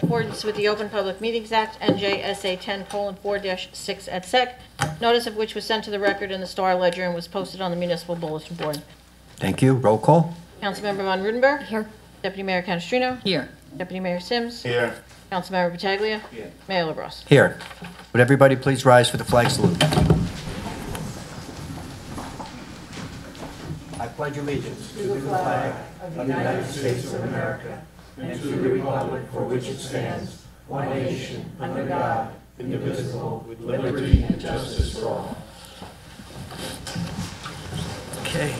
accordance with the Open Public Meetings Act, NJSA 10:4-6 et sec, notice of which was sent to the record in the Star Ledger and was posted on the municipal bulletin board. Thank you. Roll call. Councilmember Von Rudenberg. Here. Deputy Mayor Canestrino. Here. Deputy Mayor Sims. Here. Councilmember Pataglia. Here. Mayor LaBrus. Here. Would everybody please rise for the flag salute? I pledge allegiance to the flag of the United States of America and to the republic for which it stands, one nation, under God, indivisible, with liberty and justice for all. Okay.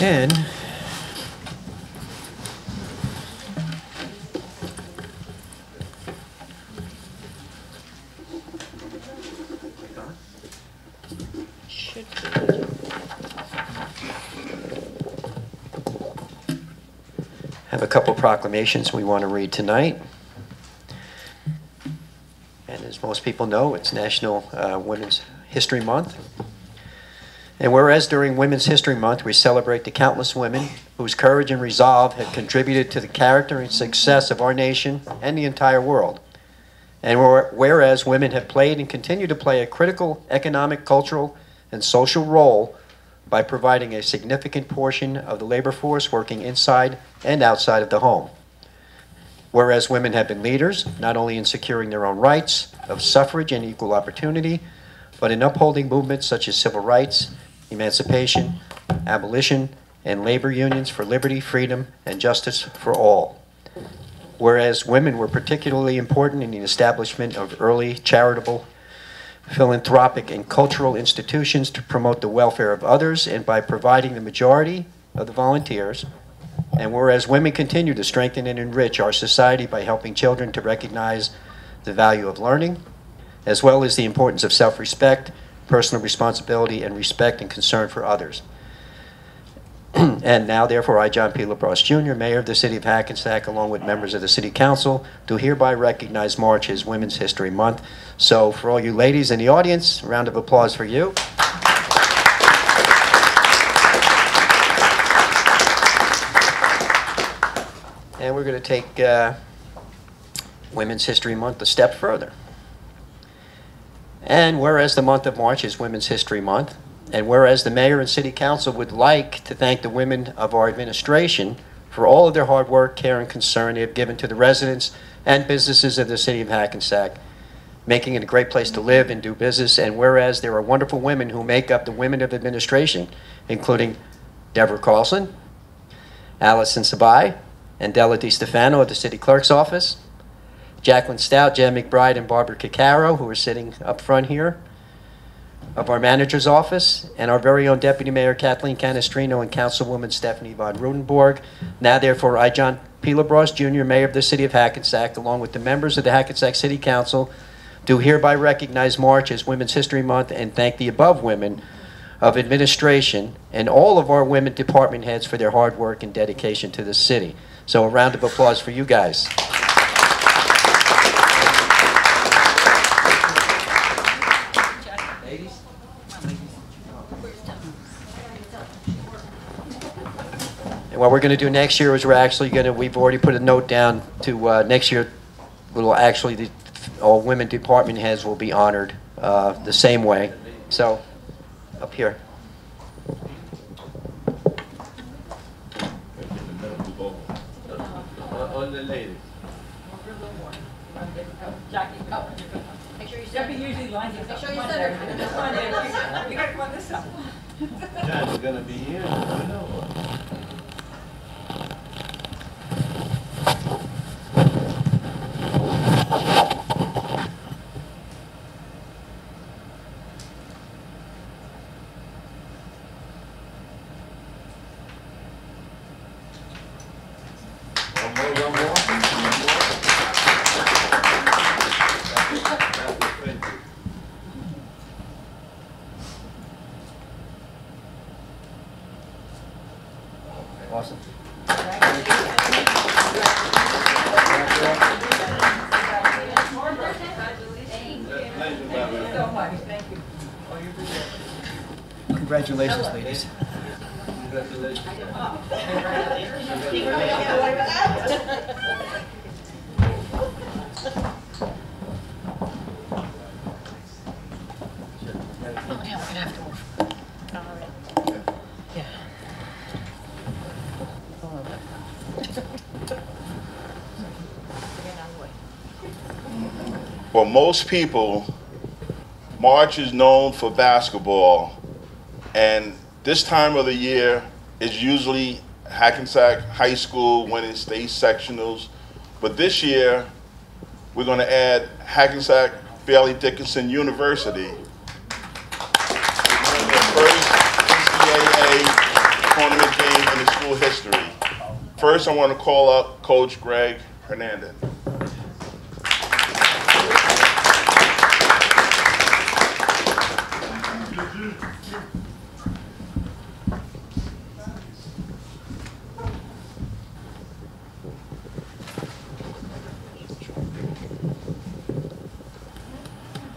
And Should be. have a couple proclamations we want to read tonight. And as most people know, it's National Women's History Month. And whereas during Women's History Month, we celebrate the countless women whose courage and resolve have contributed to the character and success of our nation and the entire world. And whereas women have played and continue to play a critical economic, cultural, and social role by providing a significant portion of the labor force working inside and outside of the home. Whereas women have been leaders, not only in securing their own rights of suffrage and equal opportunity, but in upholding movements such as civil rights, emancipation, abolition, and labor unions for liberty, freedom, and justice for all. Whereas women were particularly important in the establishment of early charitable, philanthropic, and cultural institutions to promote the welfare of others and by providing the majority of the volunteers. And whereas women continue to strengthen and enrich our society by helping children to recognize the value of learning, as well as the importance of self-respect, personal responsibility, and respect and concern for others. And now, therefore, I, John P. LaBrus Jr., Mayor of the City of Hackensack, along with members of the City Council, do hereby recognize March as Women's History Month. So, for all you ladies in the audience, a round of applause for you. And we're going to take Women's History Month a step further. And whereas the month of March is Women's History Month, and whereas the Mayor and City Council would like to thank the women of our administration for all of their hard work, care, and concern they have given to the residents and businesses of the City of Hackensack, making it a great place to live and do business, and whereas there are wonderful women who make up the women of administration, including Deborah Carlson, Allison Sabai, and Della DiStefano of the City Clerk's Office, Jacqueline Stout, Jan McBride, and Barbara Caccaro, who are sitting up front here, of our manager's office, and our very own Deputy Mayor Kathleen Canestrino and Councilwoman Stephanie Von Rudenborg. Now, therefore, I, John P. LaBrus Jr., Mayor of the City of Hackensack, along with the members of the Hackensack City Council, do hereby recognize March as Women's History Month and thank the above women of administration and all of our women department heads for their hard work and dedication to the city. So a round of applause for you guys. And what we're going to do next year is we've already put a note down to next year, all women department heads will be honored the same way. So, up here. All the ladies. Jackie, make sure you Debbie usually lines us up. Make sure you Come on, center. Debbie. Come on, Debbie. You gotta come on this side. John's gonna be here. I know. One more. Awesome. Congratulations, ladies. Congratulations. For most people, March is known for basketball, and this time of the year is usually Hackensack High School winning state sectionals. But this year, we're going to add Hackensack Fairleigh Dickinson University. We're the first NCAA tournament game in the school history. First, I want to call up Coach Greg Hernandez.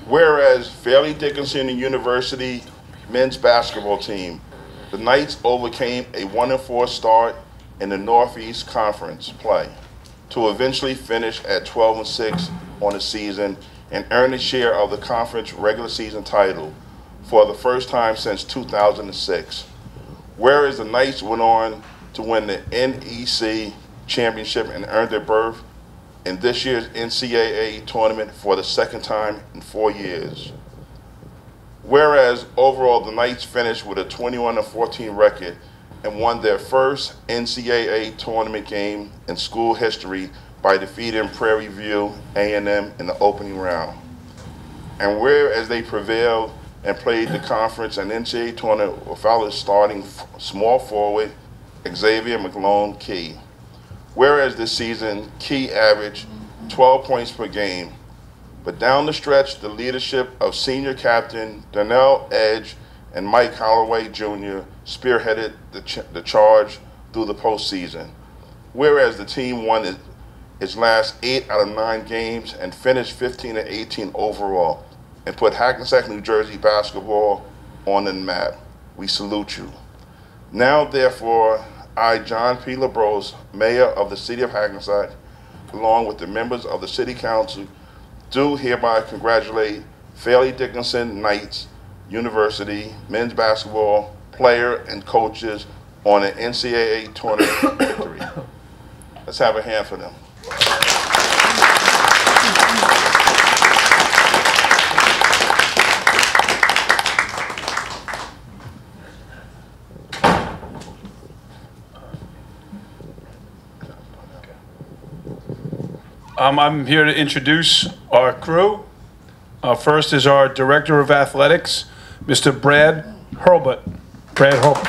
Whereas Fairleigh Dickinson University men's basketball team, the Knights overcame a 1-4 start in the Northeast Conference play to eventually finish at 12-6 on the season and earn a share of the conference regular season title for the first time since 2006. Whereas the Knights went on to win the NEC championship and earned their berth in this year's NCAA tournament for the second time in 4 years. Whereas overall the Knights finished with a 21-14 record and won their first NCAA tournament game in school history by defeating Prairie View A&M in the opening round. And whereas they prevailed and played the conference and NCAA tournament without a starting small forward, Xavier McLone Key. Whereas this season, Key averaged 12 points per game. But down the stretch, the leadership of senior captain Donnell Edge and Mike Holloway Jr. spearheaded the charge through the postseason. Whereas the team won its last 8 out of 9 games and finished 15-18 overall and put Hackensack, New Jersey basketball on the map. We salute you. Now, therefore, I, John P. LaBrose, Mayor of the City of Hackensack, along with the members of the City Council, do hereby congratulate Fairleigh Dickinson Knights University men's basketball player and coaches on an NCAA tournament victory. Let's have a hand for them. I'm here to introduce our crew. First is our Director of Athletics, Mr. Brad Hurlbut. Brad Hurlbut.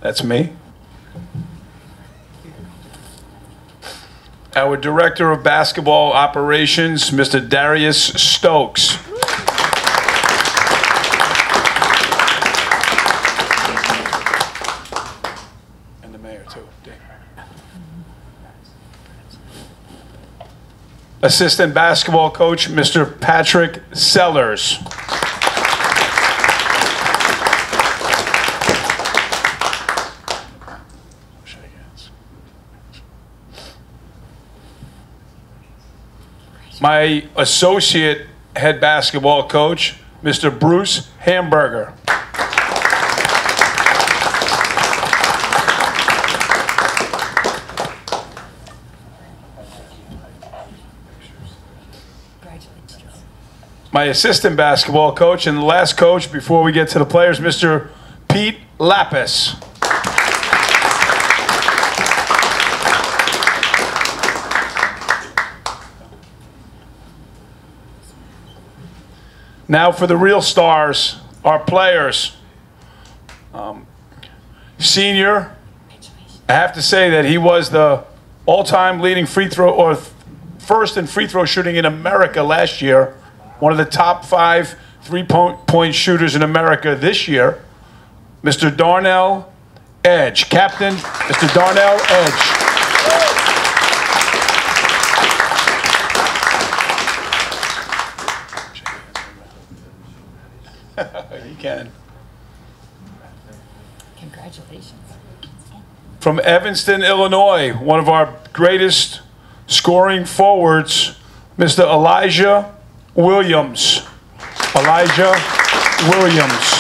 That's me. Our Director of Basketball Operations, Mr. Darius Stokes. Assistant basketball coach, Mr. Patrick Sellers. My associate head basketball coach, Mr. Bruce Hamburger. My assistant basketball coach and the last coach before we get to the players, Mr. Pete Lapis. Now for the real stars, our players. Senior, I have to say that he was the all-time leading free throw or first in free throw shooting in America last year. One of the top 5 three-point shooters in America this year, Mr. Darnell Edge. Captain, Mr. Darnell Edge. can. Congratulations. From Evanston, Illinois, one of our greatest scoring forwards, Mr. Elijah Williams. Elijah Williams.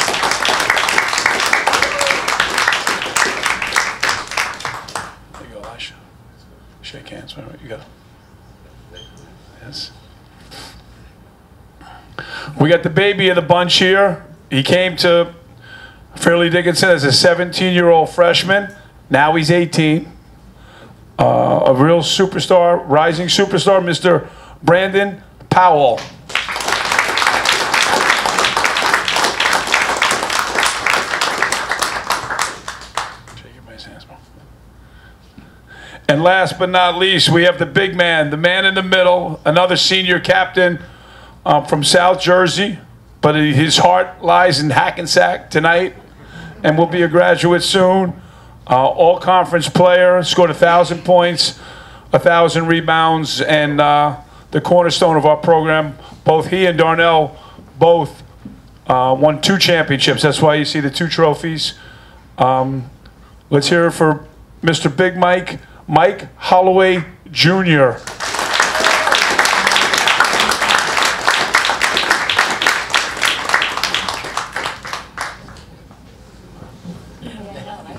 There you go, Elijah. Shake hands. Wait, you go. Yes. We got the baby of the bunch here. He came to Fairleigh Dickinson as a 17-year-old freshman. Now he's 18. A real superstar, rising superstar, Mr. Brandon Powell. Shake everybody's hands, bro. And last but not least, we have the big man, the man in the middle, another senior captain from South Jersey, but his heart lies in Hackensack tonight, and will be a graduate soon. All-conference player, scored 1,000 points, 1,000 rebounds, and the cornerstone of our program. Both he and Darnell both won 2 championships. That's why you see the 2 trophies. Let's hear it for Mr. Big Mike, Mike Holloway Jr.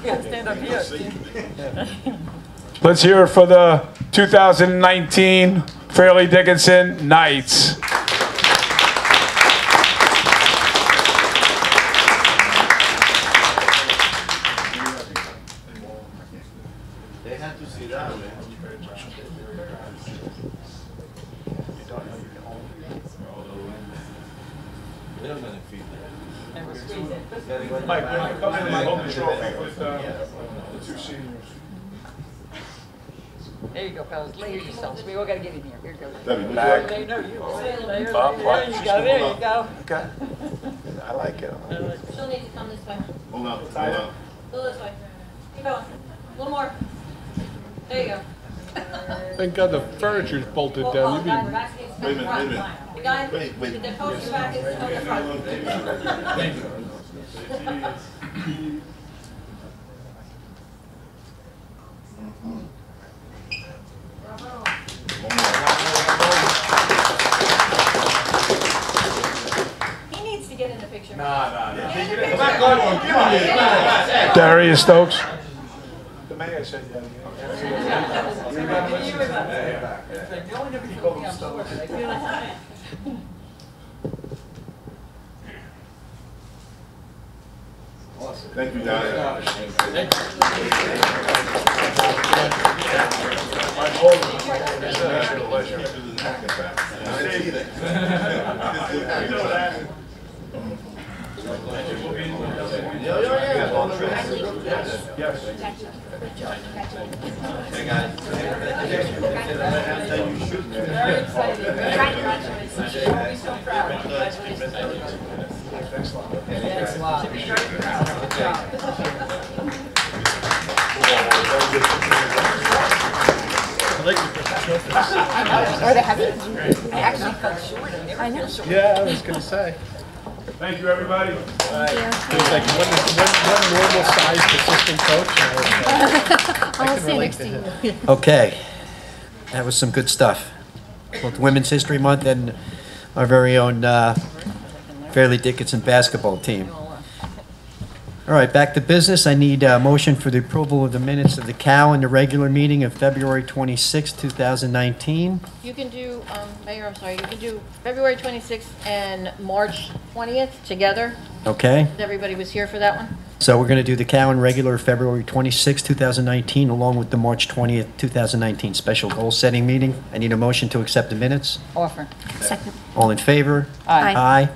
Stand up here. Let's hear it for the 2019 Fairleigh Dickinson Knights. They have to sit down, man. They're gonna feed Mike, come in and hold the trophy with the 2 seniors. There you go, fellas. Lay yourselves. We all got to get in here. Here goes. Debbie, would you Back. like- They know you. Up, There up. you go. There you go. Okay. I like it. She'll need to come this way. Hold on, hold on. Go this way. Keep going. A little more. There you go. Thank God the furniture's bolted Well, down. oh, You'd be- guys, we're actually Wait a minute, wait a minute. The guy, Wait. the poster back is on the front. Thank you. He needs to get in the picture. Darius Stokes. The mayor said Thank you, guys. Very excited. Congratulations. You'll be so proud. Congratulations. Thanks a lot. Good job. Are they heavy? They actually cut short. I know. Yeah, I was gonna say. Thank you, everybody. It was like one normal sized assistant coach. And I can relate to him. Okay, that was some good stuff. Both Women's History Month and our very own Fairleigh Dickinson basketball team. All right, back to business. I need a motion for the approval of the minutes of the COW and the regular meeting of February 26, 2019. You can do, Mayor, I'm sorry, you can do February 26th and March 20th together. Okay, Everybody was here for that one. so we're going to do the COW and regular February 26, 2019, along with the March 20th, 2019 special goal-setting meeting. I need a motion to accept the minutes. Offer. Second. All in favor? Aye. Aye.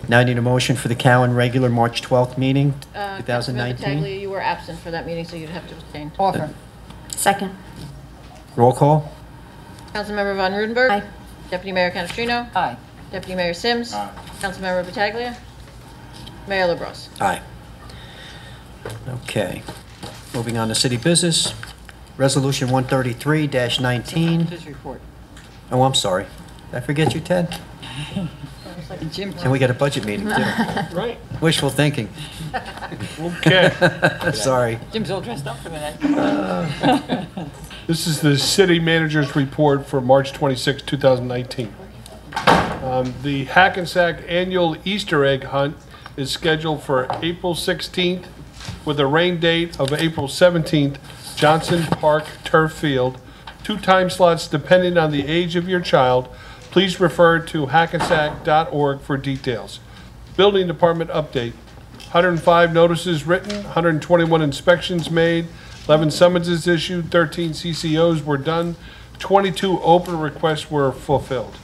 Now I need a motion for the COW and regular March 12th meeting, Councilmember 2019. Pataglia, you were absent for that meeting, so you'd have to abstain. Offer. Second. Roll call? Councilmember Von Rudenberg. Aye. Deputy Mayor Canestrino. Aye. Deputy Mayor Sims. Councilmember Pataglia. Mayor LaBrus. Aye. Okay. Moving on to city business. Resolution 133-19. His report. Oh, I'm sorry. Did I forget you, Ted? And we got a budget meeting, too. Right. Wishful thinking. Okay. Sorry. Jim's all dressed up for the night. This is the city manager's report for March 26, 2019. The Hackensack annual Easter egg hunt is scheduled for April 16th with a rain date of April 17th, Johnson Park Turf Field. 2 time slots depending on the age of your child. Please refer to hackensack.org for details. Building Department update. 105 notices written, 121 inspections made, 11 summonses issued, 13 CCOs were done, 22 open requests were fulfilled.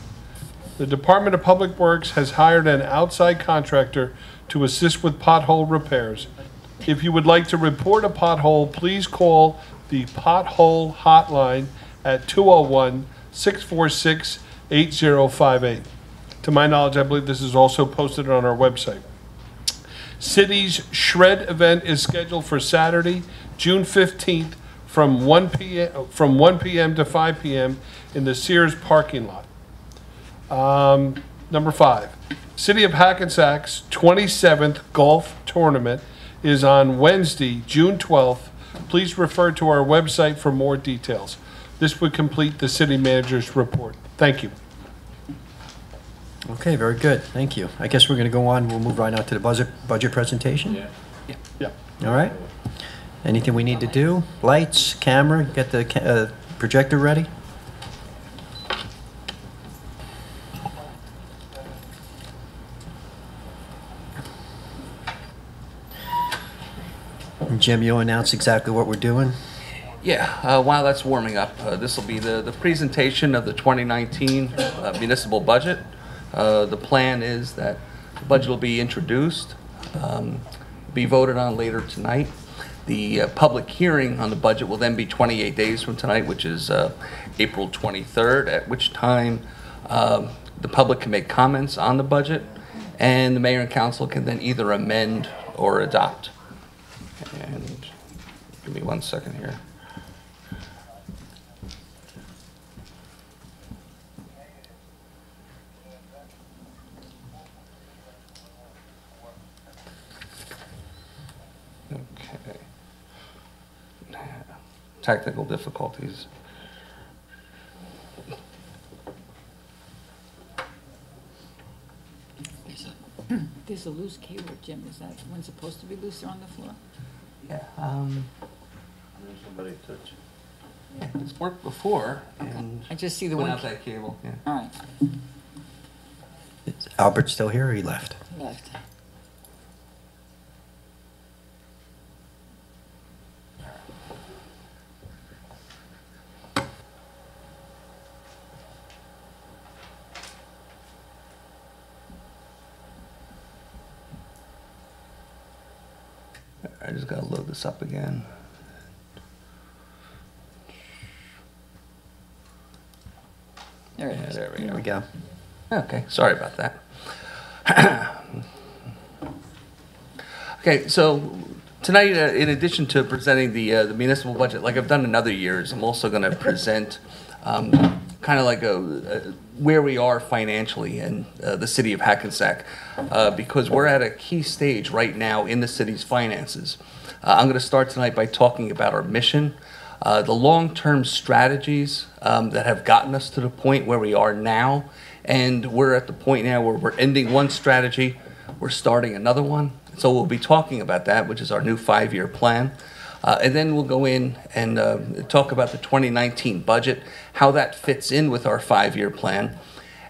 The Department of Public Works has hired an outside contractor to assist with pothole repairs. If you would like to report a pothole, please call the pothole hotline at 201-646-8058. To my knowledge, I believe this is also posted on our website. City's Shred event is scheduled for Saturday, June 15th from 1 p.m. to 5 p.m. in the Sears parking lot. Number 5, City of Hackensack's 27th golf tournament is on Wednesday, June 12th. Please refer to our website for more details. This would complete the city manager's report. Thank you. Okay, very good. Thank you. I guess we're going to go on. We'll move right on to the budget presentation. Yeah. All right. Anything we need to do? Lights, camera, get the projector ready? And Jim, you'll announce exactly what we're doing? Yeah, while that's warming up, this will be the presentation of the 2019 municipal budget. The plan is that the budget will be introduced, be voted on later tonight. The public hearing on the budget will then be 28 days from tonight, which is April 23rd, at which time the public can make comments on the budget, and the mayor and council can then either amend or adopt. And give me 1 second here. Okay. Technical difficulties. There's a loose cable, Jim. Is that one supposed to be loose on the floor? Yeah, Somebody touch. yeah, it's worked before, and I just see the went one out that cable, yeah. All right, Is Albert still here or he left? left. I just gotta load this up again. There it Yeah, is. there we There go. we go. Okay, sorry about that. Okay, so tonight, in addition to presenting the municipal budget, like I've done in other years, I'm also going to present kind of like where we are financially in the city of Hackensack, because we're at a key stage right now in the city's finances. I'm going to start tonight by talking about our mission, the long-term strategies that have gotten us to the point where we are now, and we're at the point now where we're ending one strategy, we're starting another one. So we'll be talking about that, which is our new 5-year plan. And then we'll go in and talk about the 2019 budget, how that fits in with our 5-year plan.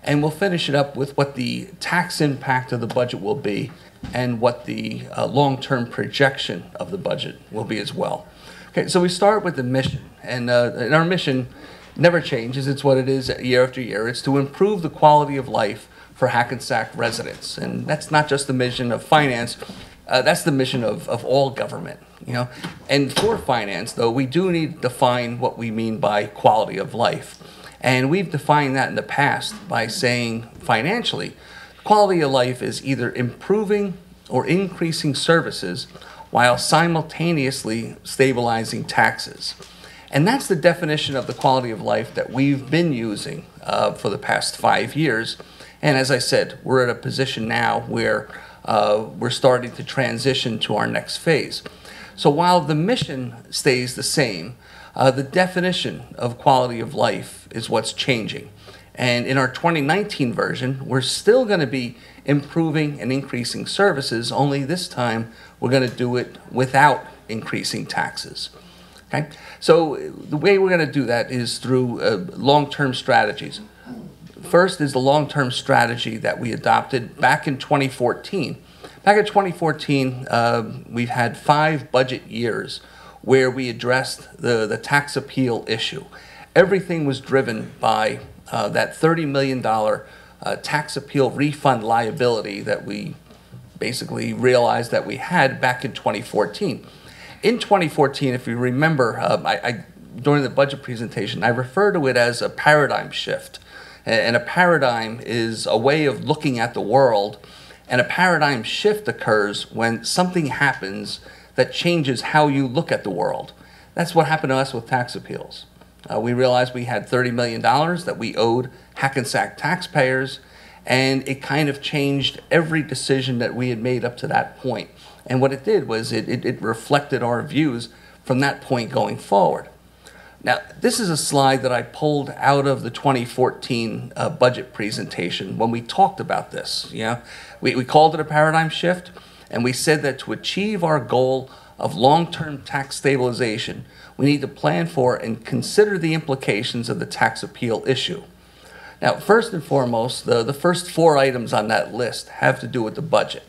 And we'll finish it up with what the tax impact of the budget will be and what the long-term projection of the budget will be as well. Okay, so we start with the mission. And our mission never changes. It's what it is year after year. It's to improve the quality of life for Hackensack residents. And that's not just the mission of finance, that's the mission of all government, you know. And for finance, though, we do need to define what we mean by quality of life. And we've defined that in the past by saying financially, quality of life is either improving or increasing services while simultaneously stabilizing taxes. And that's the definition of the quality of life that we've been using for the past 5 years. And as I said, we're at a position now where we're starting to transition to our next phase. So while the mission stays the same, the definition of quality of life is what's changing. And in our 2019 version, we're still going to be improving and increasing services, only this time we're going to do it without increasing taxes. Okay? So the way we're going to do that is through long-term strategies. First is the long-term strategy that we adopted back in 2014. Back in 2014, we've had 5 budget years where we addressed the tax appeal issue. Everything was driven by that $30 million tax appeal refund liability that we basically realized that we had back in 2014. In 2014, if you remember, during the budget presentation, I refer to it as a paradigm shift. And a paradigm is a way of looking at the world, and a paradigm shift occurs when something happens that changes how you look at the world. That's what happened to us with tax appeals. We realized we had $30 million that we owed Hackensack taxpayers, and it kind of changed every decision that we had made up to that point. And what it did was it reflected our views from that point going forward. Now, this is a slide that I pulled out of the 2014 budget presentation when we talked about this. We called it a paradigm shift, and we said that to achieve our goal of long-term tax stabilization, we need to plan for and consider the implications of the tax appeal issue. Now, first and foremost, the first 4 items on that list have to do with the budget.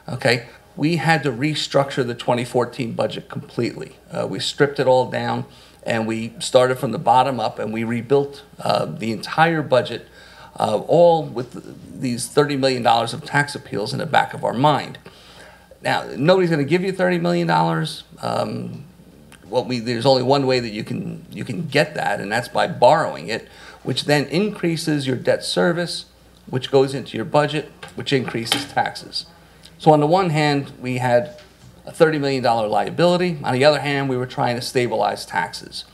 Okay? We had to restructure the 2014 budget completely. We stripped it all down, and we started from the bottom up, and we rebuilt the entire budget, all with these $30 million of tax appeals in the back of our mind. Now, nobody's going to give you $30 million. There's only one way that you can get that, and that's by borrowing it, which then increases your debt service, which goes into your budget, which increases taxes. So on the one hand, we had a $30 million liability. On the other hand, we were trying to stabilize taxes.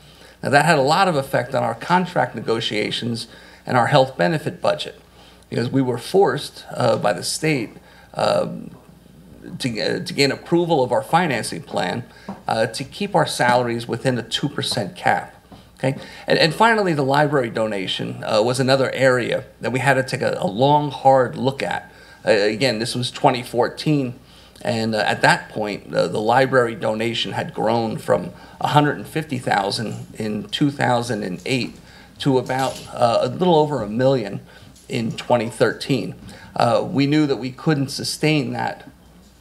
Now that had a lot of effect on our contract negotiations and our health benefit budget, because we were forced by the state to gain approval of our financing plan to keep our salaries within a 2% cap. Okay? And finally, the library donation was another area that we had to take a long, hard look at. Again, this was 2014, and at that point, the library donation had grown from $150,000 in 2008 to about a little over $1 million in 2013. We knew that we couldn't sustain that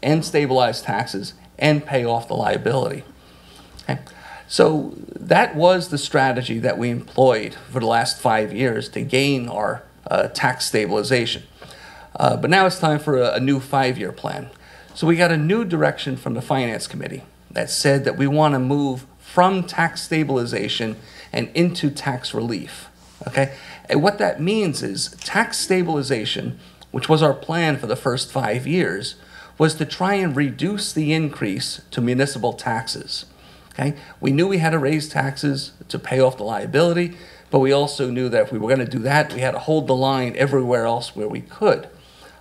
and stabilize taxes and pay off the liability. Okay. So that was the strategy that we employed for the last 5 years to gain our tax stabilization. But now it's time for a new 5-year plan. So we got a new direction from the Finance Committee that said that we want to move from tax stabilization and into tax relief. Okay? And what that means is tax stabilization, which was our plan for the first 5 years, was to try and reduce the increase to municipal taxes. Okay? We knew we had to raise taxes to pay off the liability, but we also knew that if we were going to do that, we had to hold the line everywhere else where we could.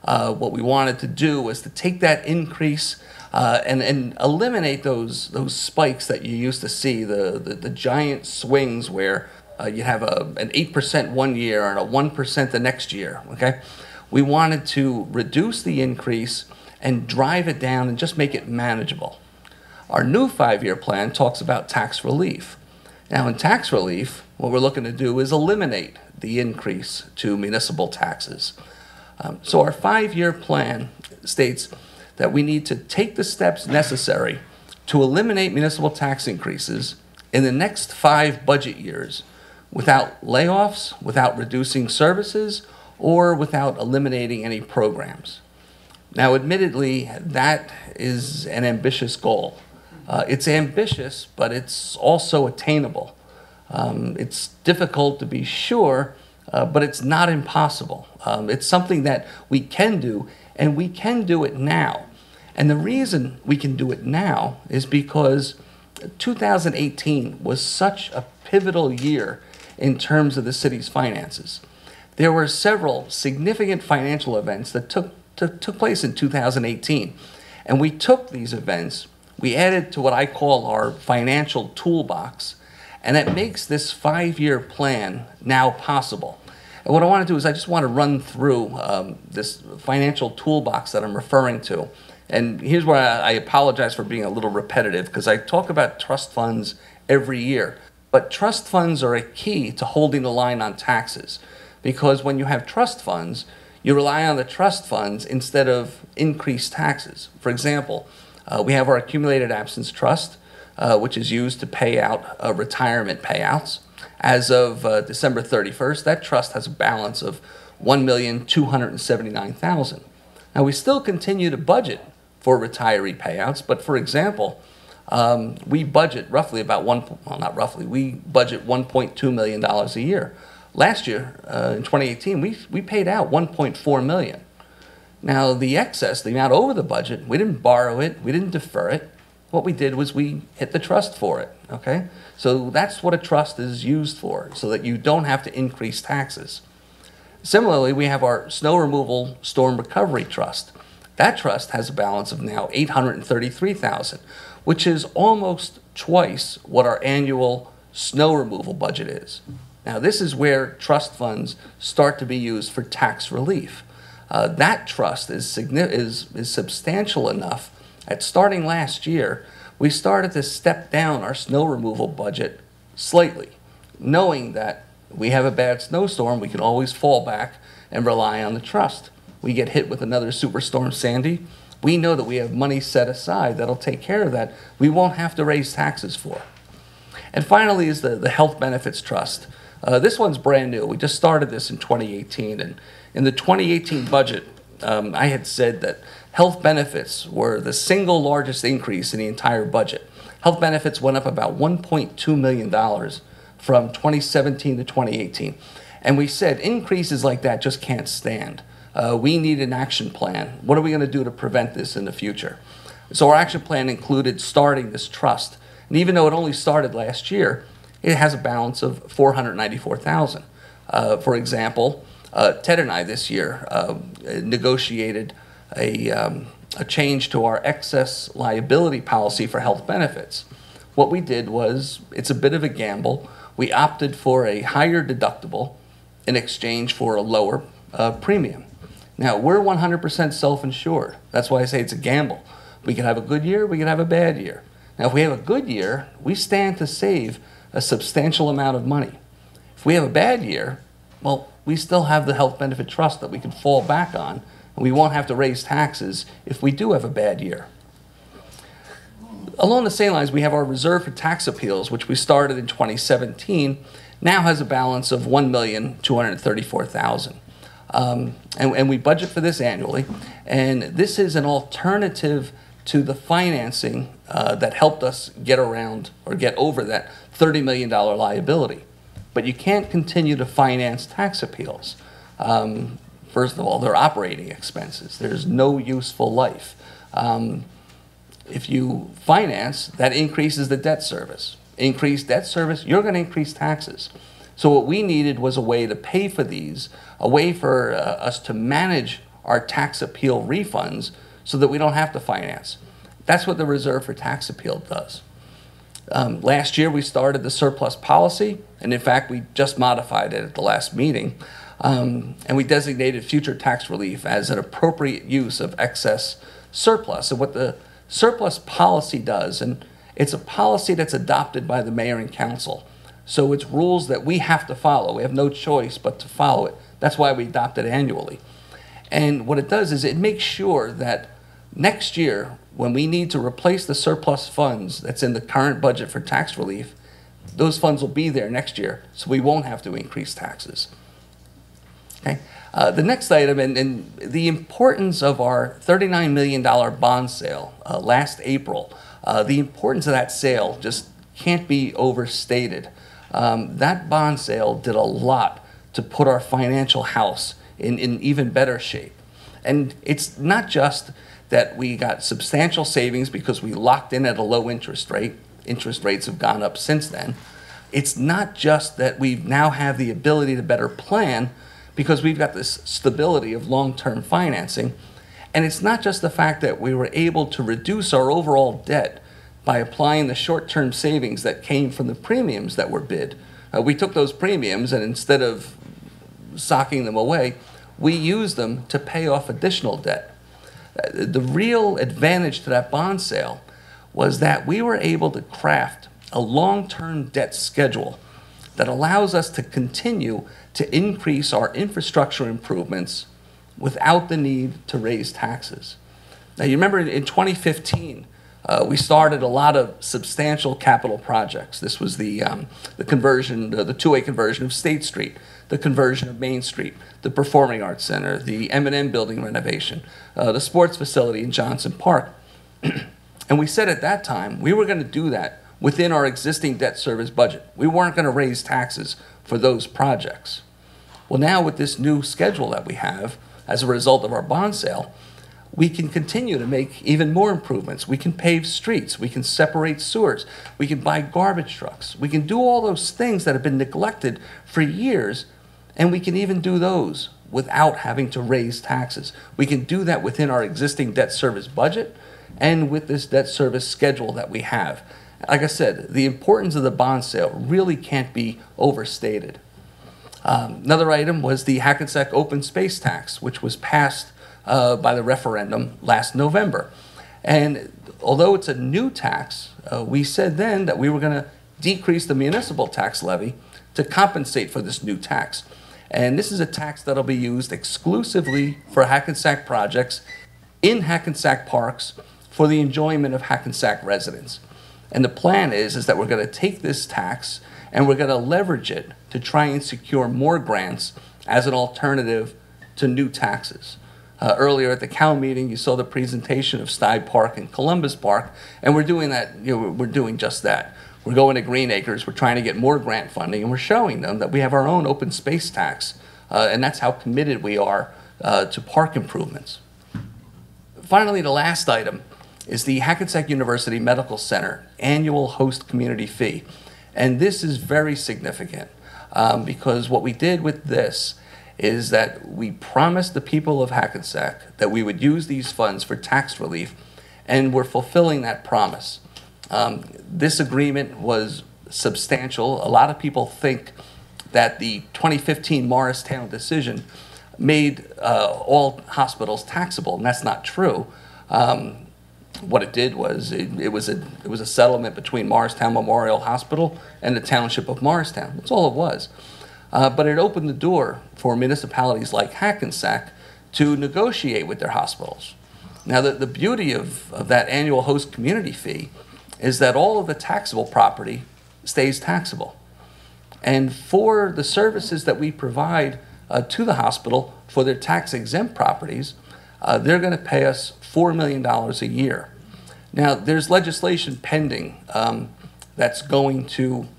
What we wanted to do was to take that increase and eliminate those spikes that you used to see, the giant swings where you have an 8% one year and a 1% the next year. Okay? We wanted to reduce the increase and drive it down and just make it manageable. Our new 5-year plan talks about tax relief. Now in tax relief, what we're looking to do is eliminate the increase to municipal taxes. So our 5-year plan states that we need to take the steps necessary to eliminate municipal tax increases in the next 5 budget years without layoffs, without reducing services, or without eliminating any programs. Now, admittedly, that is an ambitious goal. It's ambitious, but it's also attainable. It's difficult to be sure, but it's not impossible. It's something that we can do, and we can do it now. And the reason we can do it now is because 2018 was such a pivotal year in terms of the city's finances. there were several significant financial events that took place in 2018. And we took these events, we added to what I call our financial toolbox, and that makes this 5-year plan now possible. And what I want to do is I just want to run through this financial toolbox that I'm referring to. And here's where I apologize for being a little repetitive, because I talk about trust funds every year. But trust funds are a key to holding the line on taxes, because when you have trust funds, you rely on the trust funds instead of increased taxes. For example, we have our accumulated absence trust, which is used to pay out retirement payouts. As of December 31st, that trust has a balance of $1,279,000. Now, we still continue to budget for retiree payouts, but for example, we budget roughly about we budget $1.2 million a year. Last year, in 2018, we paid out $1.4 million. Now, the excess, the amount over the budget, we didn't borrow it, we didn't defer it. What we did was we hit the trust for it, okay? So that's what a trust is used for, so that you don't have to increase taxes. Similarly, we have our snow removal storm recovery trust. That trust has a balance of now $833,000, which is almost twice what our annual snow removal budget is. Now, this is where trust funds start to be used for tax relief. That trust is substantial enough that starting last year, we started to step down our snow removal budget slightly, knowing that we have a bad snowstorm, we can always fall back and rely on the trust. We get hit with another Superstorm Sandy, we know that we have money set aside that'll take care of that. We won't have to raise taxes for. And finally is the Health Benefits Trust. This one's brand new. We just started this in 2018. And in the 2018 budget, I had said that health benefits were the single largest increase in the entire budget. Health benefits went up about $1.2 million from 2017 to 2018. And we said increases like that just can't stand. We need an action plan. What are we going to do to prevent this in the future? So our action plan included starting this trust. And even though it only started last year, it has a balance of $494,000. For example, Ted and I this year negotiated a change to our excess liability policy for health benefits. What we did was, it's a bit of a gamble. We opted for a higher deductible in exchange for a lower premium. Now, we're 100% self-insured. That's why I say it's a gamble. We can have a good year, we can have a bad year. Now, if we have a good year, we stand to save a substantial amount of money. If we have a bad year, well, we still have the health benefit trust that we can fall back on, and we won't have to raise taxes if we do have a bad year. Along the same lines, we have our reserve for tax appeals, which we started in 2017, now has a balance of $1,234,000. And we budget for this annually, and this is an alternative to the financing that helped us get around or get over that $30 million liability. But you can't continue to finance tax appeals. First of all, they're operating expenses. There's no useful life. If you finance, that increases the debt service. Increased debt service, you're going to increase taxes. So what we needed was a way to pay for these, a way for us to manage our tax appeal refunds so that we don't have to finance. That's what the Reserve for Tax Appeal does. Last year we started the surplus policy, and in fact we just modified it at the last meeting, and we designated future tax relief as an appropriate use of excess surplus. And what the surplus policy does, and it's a policy that's adopted by the mayor and council, so it's rules that we have to follow. We have no choice but to follow it. That's why we adopt it annually. And what it does is it makes sure that next year, when we need to replace the surplus funds that's in the current budget for tax relief, those funds will be there next year, so we won't have to increase taxes. Okay. The next item, and the importance of our $39 million bond sale last April, the importance of that sale just can't be overstated. That bond sale did a lot to put our financial house in even better shape. And it's not just that we got substantial savings because we locked in at a low interest rate. Interest rates have gone up since then. It's not just that we now have the ability to better plan, because we've got this stability of long-term financing. And it's not just the fact that we were able to reduce our overall debt by applying the short-term savings that came from the premiums that were bid. We took those premiums, and instead of socking them away, we used them to pay off additional debt. The real advantage to that bond sale was that we were able to craft a long-term debt schedule that allows us to continue to increase our infrastructure improvements without the need to raise taxes. Now, you remember in 2015, we started a lot of substantial capital projects. This was the conversion, the two-way conversion of State Street, the conversion of Main Street, the Performing Arts Center, the M&M building renovation, the sports facility in Johnson Park. And we said at that time, we were going to do that within our existing debt service budget. We weren't going to raise taxes for those projects. Well, now with this new schedule that we have, as a result of our bond sale, we can continue to make even more improvements. We can pave streets, we can separate sewers, we can buy garbage trucks, we can do all those things that have been neglected for years, and we can even do those without having to raise taxes. We can do that within our existing debt service budget and with this debt service schedule that we have. Like I said, the importance of the bond sale really can't be overstated. Another item was the Hackensack open space tax, which was passed by the referendum last November. And although it's a new tax, we said then that we were going to decrease the municipal tax levy to compensate for this new tax. And this is a tax that'll be used exclusively for Hackensack projects in Hackensack parks for the enjoyment of Hackensack residents. And the plan is that we're going to take this tax and we're going to leverage it to try and secure more grants as an alternative to new taxes. Earlier at the Cal meeting, you saw the presentation of Stuyve Park and Columbus Park, and we're doing that. We're doing just that. We're going to Green Acres. We're trying to get more grant funding, and we're showing them that we have our own open space tax, and that's how committed we are to park improvements. Finally, the last item is the Hackensack University Medical Center annual host community fee. And this is very significant because what we did with this is that we promised the people of Hackensack that we would use these funds for tax relief, and we're fulfilling that promise. This agreement was substantial. A lot of people think that the 2015 Morristown decision made all hospitals taxable, and that's not true. What it did was it was a settlement between Morristown Memorial Hospital and the Township of Morristown. That's all it was. But it opened the door for municipalities like Hackensack to negotiate with their hospitals. Now, the beauty of that annual host community fee is that all of the taxable property stays taxable. And for the services that we provide to the hospital for their tax-exempt properties, they're going to pay us $4 million a year. Now, there's legislation pending that's going to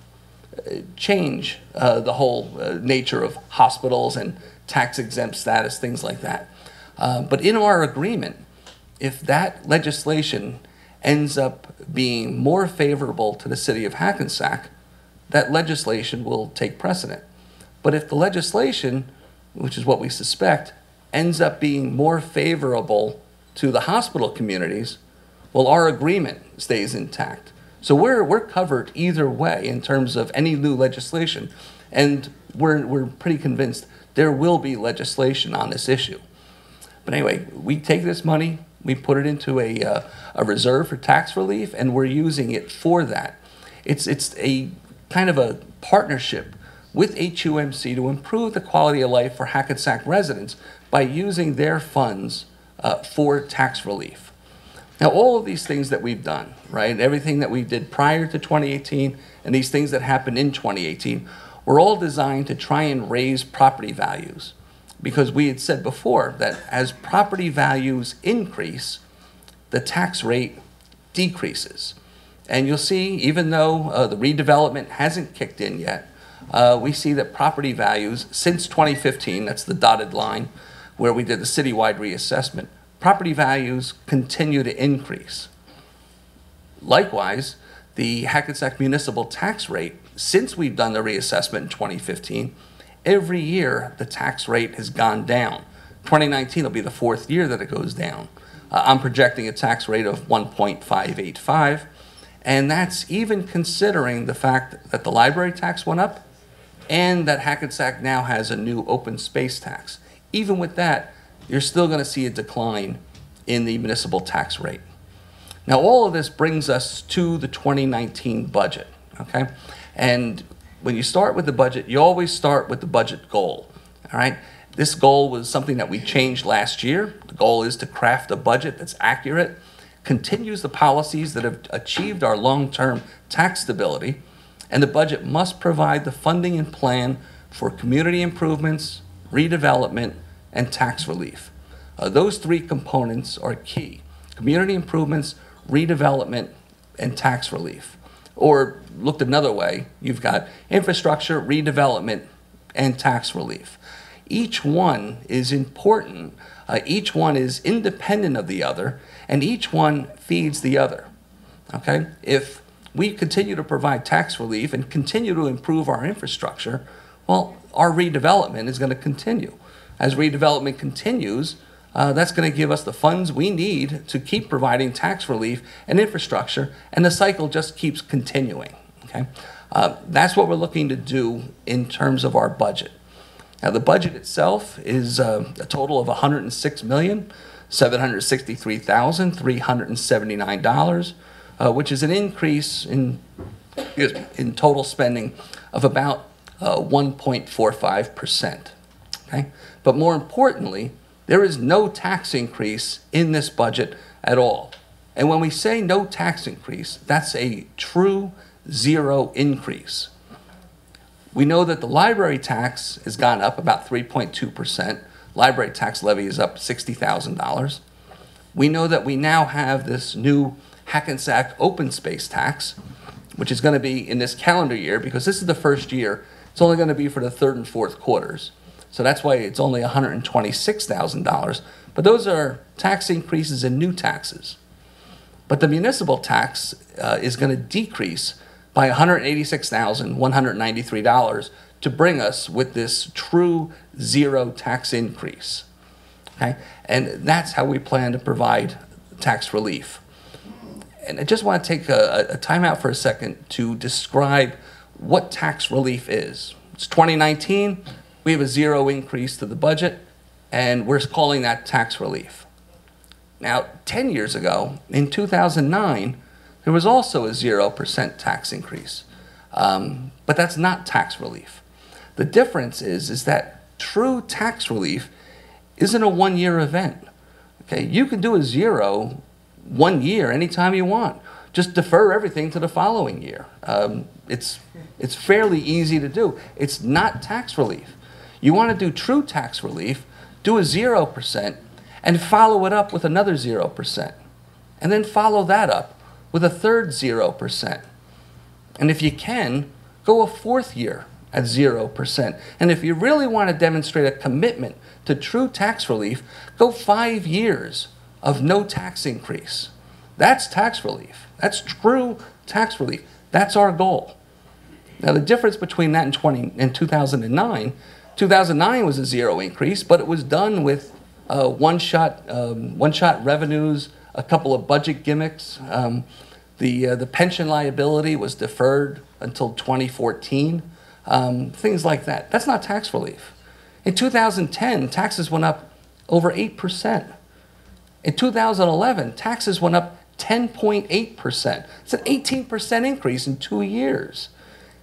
change the whole nature of hospitals and tax-exempt status, things like that. But in our agreement, if that legislation ends up being more favorable to the city of Hackensack, that legislation will take precedent. But if the legislation, which is what we suspect, ends up being more favorable to the hospital communities, well, our agreement stays intact. So we're covered either way in terms of any new legislation, and we're pretty convinced there will be legislation on this issue. But anyway, we take this money, we put it into a reserve for tax relief, and we're using it for that. It's a kind of a partnership with HUMC to improve the quality of life for Hackensack residents by using their funds for tax relief. Now, all of these things that we've done, right, everything that we did prior to 2018 and these things that happened in 2018, were all designed to try and raise property values. Because we had said before that as property values increase, the tax rate decreases. And you'll see, even though the redevelopment hasn't kicked in yet, we see that property values since 2015, that's the dotted line where we did the citywide reassessment, property values continue to increase. Likewise, the Hackensack municipal tax rate, since we've done the reassessment in 2015, every year the tax rate has gone down. 2019 will be the fourth year that it goes down. I'm projecting a tax rate of 1.585, and that's even considering the fact that the library tax went up and that Hackensack now has a new open space tax. Even with that, you're still going to see a decline in the municipal tax rate. Now, all of this brings us to the 2019 budget, okay? And when you start with the budget, you always start with the budget goal, all right? This goal was something that we changed last year. The goal is to craft a budget that's accurate, continues the policies that have achieved our long-term tax stability, and the budget must provide the funding and plan for community improvements, redevelopment, and tax relief. Those three components are key: community improvements, redevelopment, and tax relief. Or looked another way, you've got infrastructure, redevelopment, and tax relief. Each one is important, each one is independent of the other, and each one feeds the other, okay? If we continue to provide tax relief and continue to improve our infrastructure, well, our redevelopment is going to continue. As redevelopment continues, that's going to give us the funds we need to keep providing tax relief and infrastructure, and the cycle just keeps continuing, okay? That's what we're looking to do in terms of our budget. Now, the budget itself is a total of $106,763,379, which is an increase in total spending of about 1.45%. Okay? But more importantly, there is no tax increase in this budget at all. And when we say no tax increase, that's a true zero increase. We know that the library tax has gone up about 3.2%. Library tax levy is up $60,000. We know that we now have this new Hackensack open space tax, which is going to be in this calendar year, because this is the first year. It's only going to be for the third and fourth quarters. So that's why it's only $126,000. But those are tax increases in new taxes. But the municipal tax is going to decrease by $186,193 to bring us with this true zero tax increase. Okay? And that's how we plan to provide tax relief. And I just want to take a time out for a second to describe what tax relief is. It's 2019, we have a zero increase to the budget, and we're calling that tax relief. Now, 10 years ago, in 2009, there was also a 0% tax increase, but that's not tax relief. The difference is that true tax relief isn't a one-year event. Okay, you can do a zero 1 year anytime you want. Just defer everything to the following year. It's fairly easy to do. It's not tax relief. You want to do true tax relief, do a 0%, and follow it up with another 0%, and then follow that up with a third 0%. And if you can, go a fourth year at 0%. And if you really want to demonstrate a commitment to true tax relief, go 5 years of no tax increase. That's tax relief. That's true tax relief. That's our goal. Now, the difference between that and 2009, 2009 was a zero increase, but it was done with one-shot revenues, a couple of budget gimmicks. The pension liability was deferred until 2014, things like that. That's not tax relief. In 2010, taxes went up over 8%. In 2011, taxes went up 10.8%. It's an 18% increase in 2 years.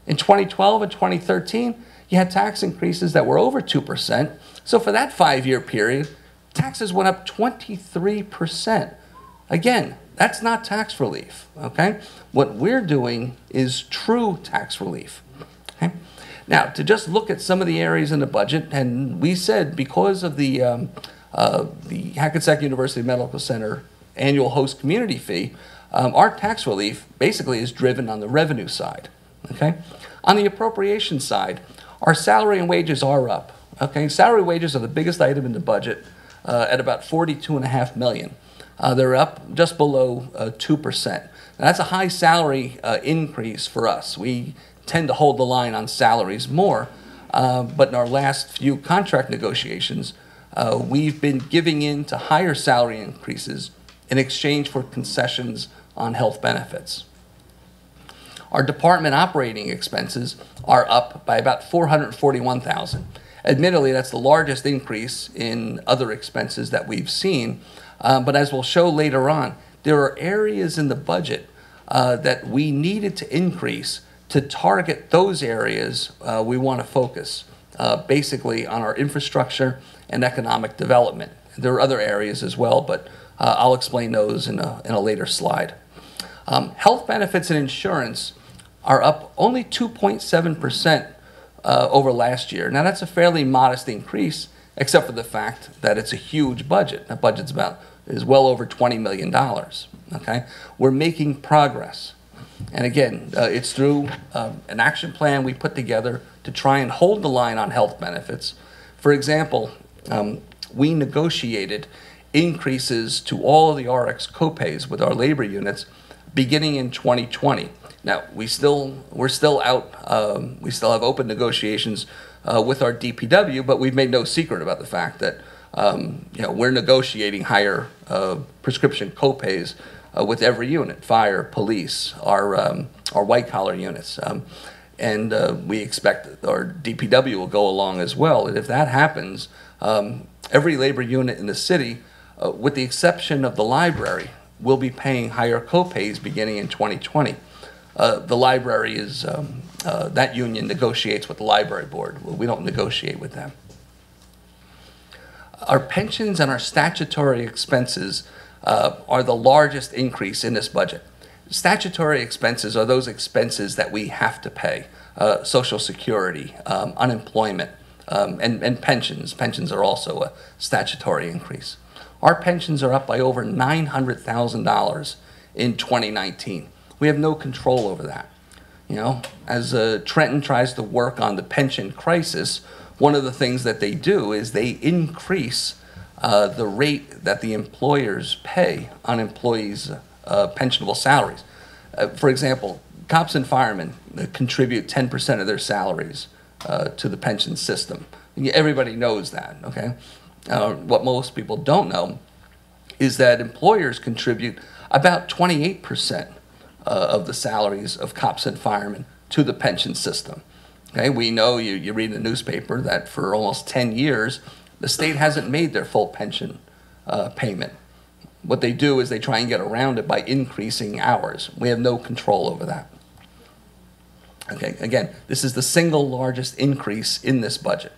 In 2012 and 2013, you had tax increases that were over 2%. So for that 5-year period, taxes went up 23%. Again, that's not tax relief, okay? What we're doing is true tax relief, okay? Now, to just look at some of the areas in the budget, and we said because of the Hackensack University Medical Center annual host community fee, our tax relief basically is driven on the revenue side, okay? On the appropriation side, our salary and wages are up, okay? Salary wages are the biggest item in the budget at about $42.5 million. They're up just below 2%. Now, that's a high salary increase for us. We tend to hold the line on salaries more, But in our last few contract negotiations, we've been giving in to higher salary increases in exchange for concessions on health benefits. Our department operating expenses are up by about $441,000. Admittedly, that's the largest increase in other expenses that we've seen, but as we'll show later on, there are areas in the budget that we needed to increase to target those areas we want to focus, basically on our infrastructure and economic development. There are other areas as well, but I'll explain those in a later slide. Health benefits and insurance are up only 2.7% over last year. Now that's a fairly modest increase, except for the fact that it's a huge budget. That budget's is well over $20 million. Okay, we're making progress, and again, it's through an action plan we put together to try and hold the line on health benefits. For example, we negotiated increases to all of the RX copays with our labor units beginning in 2020. Now, we're still out, we still have open negotiations with our DPW, but we've made no secret about the fact that we're negotiating higher prescription copays with every unit, fire, police, our white-collar units. And we expect that our DPW will go along as well. And if that happens, every labor unit in the city, with the exception of the library, will be paying higher copays beginning in 2020. The library is, that union negotiates with the library board. We don't negotiate with them. Our pensions and our statutory expenses are the largest increase in this budget. Statutory expenses are those expenses that we have to pay. Social Security, unemployment, and pensions. Pensions are also a statutory increase. Our pensions are up by over $900,000 in 2019. We have no control over that. You know, as Trenton tries to work on the pension crisis, one of the things that they do is they increase the rate that the employers pay on employees' pensionable salaries. For example, cops and firemen contribute 10% of their salaries to the pension system. Everybody knows that, okay? What most people don't know is that employers contribute about 28% of the salaries of cops and firemen to the pension system. Okay, we know, you read in the newspaper, that for almost 10 years, the state hasn't made their full pension payment. What they do is they try and get around it by increasing hours. We have no control over that. Okay, again, this is the single largest increase in this budget.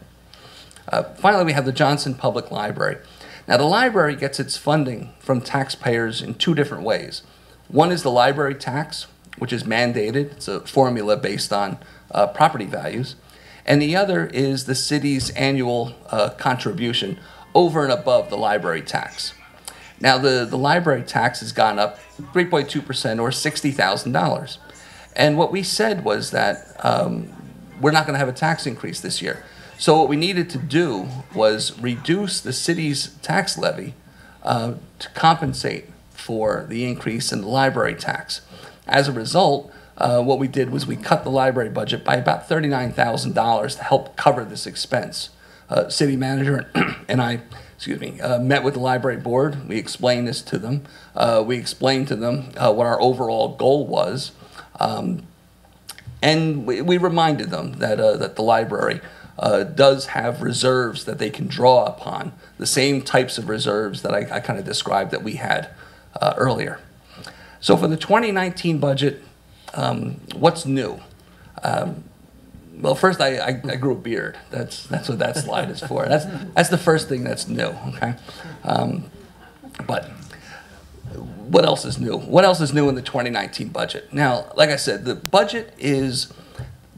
Finally, we have the Johnson Public Library. Now, the library gets its funding from taxpayers in two different ways. One is the library tax, which is mandated. It's a formula based on property values. And the other is the city's annual contribution over and above the library tax. Now, the library tax has gone up 3.2% or $60,000. And what we said was that we're not going to have a tax increase this year. So what we needed to do was reduce the city's tax levy to compensate for the increase in the library tax. As a result, what we did was we cut the library budget by about $39,000 to help cover this expense. City manager and I, met with the library board. We explained this to them. We explained to them what our overall goal was. And we reminded them that the library does have reserves that they can draw upon, the same types of reserves that I kind of described that we had earlier. So for the 2019 budget, what's new? Well, first I grew a beard. That's what that slide is for. That's the first thing that's new. Okay, but what else is new? What else is new in the 2019 budget? Now, like I said, the budget is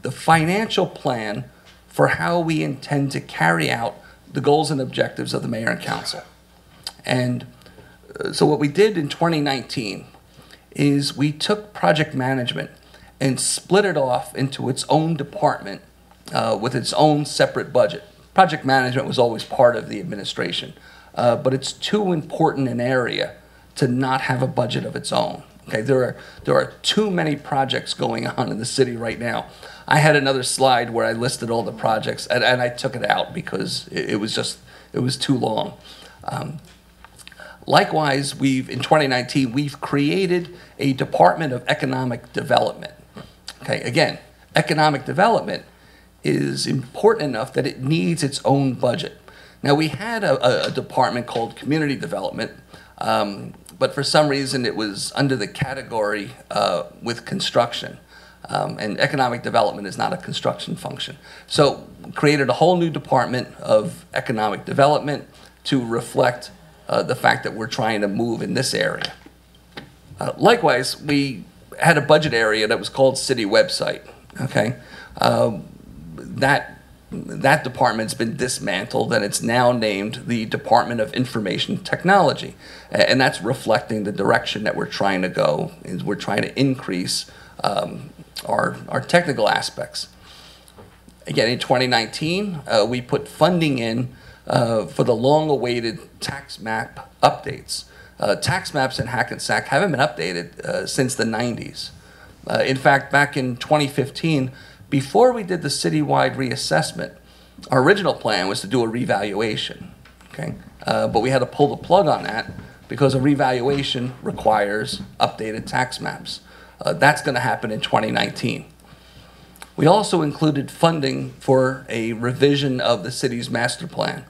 the financial plan for how we intend to carry out the goals and objectives of the mayor and council. And so what we did in 2019 is we took project management and split it off into its own department with its own separate budget. Project management was always part of the administration, but it's too important an area to not have a budget of its own. Okay, there are too many projects going on in the city right now. I had another slide where I listed all the projects, and I took it out because it was too long. Likewise, in 2019, we've created a Department of Economic Development. Okay, again, economic development is important enough that it needs its own budget. Now, we had a department called Community Development, but for some reason it was under the category with construction. And economic development is not a construction function. So created a whole new department of economic development to reflect the fact that we're trying to move in this area. Likewise, we had a budget area that was called City Website, okay? That department's been dismantled, and it's now named the Department of Information Technology. And that's reflecting the direction that we're trying to go, is we're trying to increase our technical aspects. Again, in 2019, we put funding in for the long-awaited tax map updates. Tax maps in Hackensack haven't been updated since the 90s. In fact, back in 2015, before we did the citywide reassessment, our original plan was to do a revaluation, okay? But we had to pull the plug on that because a revaluation requires updated tax maps. That's going to happen in 2019. We also included funding for a revision of the city's master plan.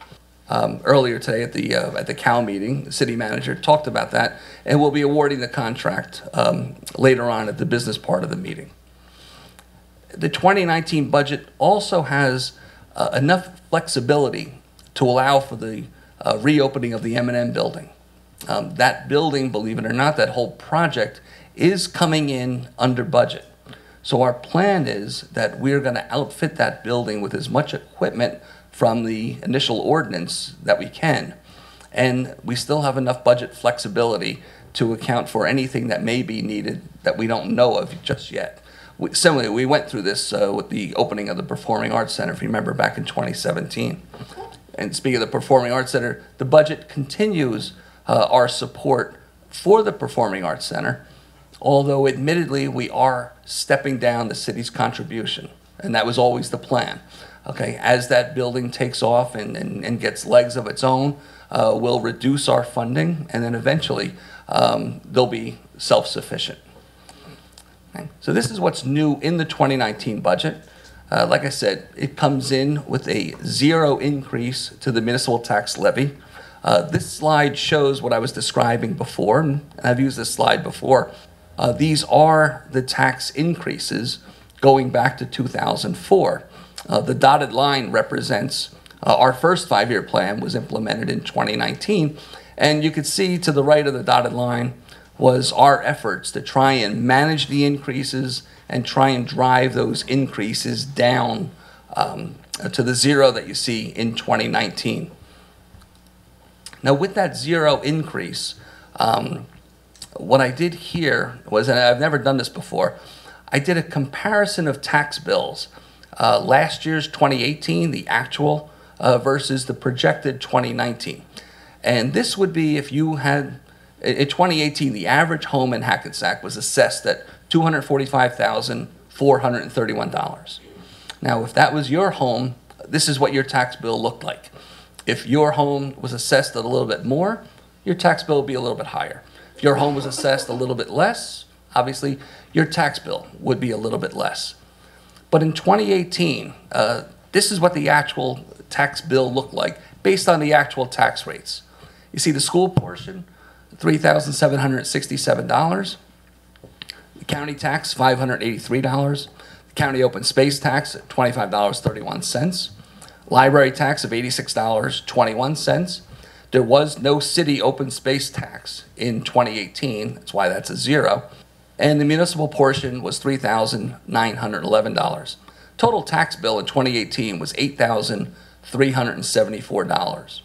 Earlier today at the CAL meeting, the city manager talked about that, and we'll be awarding the contract later on at the business part of the meeting. The 2019 budget also has enough flexibility to allow for the reopening of the M&M building. That building, believe it or not, that whole project is coming in under budget. So our plan is that we're going to outfit that building with as much equipment from the initial ordinance that we can. And we still have enough budget flexibility to account for anything that may be needed that we don't know of just yet. Similarly, we went through this with the opening of the Performing Arts Center, if you remember, back in 2017. And speaking of the Performing Arts Center, the budget continues our support for the Performing Arts Center, although admittedly we are stepping down the city's contribution, and that was always the plan. Okay, as that building takes off and gets legs of its own, we'll reduce our funding, and then eventually they'll be self-sufficient. Okay. So this is what's new in the 2019 budget. Like I said, it comes in with a 0 increase to the municipal tax levy. This slide shows what I was describing before, and I've used this slide before. These are the tax increases going back to 2004. The dotted line represents our first 5-year plan was implemented in 2019, and you could see to the right of the dotted line was our efforts to try and manage the increases and try and drive those increases down to the 0 that you see in 2019. Now with that 0 increase, what I did here was, and I've never done this before, I did a comparison of tax bills. Last year's 2018, the actual, versus the projected 2019. And this would be if you had, in 2018, the average home in Hackensack was assessed at $245,431. Now, if that was your home, this is what your tax bill looked like. If your home was assessed at a little bit more, your tax bill would be a little bit higher. If your home was assessed a little bit less, obviously, your tax bill would be a little bit less. But in 2018, this is what the actual tax bill looked like based on the actual tax rates. You see the school portion, $3,767. The county tax, $583. The county open space tax, $25.31. Library tax of $86.21. There was no city open space tax in 2018. That's why that's a 0. And the municipal portion was $3,911. Total tax bill in 2018 was $8,374.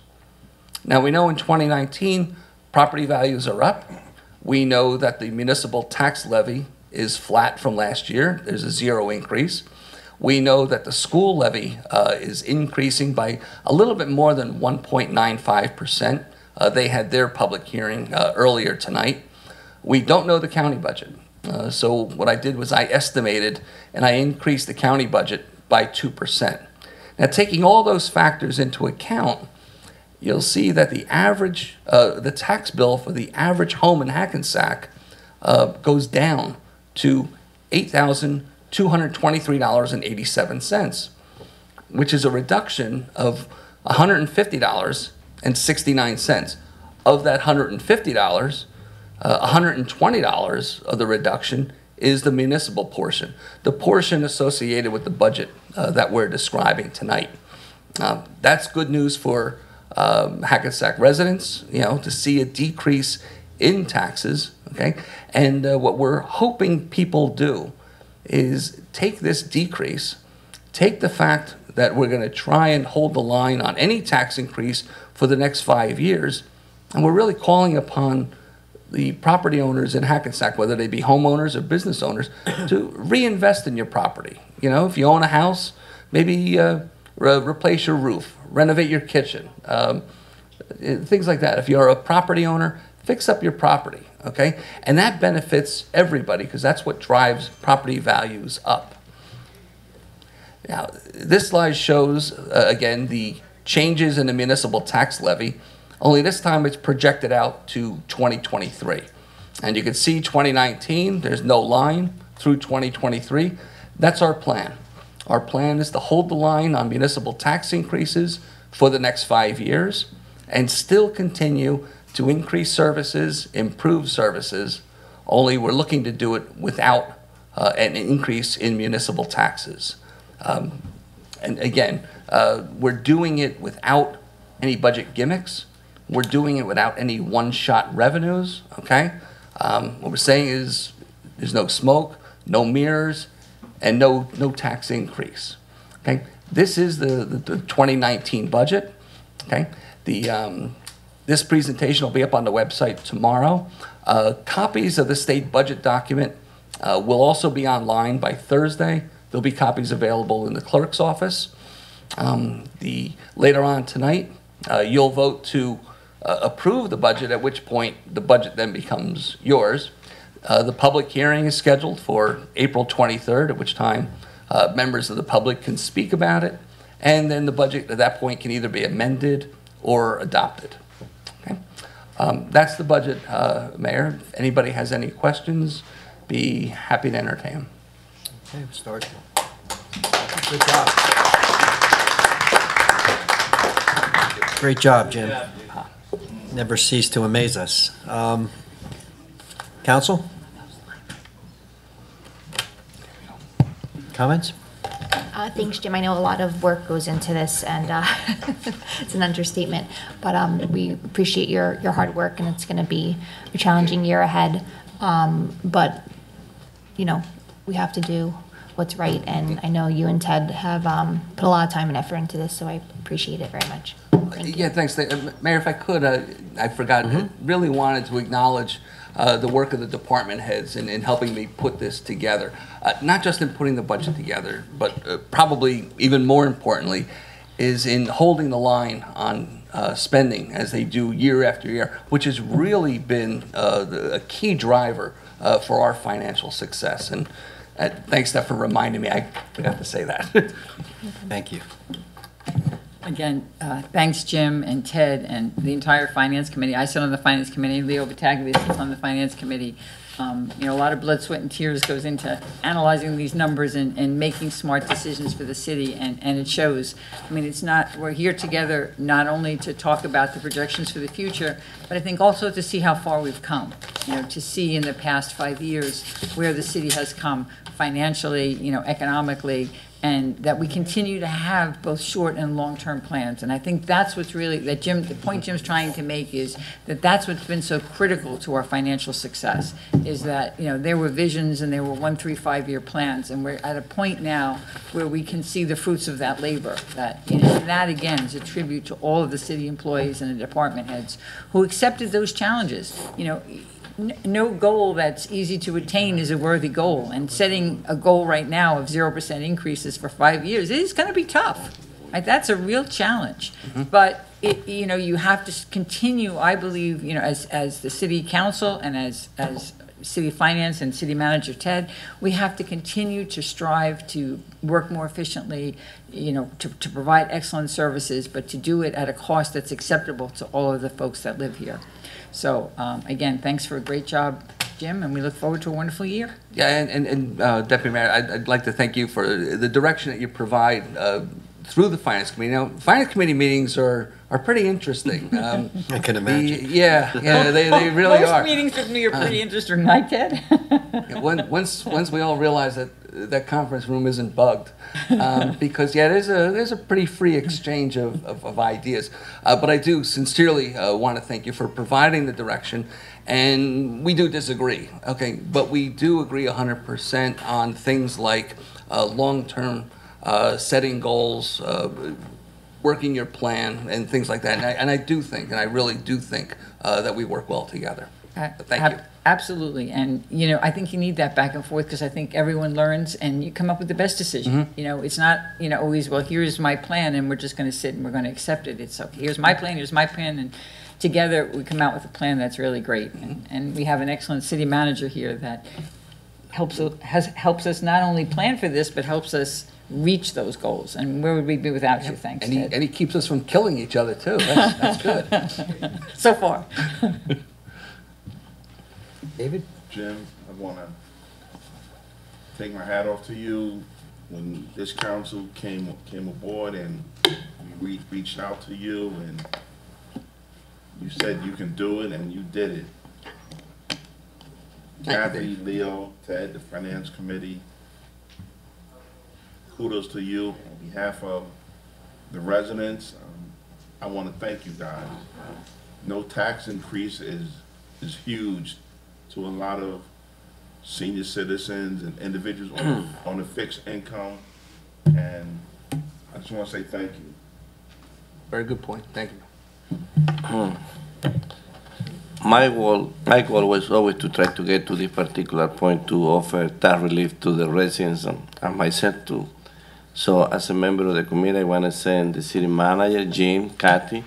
Now we know in 2019, property values are up. We know that the municipal tax levy is flat from last year. There's a 0 increase. We know that the school levy is increasing by a little bit more than 1.95%. They had their public hearing earlier tonight. We don't know the county budget. So what I did was I estimated and I increased the county budget by 2%. Now, taking all those factors into account, you'll see that the average, the tax bill for the average home in Hackensack goes down to $8,223.87, which is a reduction of $150.69. Of that $150, $120 of the reduction is the municipal portion, the portion associated with the budget that we're describing tonight. That's good news for Hackensack residents, to see a decrease in taxes, okay? And what we're hoping people do is take this decrease, take the fact that we're going to try and hold the line on any tax increase for the next 5 years, and we're really calling upon the property owners in Hackensack, whether they be homeowners or business owners, to reinvest in your property. If you own a house, maybe replace your roof, renovate your kitchen, things like that. If you're a property owner, fix up your property, okay? And that benefits everybody because that's what drives property values up. Now, this slide shows, again, the changes in the municipal tax levy, only this time it's projected out to 2023. And you can see 2019, there's no line through 2023. That's our plan. Our plan is to hold the line on municipal tax increases for the next 5 years and still continue to increase services, improve services, only we're looking to do it without an increase in municipal taxes. And again, we're doing it without any budget gimmicks. We're doing it without any one-shot revenues, okay? What we're saying is there's no smoke, no mirrors, and no tax increase, okay? This is the 2019 budget, okay? This presentation will be up on the website tomorrow. Copies of the state budget document will also be online by Thursday. There'll be copies available in the clerk's office. Later on tonight, you'll vote to approve the budget, at which point the budget then becomes yours. The public hearing is scheduled for April 23rd, at which time members of the public can speak about it, and then the budget at that point can either be amended or adopted. Okay? That's the budget, Mayor. If anybody has any questions, be happy to entertain them. Okay, start. Good job. Great job, Jim. Never cease to amaze us. Council? Comments? Thanks, Jim. I know a lot of work goes into this, and it's an understatement. But we appreciate your hard work, and it's going to be a challenging year ahead. But we have to do what's right, and I know you and Ted have put a lot of time and effort into this, so I appreciate it very much. Thank you. Yeah, thanks. Mayor, if I could, I forgot, really wanted to acknowledge the work of the department heads in helping me put this together. Not just in putting the budget together, but probably even more importantly, is in holding the line on spending as they do year after year, which has really been a key driver for our financial success. And thanks, Steph, for reminding me. I forgot to say that. Thank you. Again, thanks, Jim and Ted and the entire Finance Committee. I sit on the Finance Committee. Leo Battaglia sits on the Finance Committee. A lot of blood, sweat, and tears goes into analyzing these numbers and making smart decisions for the city, and it shows. I mean, we're here together not only to talk about the projections for the future, but I think also to see how far we've come, to see in the past 5 years where the city has come financially, economically, and that we continue to have both short and long-term plans. And I think that's what's really, the point Jim's trying to make is that's what's been so critical to our financial success, is that, there were visions and there were 1, 3, 5-year plans, and we're at a point now where we can see the fruits of that labor. And that, again, is a tribute to all of the city employees and the department heads who accepted those challenges. No goal that's easy to attain is a worthy goal, and setting a goal right now of 0% increases for 5 years is going to be tough. Right? That's a real challenge. But you know, you have to continue, I believe, you know, as the city council and as city finance and city manager Ted, we have to continue to strive to work more efficiently, you know, to provide excellent services, but to do it at a cost that's acceptable to all of the folks that live here. So, again, thanks for a great job, Jim, and we look forward to a wonderful year. Yeah, and Deputy Mayor, I'd like to thank you for the direction that you provide through the Finance Committee. Now, Finance Committee meetings are pretty interesting. I can imagine. They really Most are. meetings with me are pretty interesting, right, Ted? Once we all realize that conference room isn't bugged, because there's a pretty free exchange of ideas. But I do sincerely want to thank you for providing the direction, and we do disagree, okay? But we do agree 100% on things like long-term setting goals, working your plan, and things like that. And I do think, and I really do think that we work well together. Thank you. Absolutely, and you know, I think you need that back and forth because I think everyone learns and you come up with the best decision. You know, it's not, you know, always, well, here's my plan and we're just going to sit and we're going to accept it. It's okay, here's my plan, and together we come out with a plan that's really great. And we have an excellent city manager here that helps us not only plan for this, but helps us reach those goals. And where would we be without you? Thanks, Ted. And he keeps us from killing each other too. That's good. So far. David? Jim, I want to take my hat off to you. When this council came aboard and we reached out to you and you said you can do it and you did it. Kathy, Leo, Ted, the Finance Committee, kudos to you on behalf of the residents. I want to thank you guys. No tax increase is huge to a lot of senior citizens and individuals on a fixed income, and I just want to say thank you. Very good point. Thank you. My goal was always to try to get to this particular point to offer tax relief to the residents and myself too. So as a member of the committee, I want to send the city manager, Jim, Kathy.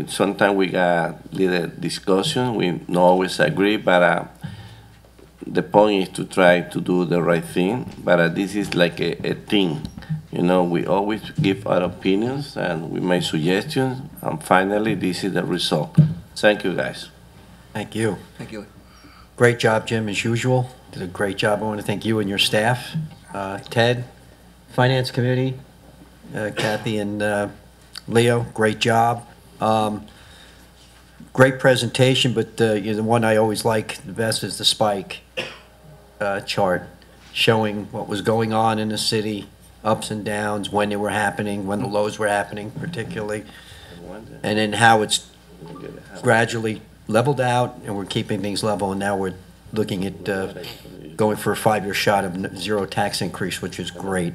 Sometimes we got little discussion. We don't always agree, but the point is to try to do the right thing. But this is like a thing. You know, we always give our opinions and we make suggestions, and finally, this is the result. Thank you, guys. Thank you. Thank you. Great job, Jim, as usual. Did a great job. I want to thank you and your staff. Ted, Finance Committee, Kathy and Leo, great job. Great presentation, but you know, the one I always like the best is the spike chart, showing what was going on in the city, ups and downs, when they were happening, when the lows were happening particularly, and then how it's gradually leveled out, and we're keeping things level, and now we're looking at going for a 5-year shot of zero tax increase, which is great.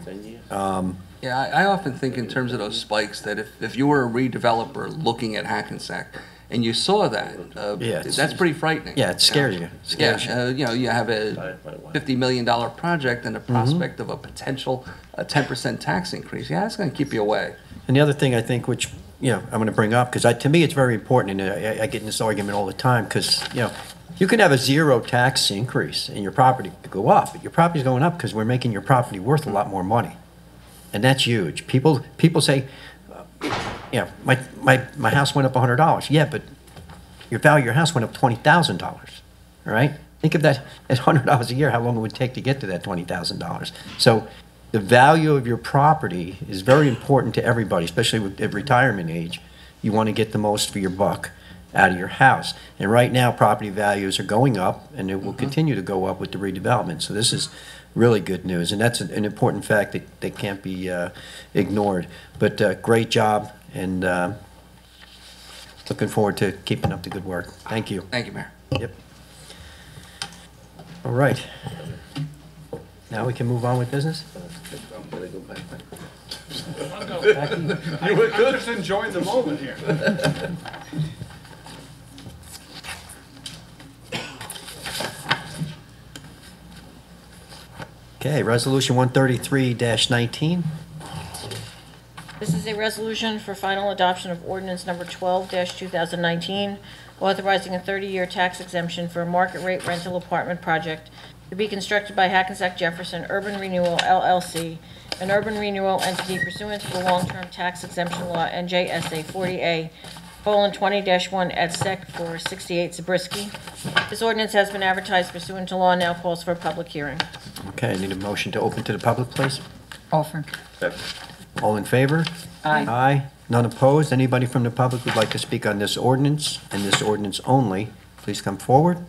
Yeah, I often think in terms of those spikes that if you were a redeveloper looking at Hackensack and you saw that, that's pretty frightening. Yeah, it scares you. You know, you have a $50 million project and a prospect of a potential 10% tax increase. Yeah, that's going to keep you away. And the other thing I think, which you know, I'm going to bring up, because to me it's very important, and I get in this argument all the time, because you know, you can have a zero tax increase and your property could go up, but your property's going up because we're making your property worth a lot more money. And that's huge. People say, you know, my house went up $100. Yeah, but your value of your house went up $20,000. All right? Think of that at $100 a year, how long it would take to get to that $20,000. So the value of your property is very important to everybody, especially at retirement age. You want to get the most for your buck out of your house. And right now, property values are going up, and it will continue to go up with the redevelopment. So this is really good news, and that's an important fact that can't be ignored. But great job, and looking forward to keeping up the good work. Thank you. Thank you, Mayor. Yep. All right. Now we can move on with business? I'm just enjoying the moment here. Okay, Resolution 133-19. This is a resolution for final adoption of ordinance number 12-2019, authorizing a 30-year tax exemption for a market rate rental apartment project to be constructed by Hackensack Jefferson Urban Renewal LLC, an urban renewal entity pursuant to the long-term tax exemption law NJSA 40A:20-1 et sec for 68 Zabriskie. This ordinance has been advertised pursuant to law and now calls for a public hearing. Okay, I need a motion to open to the public, please. Offer. All in favor? Aye. Aye. None opposed? Anybody from the public who'd like to speak on this ordinance and this ordinance only, please come forward.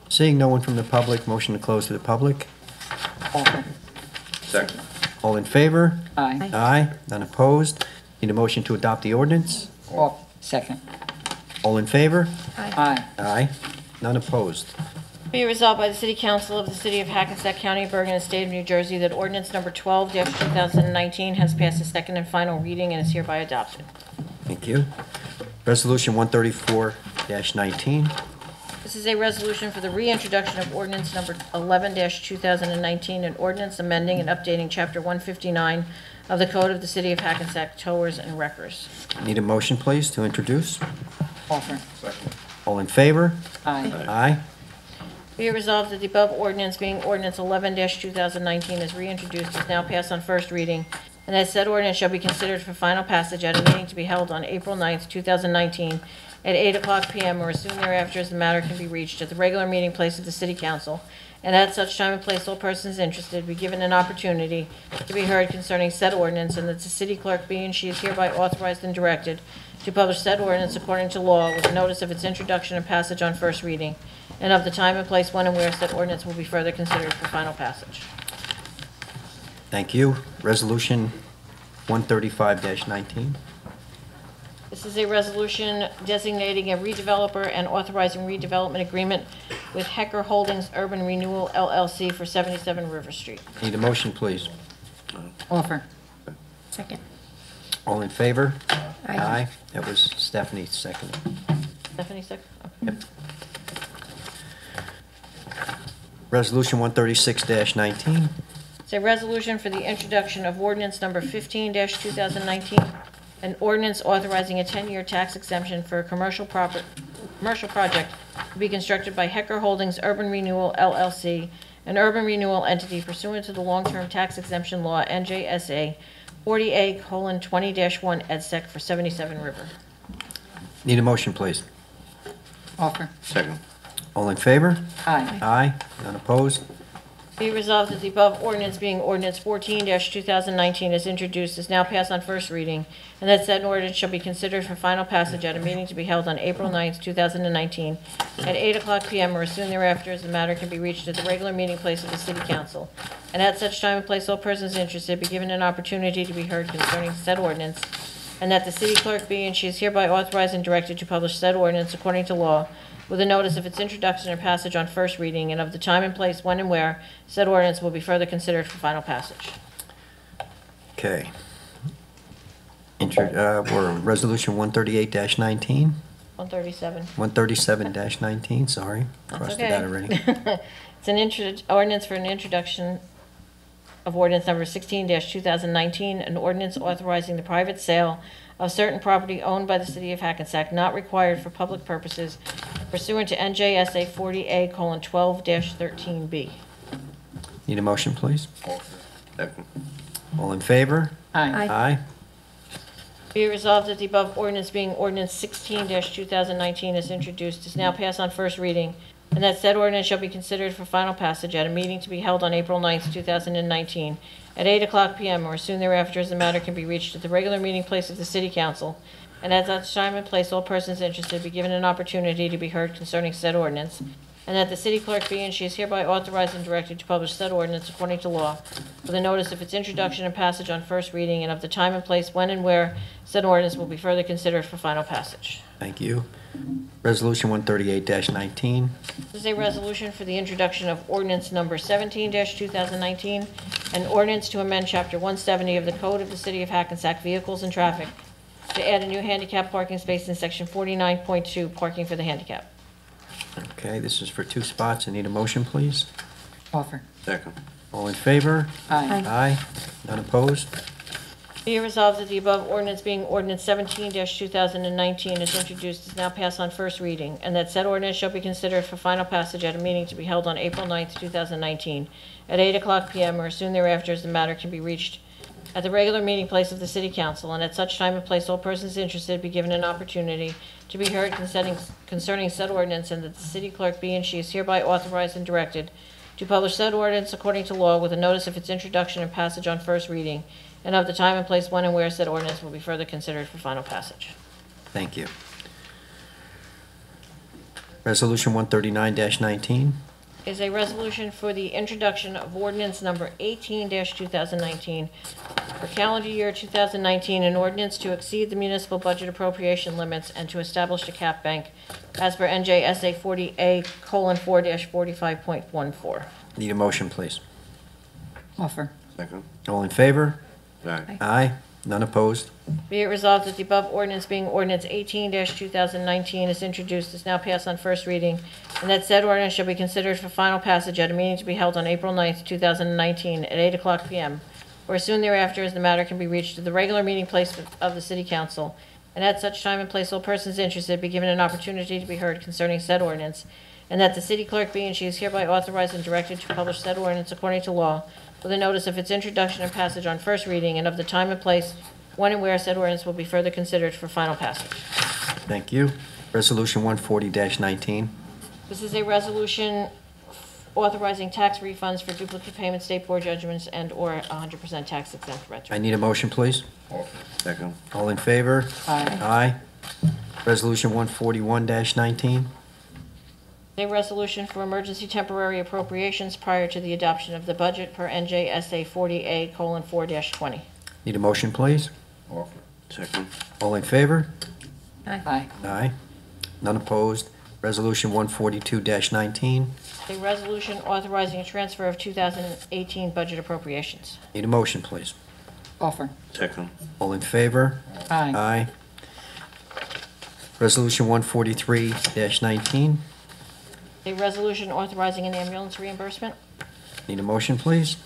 Seeing no one from the public, motion to close to the public. Offer. Second. All in favor? Aye. Aye. None opposed? Need a motion to adopt the ordinance? Second. All in favor? Aye. Aye. None opposed? Be it resolved by the City Council of the City of Hackensack County of Bergen and State of New Jersey that ordinance number 12-2019 has passed its second and final reading and is hereby adopted. Thank you. Resolution 134-19. This is a resolution for the reintroduction of ordinance number 11-2019, an ordinance amending and updating Chapter 159 of the Code of the City of Hackensack, towers and wreckers. Need a motion, please, to introduce? Offer. All in favor? Aye. Aye. Be it resolved that the above ordinance, being ordinance 11-2019, is reintroduced, is now passed on first reading, and that said ordinance shall be considered for final passage at a meeting to be held on April 9th, 2019, at 8:00 p.m. or as soon thereafter as the matter can be reached at the regular meeting place of the City Council, and at such time and place all persons interested be given an opportunity to be heard concerning said ordinance, and that the city clerk be and she is hereby authorized and directed to publish said ordinance according to law with a notice of its introduction and passage on first reading, and of the time and place when and where said ordinance will be further considered for final passage. Thank you. Resolution 135-19. This is a resolution designating a redeveloper and authorizing redevelopment agreement with Hecker Holdings Urban Renewal LLC for 77 River Street. Need a motion, please. Offer. Second. All in favor? Aye. That was Stephanie second. Stephanie, second? Okay. Yep. Resolution 136-19. It's a resolution for the introduction of ordinance number 15-2019, an ordinance authorizing a 10-year tax exemption for a commercial project to be constructed by Hecker Holdings Urban Renewal LLC, an urban renewal entity pursuant to the long-term tax exemption law NJSA 40A:20-1 et sec for 77 River. Need a motion, please. Offer. Second. All in favor? Aye. Aye. None opposed? Be resolved that the above ordinance, being ordinance 14-2019, is introduced, is now passed on first reading, and that said ordinance shall be considered for final passage at a meeting to be held on April 9th, 2019, at 8:00 p.m. or as soon thereafter as the matter can be reached at the regular meeting place of the City Council, and at such time and place all persons interested be given an opportunity to be heard concerning said ordinance, and that the city clerk be and she is hereby authorized and directed to publish said ordinance according to law, with a notice of its introduction and passage on first reading, and of the time and place when and where said ordinance will be further considered for final passage. Okay. We're on Resolution 138-19. 137. 137-19, sorry. That's Crossed okay. it out already. It's an ordinance for an introduction of ordinance number 16-2019, an ordinance authorizing the private sale of certain property owned by the City of Hackensack not required for public purposes pursuant to NJSA 40A:12-13B. Need a motion, please. Second. All in favor? Aye. Aye. Be it resolved that the above ordinance, being ordinance 16-2019, is introduced, is now passed on first reading, and that said ordinance shall be considered for final passage at a meeting to be held on April 9th, 2019, at 8:00 p.m. or as soon thereafter as the matter can be reached at the regular meeting place of the City Council, and at such time and place all persons interested be given an opportunity to be heard concerning said ordinance, and that the city clerk be and she is hereby authorized and directed to publish said ordinance according to law, with a notice of its introduction and passage on first reading, and of the time and place when and where said ordinance will be further considered for final passage. Thank you. Resolution 138-19. This is a resolution for the introduction of ordinance number 17-2019, an ordinance to amend Chapter 170 of the Code of the City of Hackensack Vehicles and Traffic to add a new handicap parking space in Section 49.2, parking for the handicap. Okay, this is for 2 spots. I need a motion, please. Offer. Second. All in favor? Aye. Aye. None opposed? Be it resolved that the above ordinance being ordinance 17-2019 is introduced is now passed on first reading, and that said ordinance shall be considered for final passage at a meeting to be held on April 9th, 2019, at 8:00 p.m. or as soon thereafter as the matter can be reached at the regular meeting place of the City Council, and at such time and place all persons interested be given an opportunity to be heard concerning said ordinance, and that the city clerk be and she is hereby authorized and directed to publish said ordinance according to law with a notice of its introduction and passage on first reading, and of the time and place when and where said ordinance will be further considered for final passage. Thank you. Resolution 139-19. Is a resolution for the introduction of ordinance number 18-2019 for calendar year 2019, an ordinance to exceed the municipal budget appropriation limits and to establish a cap bank as per NJSA 40A:4-45.14. Need a motion, please. Offer. Second. All in favor? Aye. Aye. None opposed? Be it resolved that the above ordinance being ordinance 18-2019 is introduced, is now passed on first reading, and that said ordinance shall be considered for final passage at a meeting to be held on April 9th, 2019, at 8:00 p.m., or as soon thereafter as the matter can be reached at the regular meeting place of the City Council, and at such time and place all persons interested be given an opportunity to be heard concerning said ordinance, and that the city clerk be and she is hereby authorized and directed to publish said ordinance according to law with a notice of its introduction and passage on first reading, and of the time and place when and where said ordinance will be further considered for final passage. Thank you. Resolution 140-19. This is a resolution authorizing tax refunds for duplicate payment, state board judgments, and/or 100% tax exempt renters. I need a motion, please. Second. All in favor? Aye. Aye. Resolution 141-19. A resolution for emergency temporary appropriations prior to the adoption of the budget per NJSA 40A:4-20. Need a motion, please. Second. All in favor? Aye. Aye. None opposed. Resolution 142-19. A resolution authorizing a transfer of 2018 budget appropriations. Need a motion, please. Offer. Second. All in favor? Aye. Aye. Resolution 143-19. A resolution authorizing an ambulance reimbursement. Need a motion, please.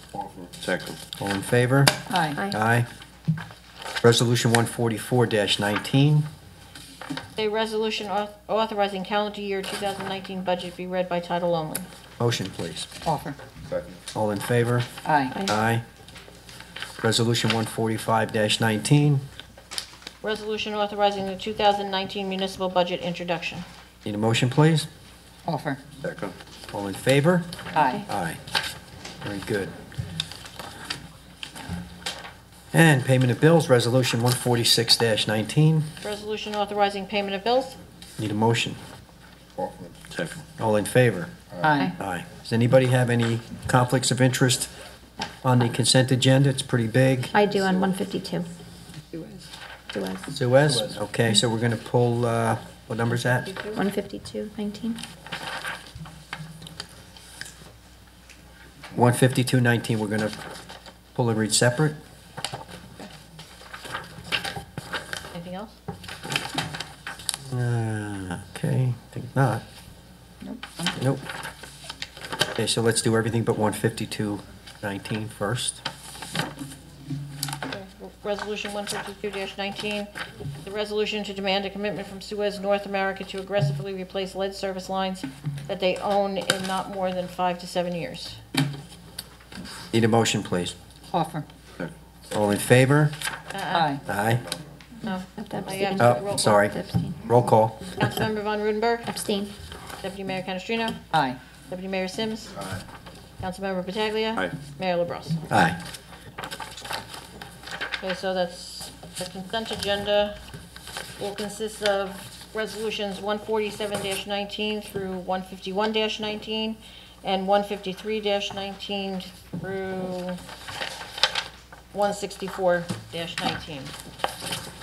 Second. All in favor? Aye. Aye. Resolution 144-19. A resolution authorizing calendar year 2019 budget be read by title only. Motion, please. Offer. All in favor? Aye. Aye. Resolution 145-19. Resolution authorizing the 2019 municipal budget introduction. Need a motion, please. Offer. Second. All in favor? Aye. Aye. Very good. And payment of bills, Resolution 146-19. Resolution authorizing payment of bills. Need a motion. Second. All in favor? Aye. Aye. Does anybody have any conflicts of interest on the consent agenda? It's pretty big. I do on 152. Suez? Okay, so we're going to pull, what number's that? 152-19. 152-19, we're going to pull and read separate. Anything else? Okay, think not. Nope. Okay, so let's do everything but 152-19 first. Resolution 152-19, the resolution to demand a commitment from Suez North America to aggressively replace lead service lines that they own in not more than 5 to 7 years. Need a motion, please. Offer. All in favor? Aye. Aye. No. Have to I abstain. have to roll Oh, call. sorry. Abstain. Roll call. Councilmember Von Rudenberg. Abstain. Deputy Mayor Canestrino. Aye. Deputy Mayor Sims. Councilmember Pataglia. Aye. Mayor LaBrus. Aye. Okay, so that's the consent agenda will consist of resolutions 147-19 through 151-19 and 153-19 through 164-19.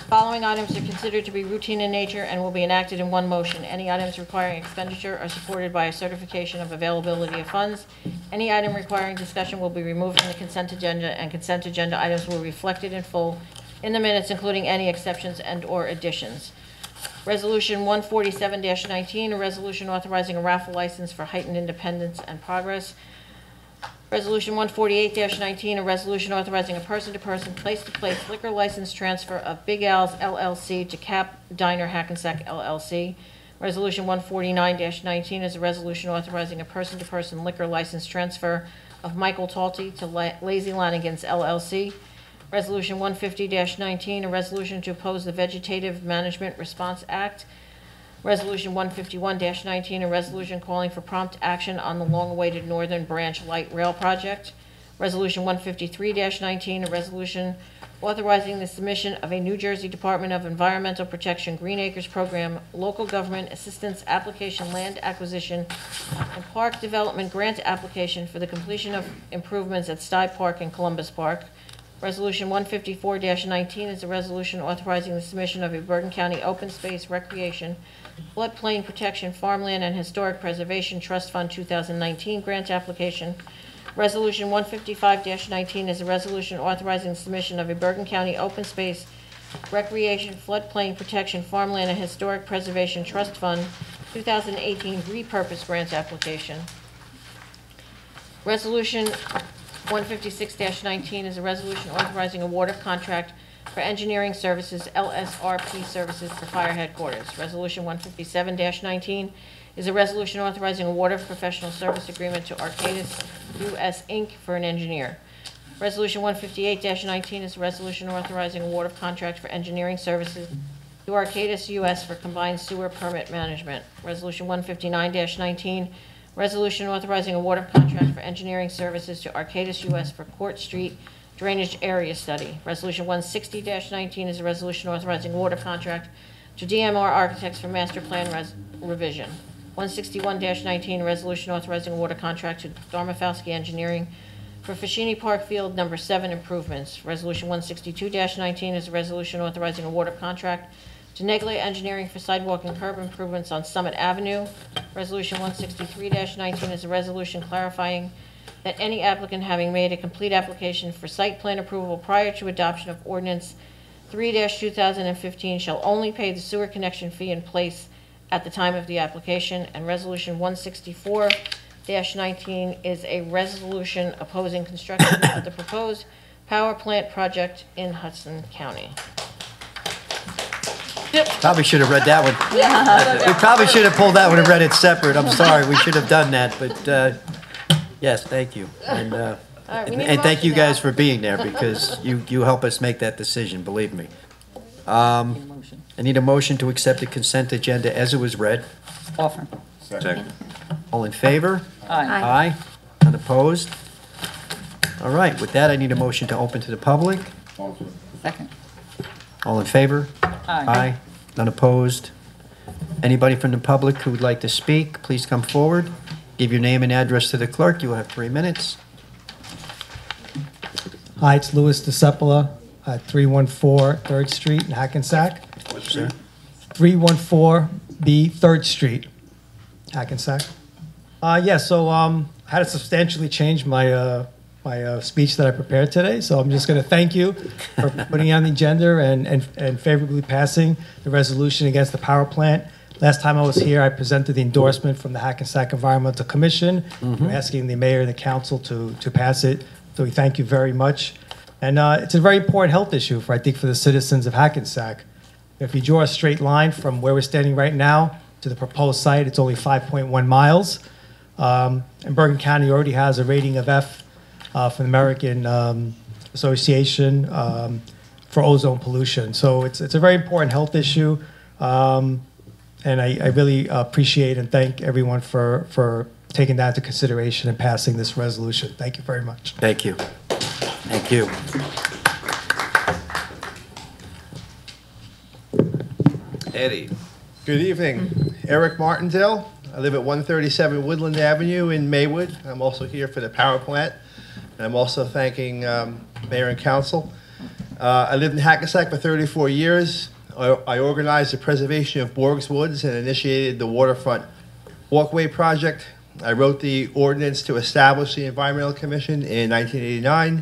Following items are considered to be routine in nature and will be enacted in one motion. Any items requiring expenditure are supported by a certification of availability of funds. Any item requiring discussion will be removed from the consent agenda, and consent agenda items will be reflected in full in the minutes, including any exceptions and/or additions. Resolution 147-19, a resolution authorizing a raffle license for heightened independence and progress. Resolution 148-19, a resolution authorizing a person-to-person, place-to-place liquor license transfer of Big Al's LLC to Cap Diner Hackensack LLC. Resolution 149-19 is a resolution authorizing a person-to-person liquor license transfer of Michael Talty to Lazy Lanigan's LLC. Resolution 150-19, a resolution to oppose the Vegetative Management Response Act. Resolution 151-19, a resolution calling for prompt action on the long-awaited Northern Branch Light Rail Project. Resolution 153-19, a resolution authorizing the submission of a New Jersey Department of Environmental Protection Green Acres Program Local Government Assistance Application Land Acquisition and Park Development Grant Application for the completion of improvements at Stuyve Park and Columbus Park. Resolution 154-19 is a resolution authorizing the submission of a Bergen County Open Space Recreation, Floodplain Protection, Farmland, and Historic Preservation Trust Fund 2019 grant application. Resolution 155-19 is a resolution authorizing the submission of a Bergen County Open Space Recreation, Floodplain Protection, Farmland, and Historic Preservation Trust Fund 2018 repurpose grant application. Resolution 156-19 is a resolution authorizing award of contract for engineering services, LSRP services for fire headquarters. Resolution 157-19 is a resolution authorizing award of professional service agreement to Arcadis US Inc. for an engineer. Resolution 158-19 is a resolution authorizing award of contract for engineering services to Arcadis US for combined sewer permit management. Resolution 159-19, resolution authorizing award of contract for engineering services to Arcadis US for Court Street Drainage Area Study. Resolution 160-19 is a resolution authorizing award of contract to DMR Architects for master plan revision. 161-19, resolution authorizing award of contract to Darmafowski Engineering for Fashini Park Field Number 7 improvements. Resolution 162-19 is a resolution authorizing award of contract to Negle Engineering for sidewalk and curb improvements on Summit Avenue. Resolution 163-19 is a resolution clarifying that any applicant having made a complete application for site plan approval prior to adoption of ordinance 3-2015 shall only pay the sewer connection fee in place at the time of the application. And Resolution 164-19 is a resolution opposing construction of the proposed power plant project in Hudson County. Probably should have read that one. We probably should have pulled that one and read it separate. I'm sorry, we should have done that, but yes, thank you. And, right, we need a and thank you motion now. guys for being there because you help us make that decision, believe me. I need a motion to accept the consent agenda as it was read. Offer. Second. All in favor? Aye. Aye. None opposed? All right, with that, I need a motion to open to the public. Second. All in favor? Aye. None opposed? Anybody from the public who would like to speak, please come forward. Give your name and address to the clerk. You will have 3 minutes. Hi, it's Louis DeCepola at 314 3rd Street in Hackensack. Sir. 314B 3rd Street, Hackensack. I had to substantially change my speech that I prepared today, so I'm just going to thank you for putting it on the agenda and favorably passing the resolution against the power plant. Last time I was here, I presented the endorsement from the Hackensack Environmental Commission, asking the mayor and the council to pass it. So we thank you very much. And it's a very important health issue for the citizens of Hackensack. If you draw a straight line from where we're standing right now to the proposed site, it's only 5.1 miles. And Bergen County already has a rating of F from the American Association for ozone pollution. So it's a very important health issue. And I really appreciate and thank everyone for taking that into consideration and passing this resolution. Thank you very much. Thank you. Thank you. Eddie. Good evening. Eric Martindale. I live at 137 Woodland Avenue in Maywood. I'm also here for the power plant. And I'm also thanking Mayor and Council. I lived in Hackensack for 34 years. I organized the preservation of Borg's Woods and initiated the waterfront walkway project. I wrote the ordinance to establish the Environmental Commission in 1989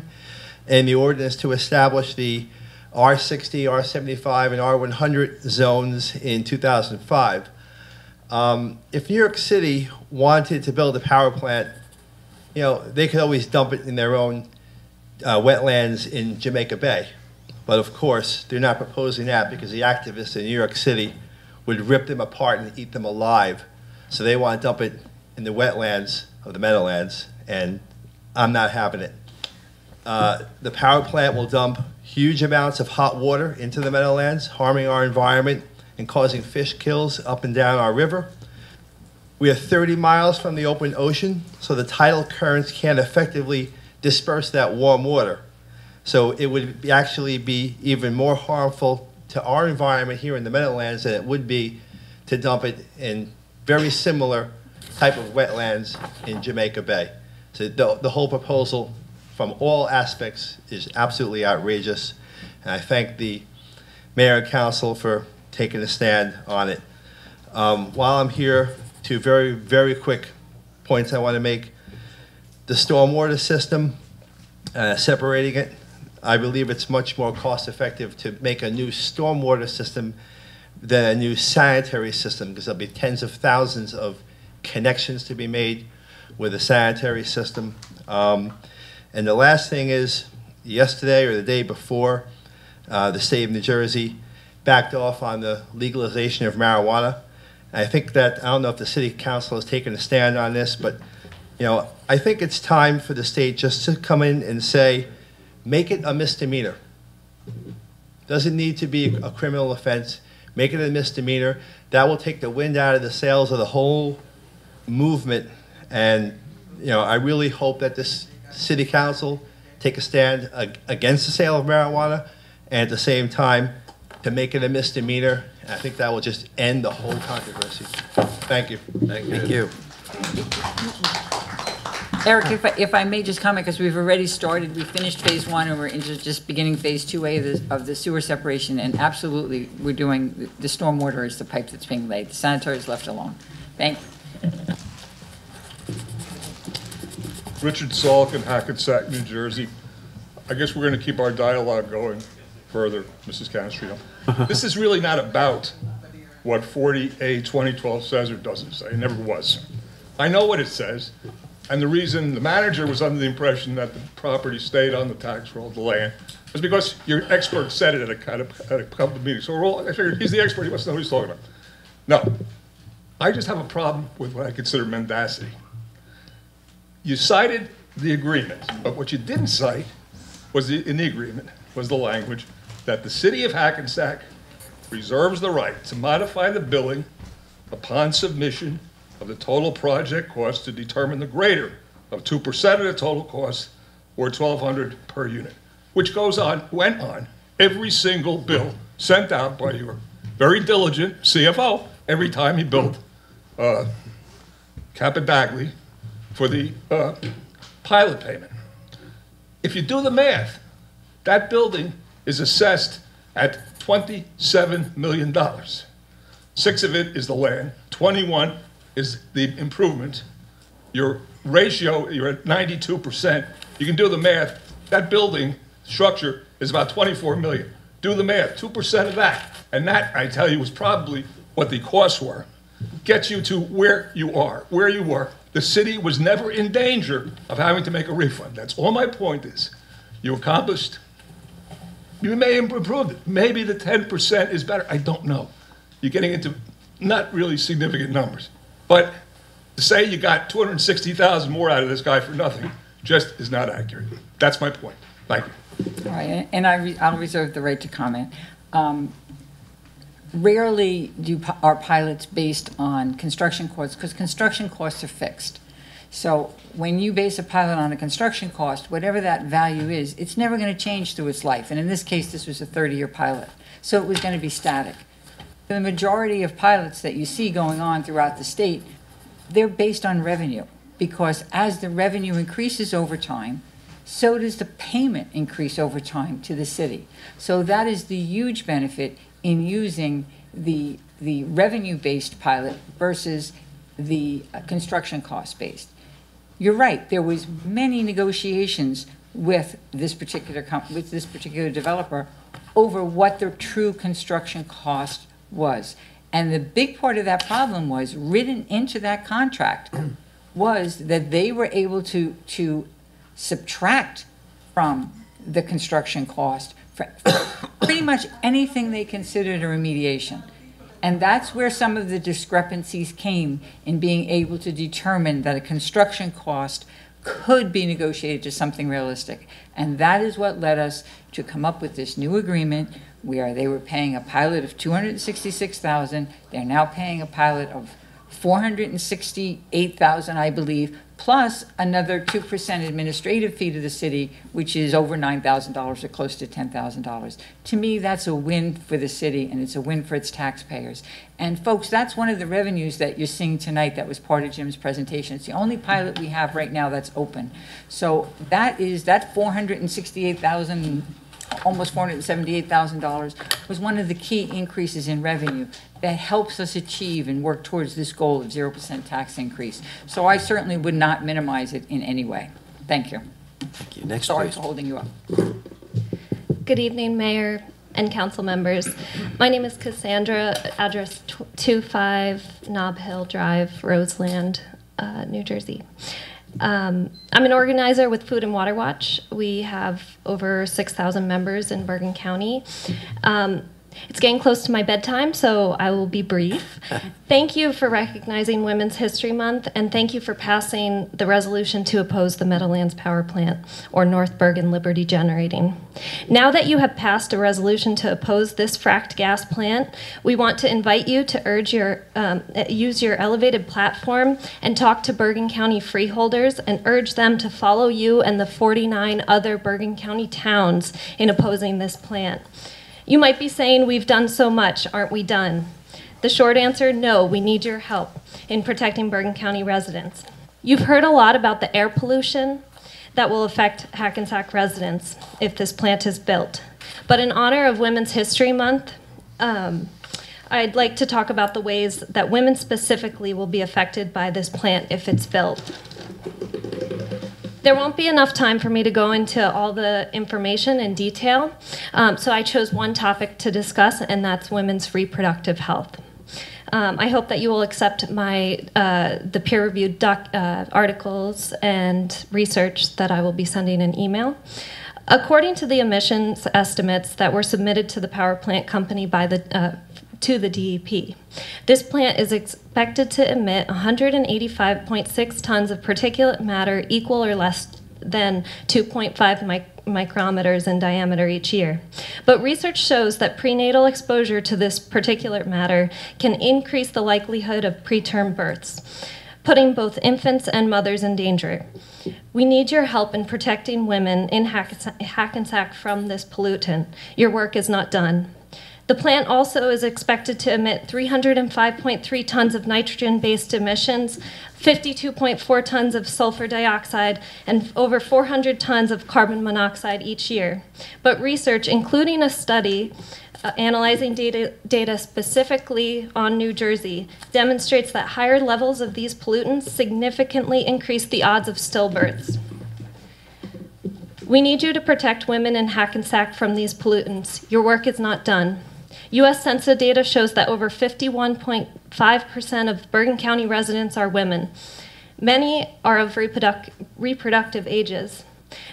and the ordinance to establish the R60, R75, and R100 zones in 2005. If New York City wanted to build a power plant you know, they could always dump it in their own wetlands in Jamaica Bay. But of course, they're not proposing that because the activists in New York City would rip them apart and eat them alive. So they want to dump it in the wetlands of the Meadowlands, and I'm not having it. The power plant will dump huge amounts of hot water into the Meadowlands, harming our environment and causing fish kills up and down our river. We are 30 miles from the open ocean, so the tidal currents can't effectively disperse that warm water. So it would actually be even more harmful to our environment here in the Meadowlands than it would be to dump it in very similar type of wetlands in Jamaica Bay. So the whole proposal from all aspects is absolutely outrageous, and I thank the mayor and council for taking a stand on it. While I'm here, two very, very quick points I want to make. The stormwater system, separating it, I believe it's much more cost effective to make a new stormwater system than a new sanitary system, because there'll be tens of thousands of connections to be made with a sanitary system. And the last thing is, yesterday or the day before, the state of New Jersey backed off on the legalization of marijuana. And I think that, I don't know if the city council has taken a stand on this, but you know, I think it's time for the state just to come in and say, make it a misdemeanor. Doesn't need to be a criminal offense. Make it a misdemeanor. That will take the wind out of the sails of the whole movement. And you know, I really hope that this city council take a stand against the sale of marijuana, and at the same time to make it a misdemeanor. And I think that will just end the whole controversy. Thank you. Thank you. Eric, if I may just comment, because we've already started, we finished phase 1 and we're into just beginning phase 2A of the sewer separation, and absolutely, we're doing, the stormwater is the pipe that's being laid. The sanitary is left alone. Thank you. Richard Salk in Hackensack, New Jersey. I guess we're going to keep our dialogue going further, Mrs. Castro. This is really not about what 40A 2012 says or doesn't say. It never was. I know what it says. And the reason the manager was under the impression that the property stayed on the tax roll, the land, was because your expert said it at a couple of meetings. So we're all, I figured he's the expert, he must know what he's talking about. No, I just have a problem with what I consider mendacity. You cited the agreement, but what you didn't cite was in the agreement was the language that the city of Hackensack reserves the right to modify the billing upon submission of the total project cost to determine the greater of 2% of the total cost, or $1,200 per unit, which went on every single bill sent out by your very diligent CFO every time he billed Capadagli for the pilot payment. If you do the math, that building is assessed at $27 million. 6 of it is the land, 21 is the improvement. Your ratio, you're at 92%. You can do the math. That building structure is about 24 million. Do the math, 2% of that. And that, I tell you, was probably what the costs were. Gets you to where you are, where you were. The city was never in danger of having to make a refund. That's all my point is. You accomplished, you may have improved it. Maybe the 10% is better, I don't know. You're getting into not really significant numbers. But to say you got 260,000 more out of this guy for nothing just is not accurate. That's my point. Thank you. All right, and I'll reserve the right to comment. Rarely are pilots based on construction costs, because construction costs are fixed. So when you base a pilot on a construction cost, whatever that value is, it's never going to change through its life. And in this case, this was a 30-year pilot. So it was going to be static. The majority of pilots that you see going on throughout the state, they're based on revenue, because as the revenue increases over time, so does the payment increase over time to the city. So that is the huge benefit in using the revenue-based pilot versus the construction cost-based. You're right, there was many negotiations with this particular developer over what the true construction cost was. And the big part of that problem was written into that contract was that they were able to subtract from the construction cost for pretty much anything they considered a remediation. And that's where some of the discrepancies came in being able to determine that a construction cost could be negotiated to something realistic. And that is what led us to come up with this new agreement where they were paying a pilot of $266,000. They're now paying a pilot of $468,000, I believe, plus another 2% administrative fee to the city, which is over $9,000 or close to $10,000. To me, that's a win for the city, and it's a win for its taxpayers. And folks, that's one of the revenues that you're seeing tonight that was part of Jim's presentation. It's the only pilot we have right now that's open. So that $468,000, almost $478,000 was one of the key increases in revenue that helps us achieve and work towards this goal of 0% tax increase. So I certainly would not minimize it in any way. Thank you. Thank you. Next, Sorry please. for holding you up. Good evening, Mayor and council members. My name is Cassandra, address 25 Nob Hill Drive, Roseland, New Jersey. I'm an organizer with Food and Water Watch. We have over 6,000 members in Bergen County. It's getting close to my bedtime, so I will be brief. Thank you for recognizing Women's History Month, and thank you for passing the resolution to oppose the Meadowlands Power Plant, or North Bergen Liberty Generating. Now that you have passed a resolution to oppose this fracked gas plant, we want to invite you to use your elevated platform and talk to Bergen County freeholders and urge them to follow you and the 49 other Bergen County towns in opposing this plant. You might be saying, we've done so much, aren't we done? The short answer, no, we need your help in protecting Bergen County residents. You've heard a lot about the air pollution that will affect Hackensack residents if this plant is built. But in honor of Women's History Month, I'd like to talk about the ways that women specifically will be affected by this plant if it's built. There won't be enough time for me to go into all the information in detail, so I chose one topic to discuss, and that's women's reproductive health. I hope that you will accept the peer-reviewed articles and research that I will be sending in email. According to the emissions estimates that were submitted to the power plant company by to the DEP, this plant is expected to emit 185.6 tons of particulate matter equal or less than 2.5 micrometers in diameter each year. But research shows that prenatal exposure to this particulate matter can increase the likelihood of preterm births, putting both infants and mothers in danger. We need your help in protecting women in Hackensack from this pollutant. Your work is not done. The plant also is expected to emit 305.3 tons of nitrogen-based emissions, 52.4 tons of sulfur dioxide, and over 400 tons of carbon monoxide each year. But research, including a study analyzing data specifically on New Jersey, demonstrates that higher levels of these pollutants significantly increase the odds of stillbirths. We need you to protect women in Hackensack from these pollutants. Your work is not done. U.S. Census data shows that over 51.5% of Bergen County residents are women. Many are of reproductive ages.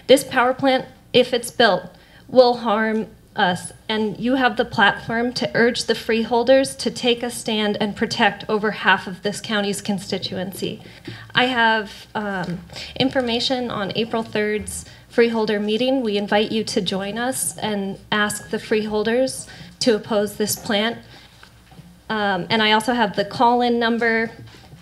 This power plant, if it's built, will harm us, and you have the platform to urge the freeholders to take a stand and protect over half of this county's constituency. I have information on April 3rd's freeholder meeting. We invite you to join us and ask the freeholders to oppose this plant. And I also have the call-in number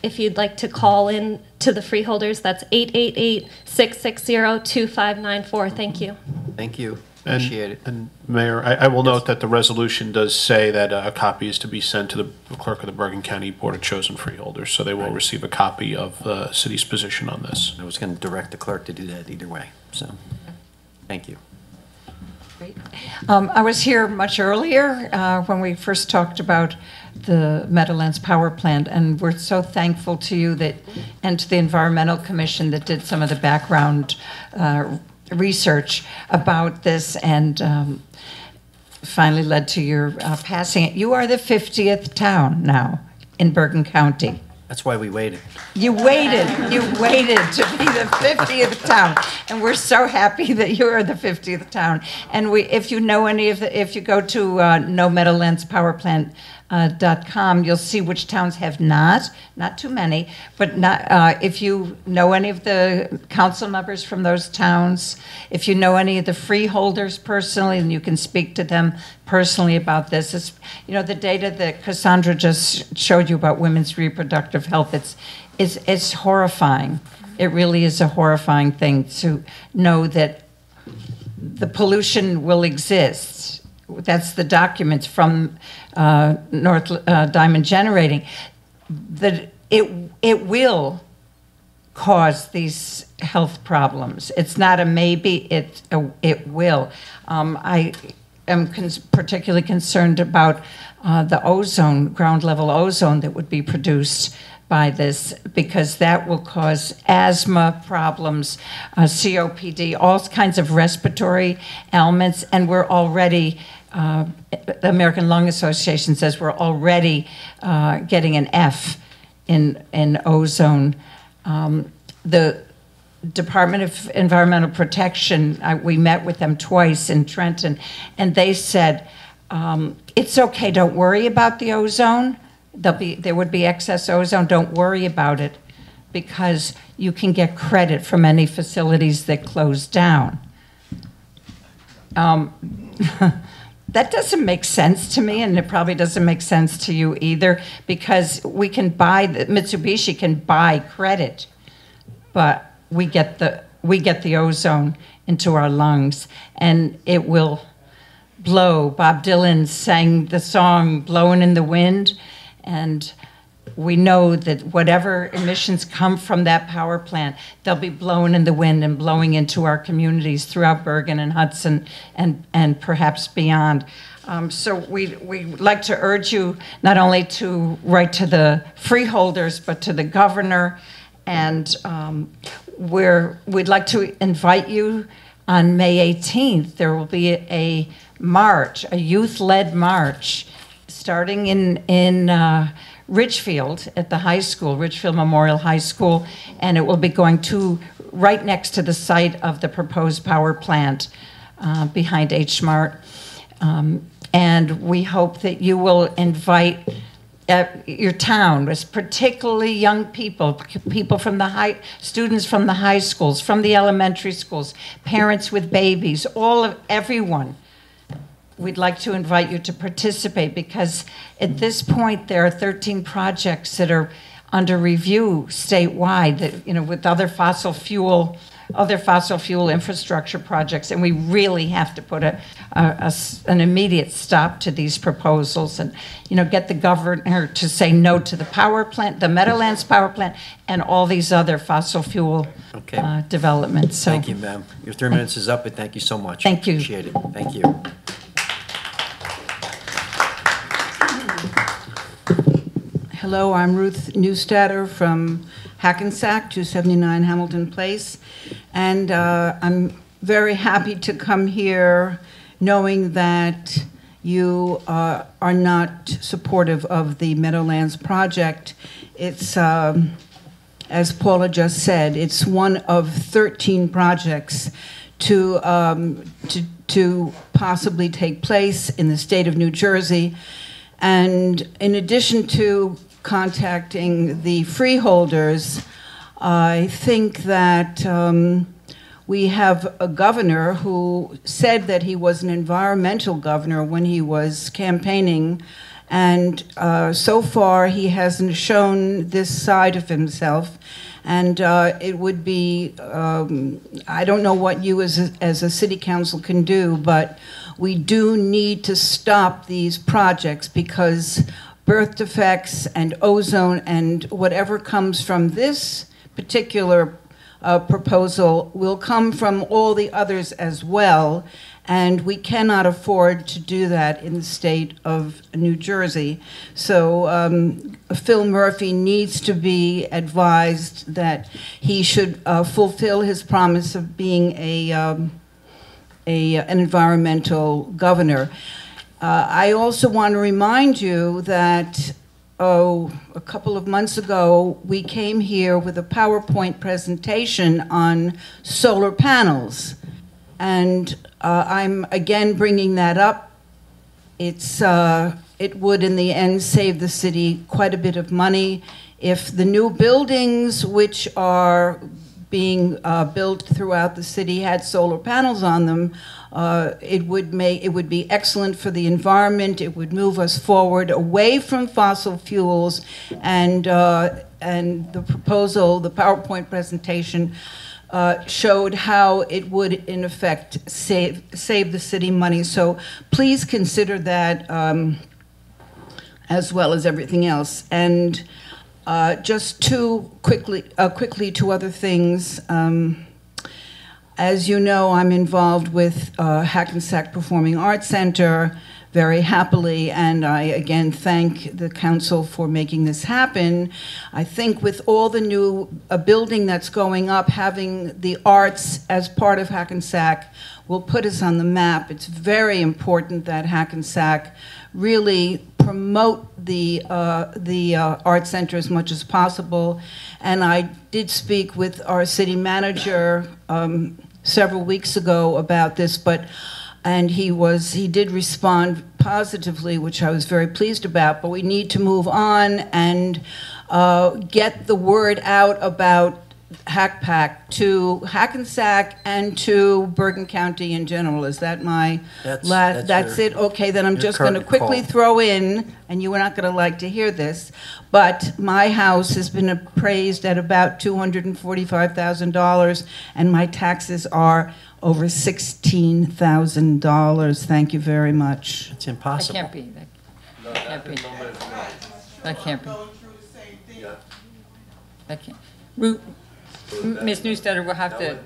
if you'd like to call in to the freeholders. That's 888-660-2594. Thank you. Thank you. Appreciate it. And Mayor, I will note that the resolution does say that a copy is to be sent to the clerk of the Bergen County Board of Chosen Freeholders, so they will receive a copy of the city's position on this. I was going to direct the clerk to do that either way, so thank you. I was here much earlier when we first talked about the Meadowlands Power Plant, and we're so thankful to you that, and to the Environmental Commission that did some of the background research about this and finally led to your passing it. You are the 50th town now in Bergen County. That's why we waited. You waited to be the 50th town, and we're so happy that you are the 50th town. And if you know any of if you go to nomeadowlandspowerplant.com, you'll see which towns have not too many, but if you know any of the council members from those towns, if you know any of the freeholders personally, then you can speak to them personally about this. It's, the data that Cassandra just showed you about women's reproductive health, it's horrifying. It really is a horrifying thing to know that the pollution will exist. That's the documents from North Diamond Generating, that it will cause these health problems. It's not a maybe, it will. I am particularly concerned about the ozone, ground level ozone that would be produced by this, because that will cause asthma problems, COPD, all kinds of respiratory ailments, and we're already, the American Lung Association says we're already getting an F in ozone. The Department of Environmental Protection, we met with them twice in Trenton, and they said, it's okay, don't worry about the ozone. There would be excess ozone, don't worry about it, because you can get credit from any facilities that close down. That doesn't make sense to me, and it probably doesn't make sense to you either, because we can buy, Mitsubishi can buy credit, but we get the ozone into our lungs, and it will blow. Bob Dylan sang the song "Blowing in the Wind," and we know that whatever emissions come from that power plant, they'll be blowing in the wind and blowing into our communities throughout Bergen and Hudson and perhaps beyond. So we'd like to urge you not only to write to the freeholders, but to the governor, and we'd like to invite you on May 18th. There will be a march, a youth-led march, starting in Ridgefield at the high school, Ridgefield Memorial High School, and it will be going to right next to the site of the proposed power plant behind H Mart. And we hope that you will invite your town, particularly young people, people from students from the high schools, from the elementary schools, parents with babies, everyone. We'd like to invite you to participate, because at this point there are 13 projects that are under review statewide, that, with other fossil fuel infrastructure projects, and we really have to put an immediate stop to these proposals, and get the governor to say no to the power plant, the Meadowlands power plant, and all these other fossil fuel developments. So, thank you, ma'am. Your 3 minutes is up, but thank you so much. Thank you. Appreciate it. Thank you. Hello, I'm Ruth Newstadter from Hackensack, 279 Hamilton Place, and I'm very happy to come here knowing that you are not supportive of the Meadowlands project. It's, as Paula just said, it's one of 13 projects to possibly take place in the state of New Jersey. And in addition to contacting the freeholders, I think that we have a governor who said that he was an environmental governor when he was campaigning, and so far he hasn't shown this side of himself. And it would be, I don't know what you as a city council can do, but we do need to stop these projects, because birth defects and ozone and whatever comes from this particular proposal will come from all the others as well, and we cannot afford to do that in the state of New Jersey. So Phil Murphy needs to be advised that he should fulfill his promise of being an environmental governor. I also want to remind you that a couple of months ago, we came here with a PowerPoint presentation on solar panels. And I'm again bringing that up. It would in the end save the city quite a bit of money if the new buildings which are being built throughout the city had solar panels on them. It would be excellent for the environment. It would move us forward away from fossil fuels, and the proposal, the PowerPoint presentation, showed how it would in effect save the city money. So please consider that as well as everything else. And just quickly two other things. As you know, I'm involved with Hackensack Performing Arts Center very happily, and I again thank the council for making this happen. I think with all the new building that's going up, having the arts as part of Hackensack will put us on the map. It's very important that Hackensack really promote the art center as much as possible. And I did speak with our city manager several weeks ago about this, and he did respond positively, which I was very pleased about. But we need to move on and get the word out about HackPack to Hackensack and to Bergen County in general. Is that my that's it? Okay, then I'm just going to quickly throw in, and you are not going to like to hear this, but my house has been appraised at about $245,000, and my taxes are over $16,000. Thank you very much. It's impossible. That can't be. That can't be. That can't be. That can't. Ms. Newstetter will have to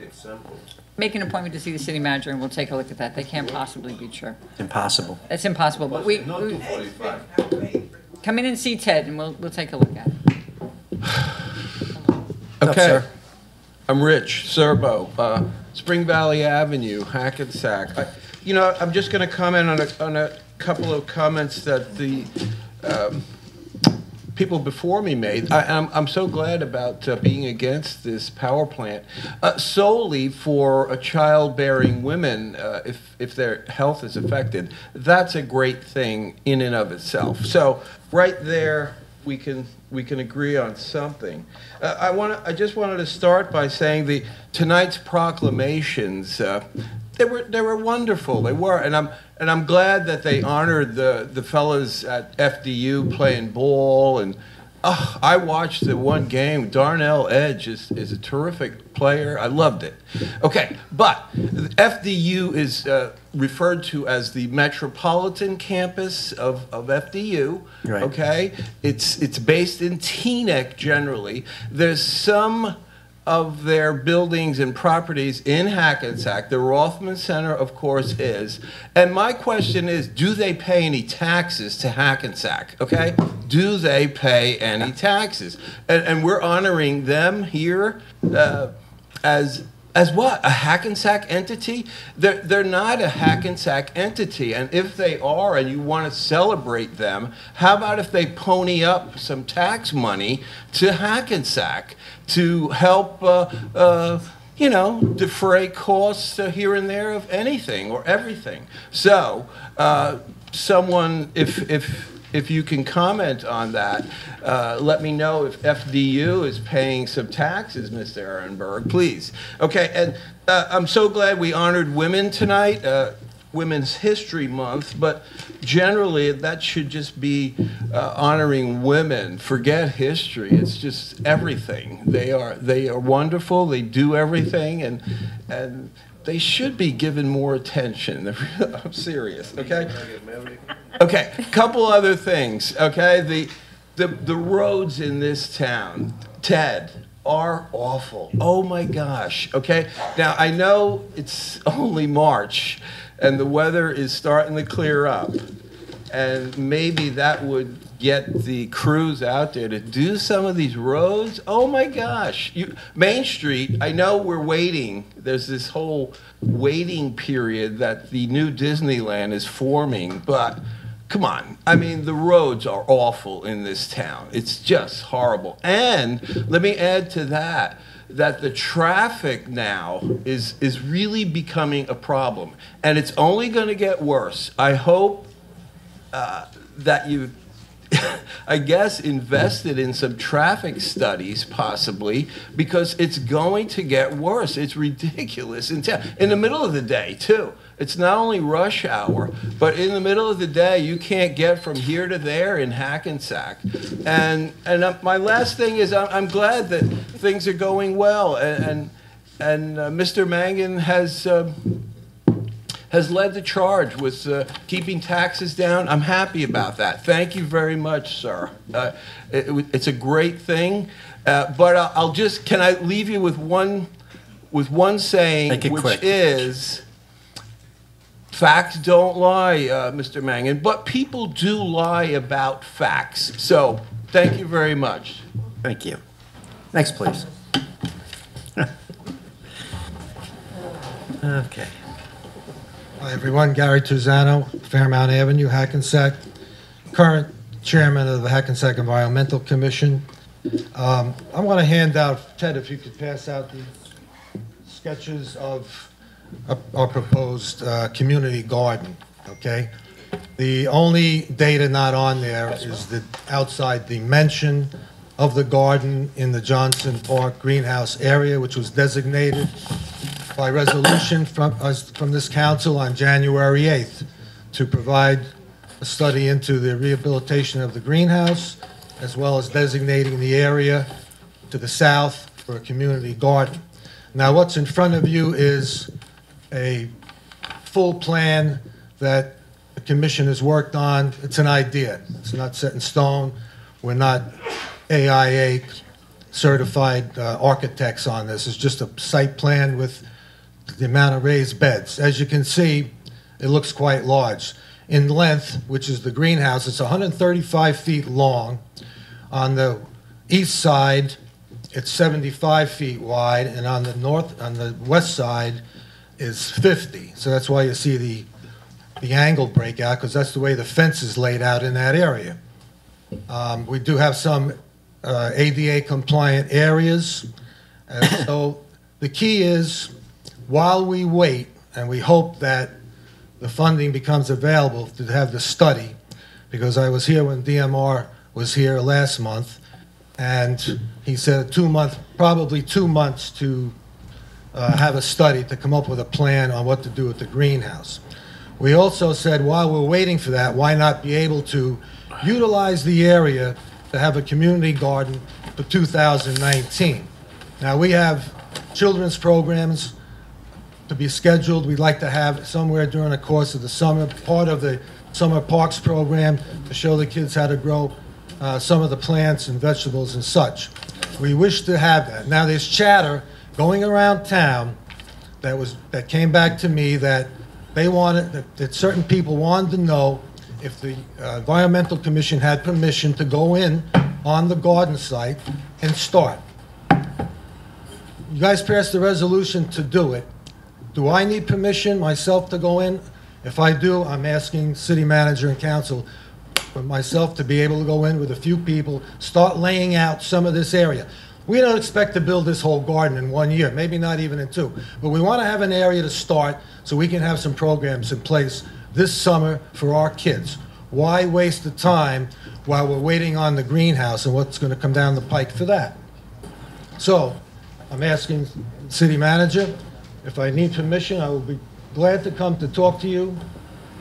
make an appointment to see the city manager, and we'll take a look at that. They can't possibly be true. Impossible. It's impossible, but we come in and see Ted, and we'll take a look at it. Okay. I'm Rich Serbo, Spring Valley Avenue, Hackensack. I'm just going to comment on a couple of comments that the people before me made. I'm so glad about being against this power plant solely for childbearing women if their health is affected. That's a great thing in and of itself. So right there, we can agree on something. I just wanted to start by saying tonight's proclamations. They were wonderful. They were, and I'm glad that they honored the fellas at FDU playing ball. And I watched the one game. Darnell Edge is a terrific player. I loved it. Okay, but FDU is referred to as the metropolitan campus of FDU. Right. Okay, it's based in Teaneck generally. There's some of their buildings and properties in Hackensack. The Rothman Center, of course, is. And my question is, do they pay any taxes to Hackensack, okay? Do they pay any taxes? And we're honoring them here as what? A Hackensack entity? They're not a Hackensack entity. And if they are and you want to celebrate them, how about if they pony up some tax money to Hackensack to help, defray costs here and there of anything or everything? So someone, if you can comment on that, let me know if FDU is paying some taxes, Mr. Ehrenberg, please. Okay, and I'm so glad we honored women tonight, Women's History Month, but generally that should just be honoring women. Forget history, it's just everything. They are wonderful, they do everything, and they should be given more attention. I'm serious, okay? Okay, couple other things, okay? The roads in this town, Ted, are awful. Oh my gosh, okay? Now, I know it's only March, and the weather is starting to clear up, and maybe that would get the crews out there to do some of these roads. Oh my gosh. Main Street, I know we're waiting. There's this whole waiting period that the new Disneyland is forming, but come on. I mean, the roads are awful in this town. It's just horrible. And let me add to that, that the traffic now is really becoming a problem. And it's only going to get worse. I hope that you, I guess, invested in some traffic studies, possibly, because it's going to get worse. It's ridiculous in town. In the middle of the day, too. It's not only rush hour, but in the middle of the day, you can't get from here to there in Hackensack. And my last thing is, I'm glad that things are going well, and Mr. Mangan has led the charge with keeping taxes down. I'm happy about that. Thank you very much, sir. It's a great thing. But I'll just, can I leave you with one saying, which quick. is, facts don't lie, Mr. Mangan, but people do lie about facts. So, thank you very much. Thank you. Next, please. Okay. Hi, everyone. Gary Tuzano, Fairmount Avenue, Hackensack, current chairman of the Hackensack Environmental Commission. I want to hand out, Ted, if you could pass out the sketches of our proposed community garden, okay? The only data not on there is the outside dimension of the garden in the Johnson Park greenhouse area, which was designated by resolution from this council on January 8th to provide a study into the rehabilitation of the greenhouse, as well as designating the area to the south for a community garden. Now, what's in front of you is a full plan that the commission has worked on. It's an idea. It's not set in stone. We're not AIA certified architects on this. It's just a site plan with the amount of raised beds. As you can see, it looks quite large. In length, which is the greenhouse, it's 135 feet long. On the east side, it's 75 feet wide, and on the west side is 50. So that's why you see the angle breakout, because that's the way the fence is laid out in that area. We do have some ADA compliant areas. So the key is, while we wait, and we hope that the funding becomes available to have the study, because I was here when DMR was here last month, and he said probably 2 months to have a study to come up with a plan on what to do with the greenhouse. We also said, while we're waiting for that, why not be able to utilize the area to have a community garden for 2019? Now, we have children's programs to be scheduled. We'd like to have somewhere during the course of the summer, part of the summer parks program, to show the kids how to grow some of the plants and vegetables and such. We wish to have that. Now, there's chatter going around town that came back to me that they wanted, that certain people wanted to know if the Environmental Commission had permission to go in on the garden site and start. You guys passed the resolution to do it. Do I need permission myself to go in? If I do, I'm asking city manager and council for myself to be able to go in with a few people, start laying out some of this area. We don't expect to build this whole garden in 1 year, maybe not even in 2, but we want to have an area to start so we can have some programs in place this summer for our kids. Why waste the time while we're waiting on the greenhouse and what's going to come down the pike for that? So I'm asking the city manager, if I need permission, I will be glad to come to talk to you.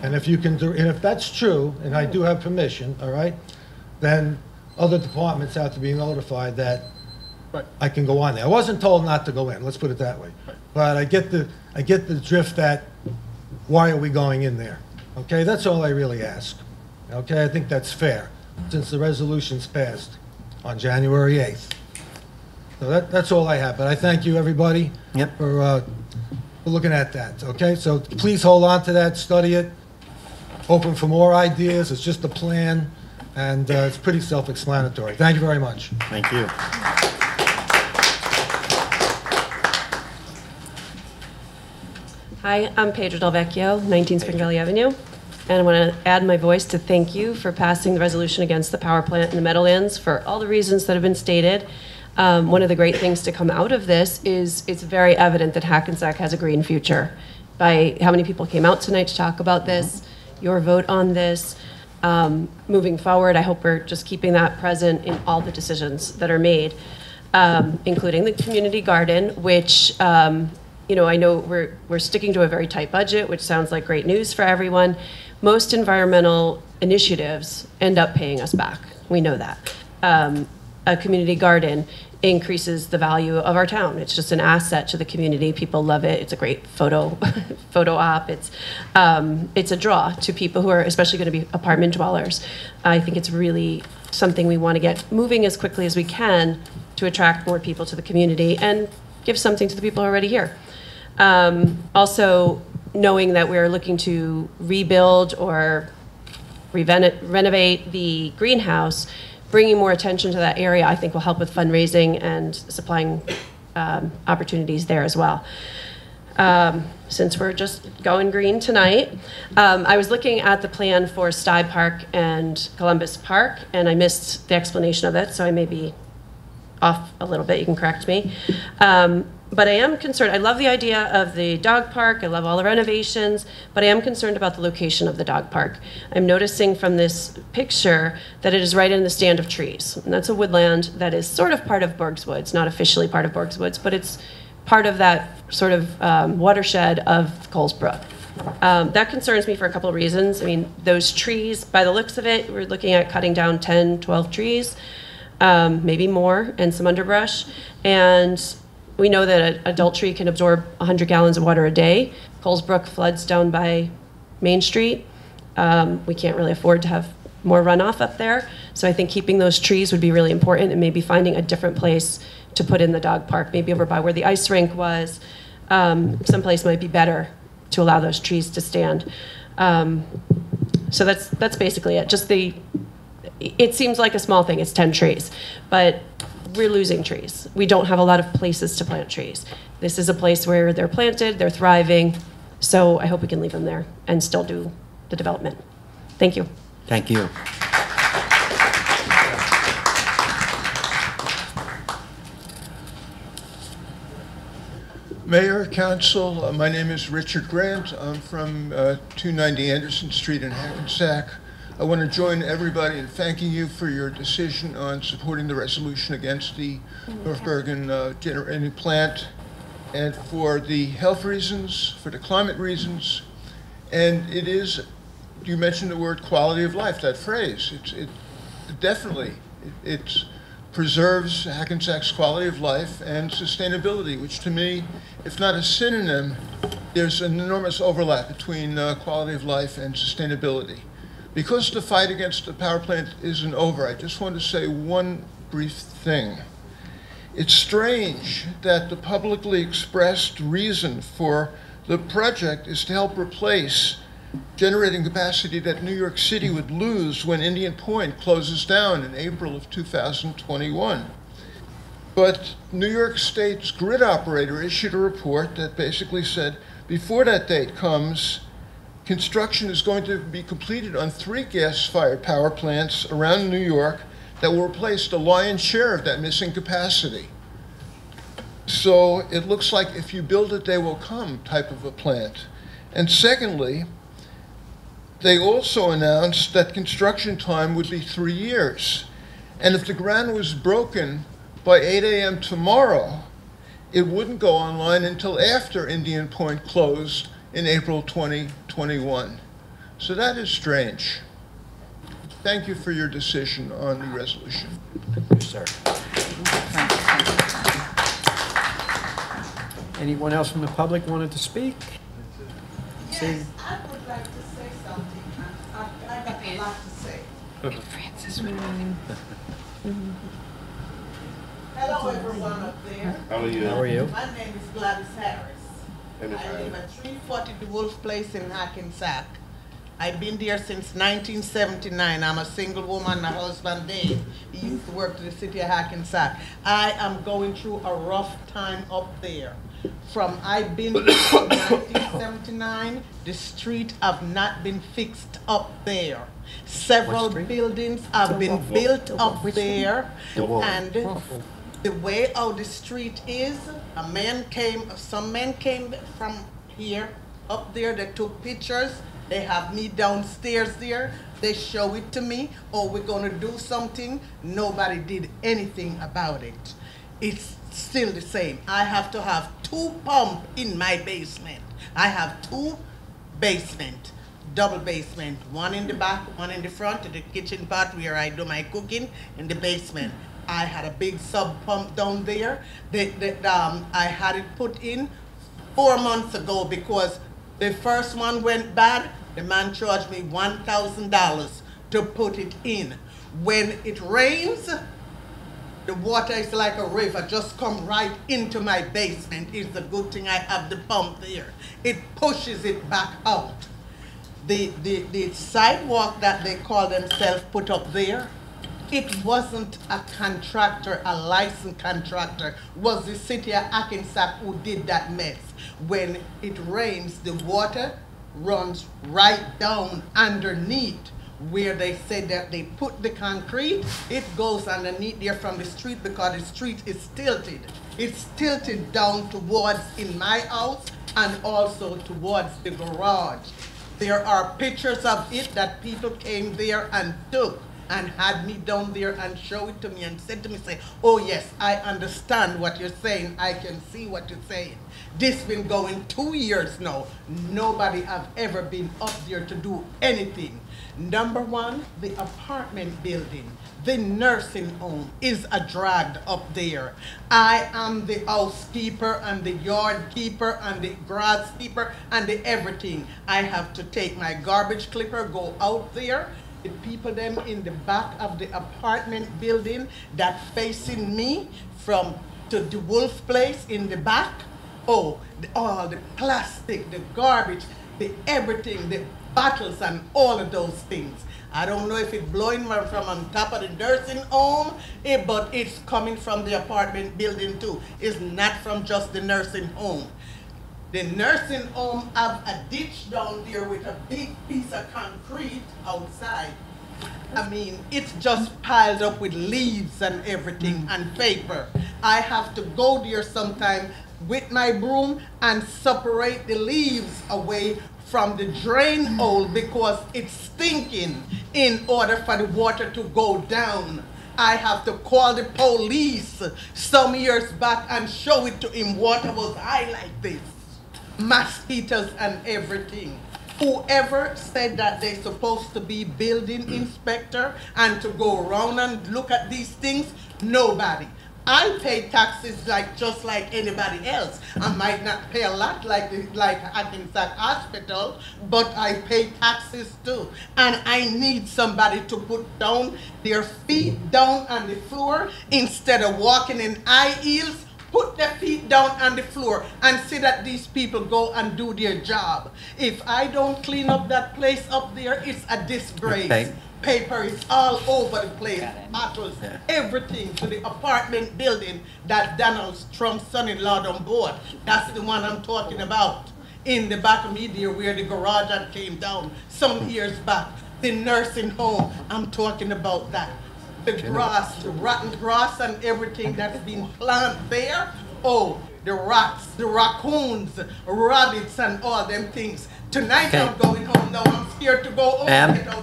And if you can do, and if that's true, and I do have permission, all right, then other departments have to be notified that I can go on there. I wasn't told not to go in, let's put it that way. But I get the drift that, why are we going in there? Okay, that's all I really ask. Okay, I think that's fair, since the resolution's passed on January 8th. So that's all I have, but I thank you, everybody, for looking at that, okay? So please hold on to that, study it, open for more ideas. It's just a plan, and it's pretty self-explanatory. Thank you very much. Thank you. Hi, I'm Pedro Del Vecchio, 19 Spring Valley Avenue. And I want to add my voice to thank you for passing the resolution against the power plant in the Meadowlands for all the reasons that have been stated. One of the great things to come out of this is it's very evident that Hackensack has a green future. By how many people came out tonight to talk about this, your vote on this. Moving forward, I hope we're just keeping that present in all the decisions that are made, including the community garden, which I know we're sticking to a very tight budget, which sounds like great news for everyone. Most environmental initiatives end up paying us back. We know that. A community garden increases the value of our town. It's just an asset to the community. People love it. It's a great photo op. It's a draw to people who are especially going to be apartment dwellers. I think it's really something we want to get moving as quickly as we can to attract more people to the community and give something to the people already here. Also, knowing that we're looking to rebuild or renovate the greenhouse, bringing more attention to that area, I think will help with fundraising and supplying opportunities there as well. Since we're just going green tonight, I was looking at the plan for Stye Park and Columbus Park, and I missed the explanation of it, so I may be off a little bit. You can correct me. But I am concerned. I love the idea of the dog park. I love all the renovations, but I am concerned about the location of the dog park. I'm noticing from this picture that it is right in the stand of trees. And that's a woodland that is sort of part of Borg's Woods, not officially part of Borg's Woods, but it's part of that sort of watershed of Coles Brook. That concerns me for a couple of reasons. I mean, those trees, by the looks of it, we're looking at cutting down 10, 12 trees, maybe more, and some underbrush. And we know that an adult tree can absorb 100 gallons of water a day. Coles Brook floods down by Main Street. We can't really afford to have more runoff up there. So I think keeping those trees would be really important, and maybe finding a different place to put in the dog park, maybe over by where the ice rink was. Someplace might be better to allow those trees to stand. So that's basically it. It seems like a small thing, it's 10 trees, but we're losing trees. We don't have a lot of places to plant trees. This is a place where they're planted, they're thriving, so I hope we can leave them there and still do the development. Thank you. Thank you. Mayor, Council, my name is Richard Grant. I'm from 290 Anderson Street in Hackensack. I want to join everybody in thanking you for your decision on supporting the resolution against the North Bergen generating plant, and for the health reasons, for the climate reasons, and it is, you mentioned the word quality of life, that phrase. It definitely preserves Hackensack's quality of life and sustainability, which to me, if not a synonym, there's an enormous overlap between quality of life and sustainability. Because the fight against the power plant isn't over, I just want to say one brief thing. It's strange that the publicly expressed reason for the project is to help replace generating capacity that New York City would lose when Indian Point closes down in April of 2021. But New York State's grid operator issued a report that basically said, before that date comes, construction is going to be completed on 3 gas-fired power plants around New York that will replace the lion's share of that missing capacity. So it looks like if you build it, they will come type of a plant. And secondly, they also announced that construction time would be 3 years. And if the ground was broken by 8 a.m. tomorrow, it wouldn't go online until after Indian Point closed in April 2021. So that is strange. Thank you for your decision on the resolution. Thank you, sir. Anyone else from the public wanted to speak? Yes, I would like to say something. I got a lot to say. Francis. Hello, everyone up there. How are you? How are you? My name is Gladys Harris. I live at 340 The Wolf Place in Hackensack. I've been there since 1979. I'm a single woman. My husband, Dave, he used to work for the city of Hackensack. I am going through a rough time up there. From I've been here from 1979, the street have not been fixed up there. Several buildings have been built up there, and the way how the street is, some men came from here, up there, they took pictures, they have me downstairs there, they show it to me, oh, we're gonna do something, nobody did anything about it. It's still the same. I have to have 2 pumps in my basement. I have 2 basements, double basement, one in the back, one in the front, the kitchen part where I do my cooking, in the basement. I had a big sub pump down there. I had it put in 4 months ago because the first one went bad. The man charged me $1,000 to put it in. When it rains, the water is like a river, just come right into my basement. It's a good thing I have the pump there. It pushes it back out. The sidewalk that they call themselves put up there, it wasn't a contractor, a licensed contractor. It was the city of Hackensack who did that mess. When it rains, the water runs right down underneath where they said that they put the concrete. It goes underneath there from the street because the street is tilted. It's tilted down towards in my house and also towards the garage. There are pictures of it that people came there and took and had me down there and show it to me and said to me, say, oh yes, I understand what you're saying. I can see what you're saying. This been going 2 years now. Nobody have ever been up there to do anything. Number one, the apartment building, the nursing home is a drag up there. I am the housekeeper and the yard keeper and the grass keeper and the everything. I have to take my garbage clipper, go out there. The people them in the back of the apartment building that facing me from to the Wolf Place in the back, oh, all the plastic, the garbage, the everything, the bottles and all of those things. I don't know if it's blowing from on top of the nursing home, but it's coming from the apartment building too. It's not from just the nursing home. The nursing home have a ditch down there with a big piece of concrete outside. I mean, it's just piled up with leaves and everything and paper. I have to go there sometime with my broom and separate the leaves away from the drain hole because it's stinking in order for the water to go down. I have to call the police some years back and show it to him water was high like this. Mosquitoes and everything. Whoever said that they're supposed to be building inspector and to go around and look at these things, nobody. I pay taxes just like anybody else. I might not pay a lot like Hackensack Hospital, but I pay taxes too. And I need somebody to put down their feet down on the floor instead of walking in high heels. Put their feet down on the floor and see that these people go and do their job. If I don't clean up that place up there, it's a disgrace. Okay. Paper is all over the place, bottles, everything to the apartment building that Donald Trump's son-in-law on board. That's the one I'm talking about. In the back of me there where the garage had came down some years back. The nursing home, I'm talking about that. The grass, the rotten grass and everything that's been planted there. Oh, the rats, the raccoons, rabbits and all them things. Tonight I'm going home now. I'm scared to go home.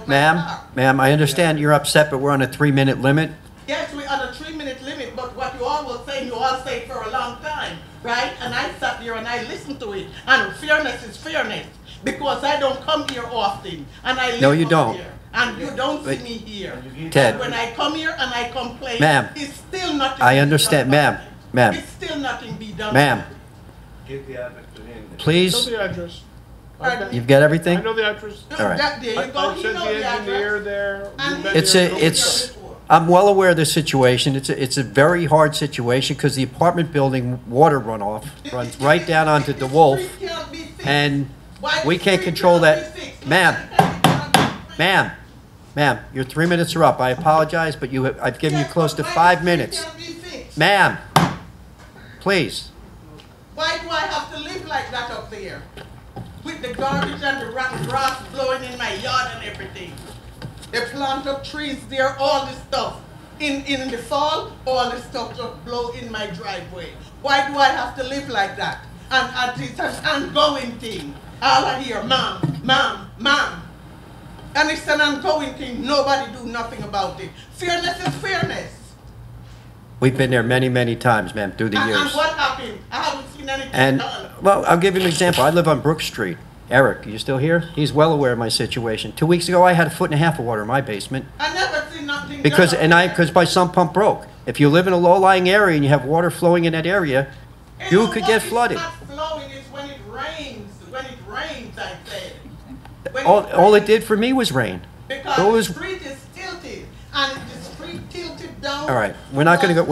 Ma'am, I understand you're upset, but we're on a 3-minute limit. Yes, we're on a 3-minute limit, but what you all were saying, you all say for a long time, right? And I sat there and I listened to it. And fairness is fairness, because I don't come here often. And I live No, you don't. Here, and you don't see me here. Ted. And when I come here and I complain, it's still nothing. I understand, ma'am. It's still nothing be done. Ma'am. Give the address to him. Please. I know the address. You've got everything? I know the address. All right. There you go. I sent the engineer there. I'm well aware of the situation. It's a very hard situation because the apartment building water runoff runs right down onto the Wolf, and we can't control that. Ma'am, your 3 minutes are up. I apologize, but I've given you close to 5 minutes. Ma'am, please. Why do I garbage and the rotten grass blowing in my yard and everything. They plant up trees there, all this stuff. In the fall, all this stuff just blow in my driveway. Why do I have to live like that? And it's an ongoing thing. All I hear, mom, mom, mom. And it's an ongoing thing. Nobody do nothing about it. Fairness is fairness. We've been there many, many times, ma'am, through the And years. what happened? I haven't seen anything And, done. well, I'll give you an example. I live on Brook Street. Eric, you still here? He's well aware of my situation. 2 weeks ago, I had 1.5 foot of water in my basement. I never seen nothing Because, done. because my sump pump broke. If you live in a low-lying area and you have water flowing in that area, you could get flooded. It's not flowing, it's when it rains. When it rains, I say. All it did for me was rain. Because the street is tilted, and the street tilted down. All right, we're not gonna go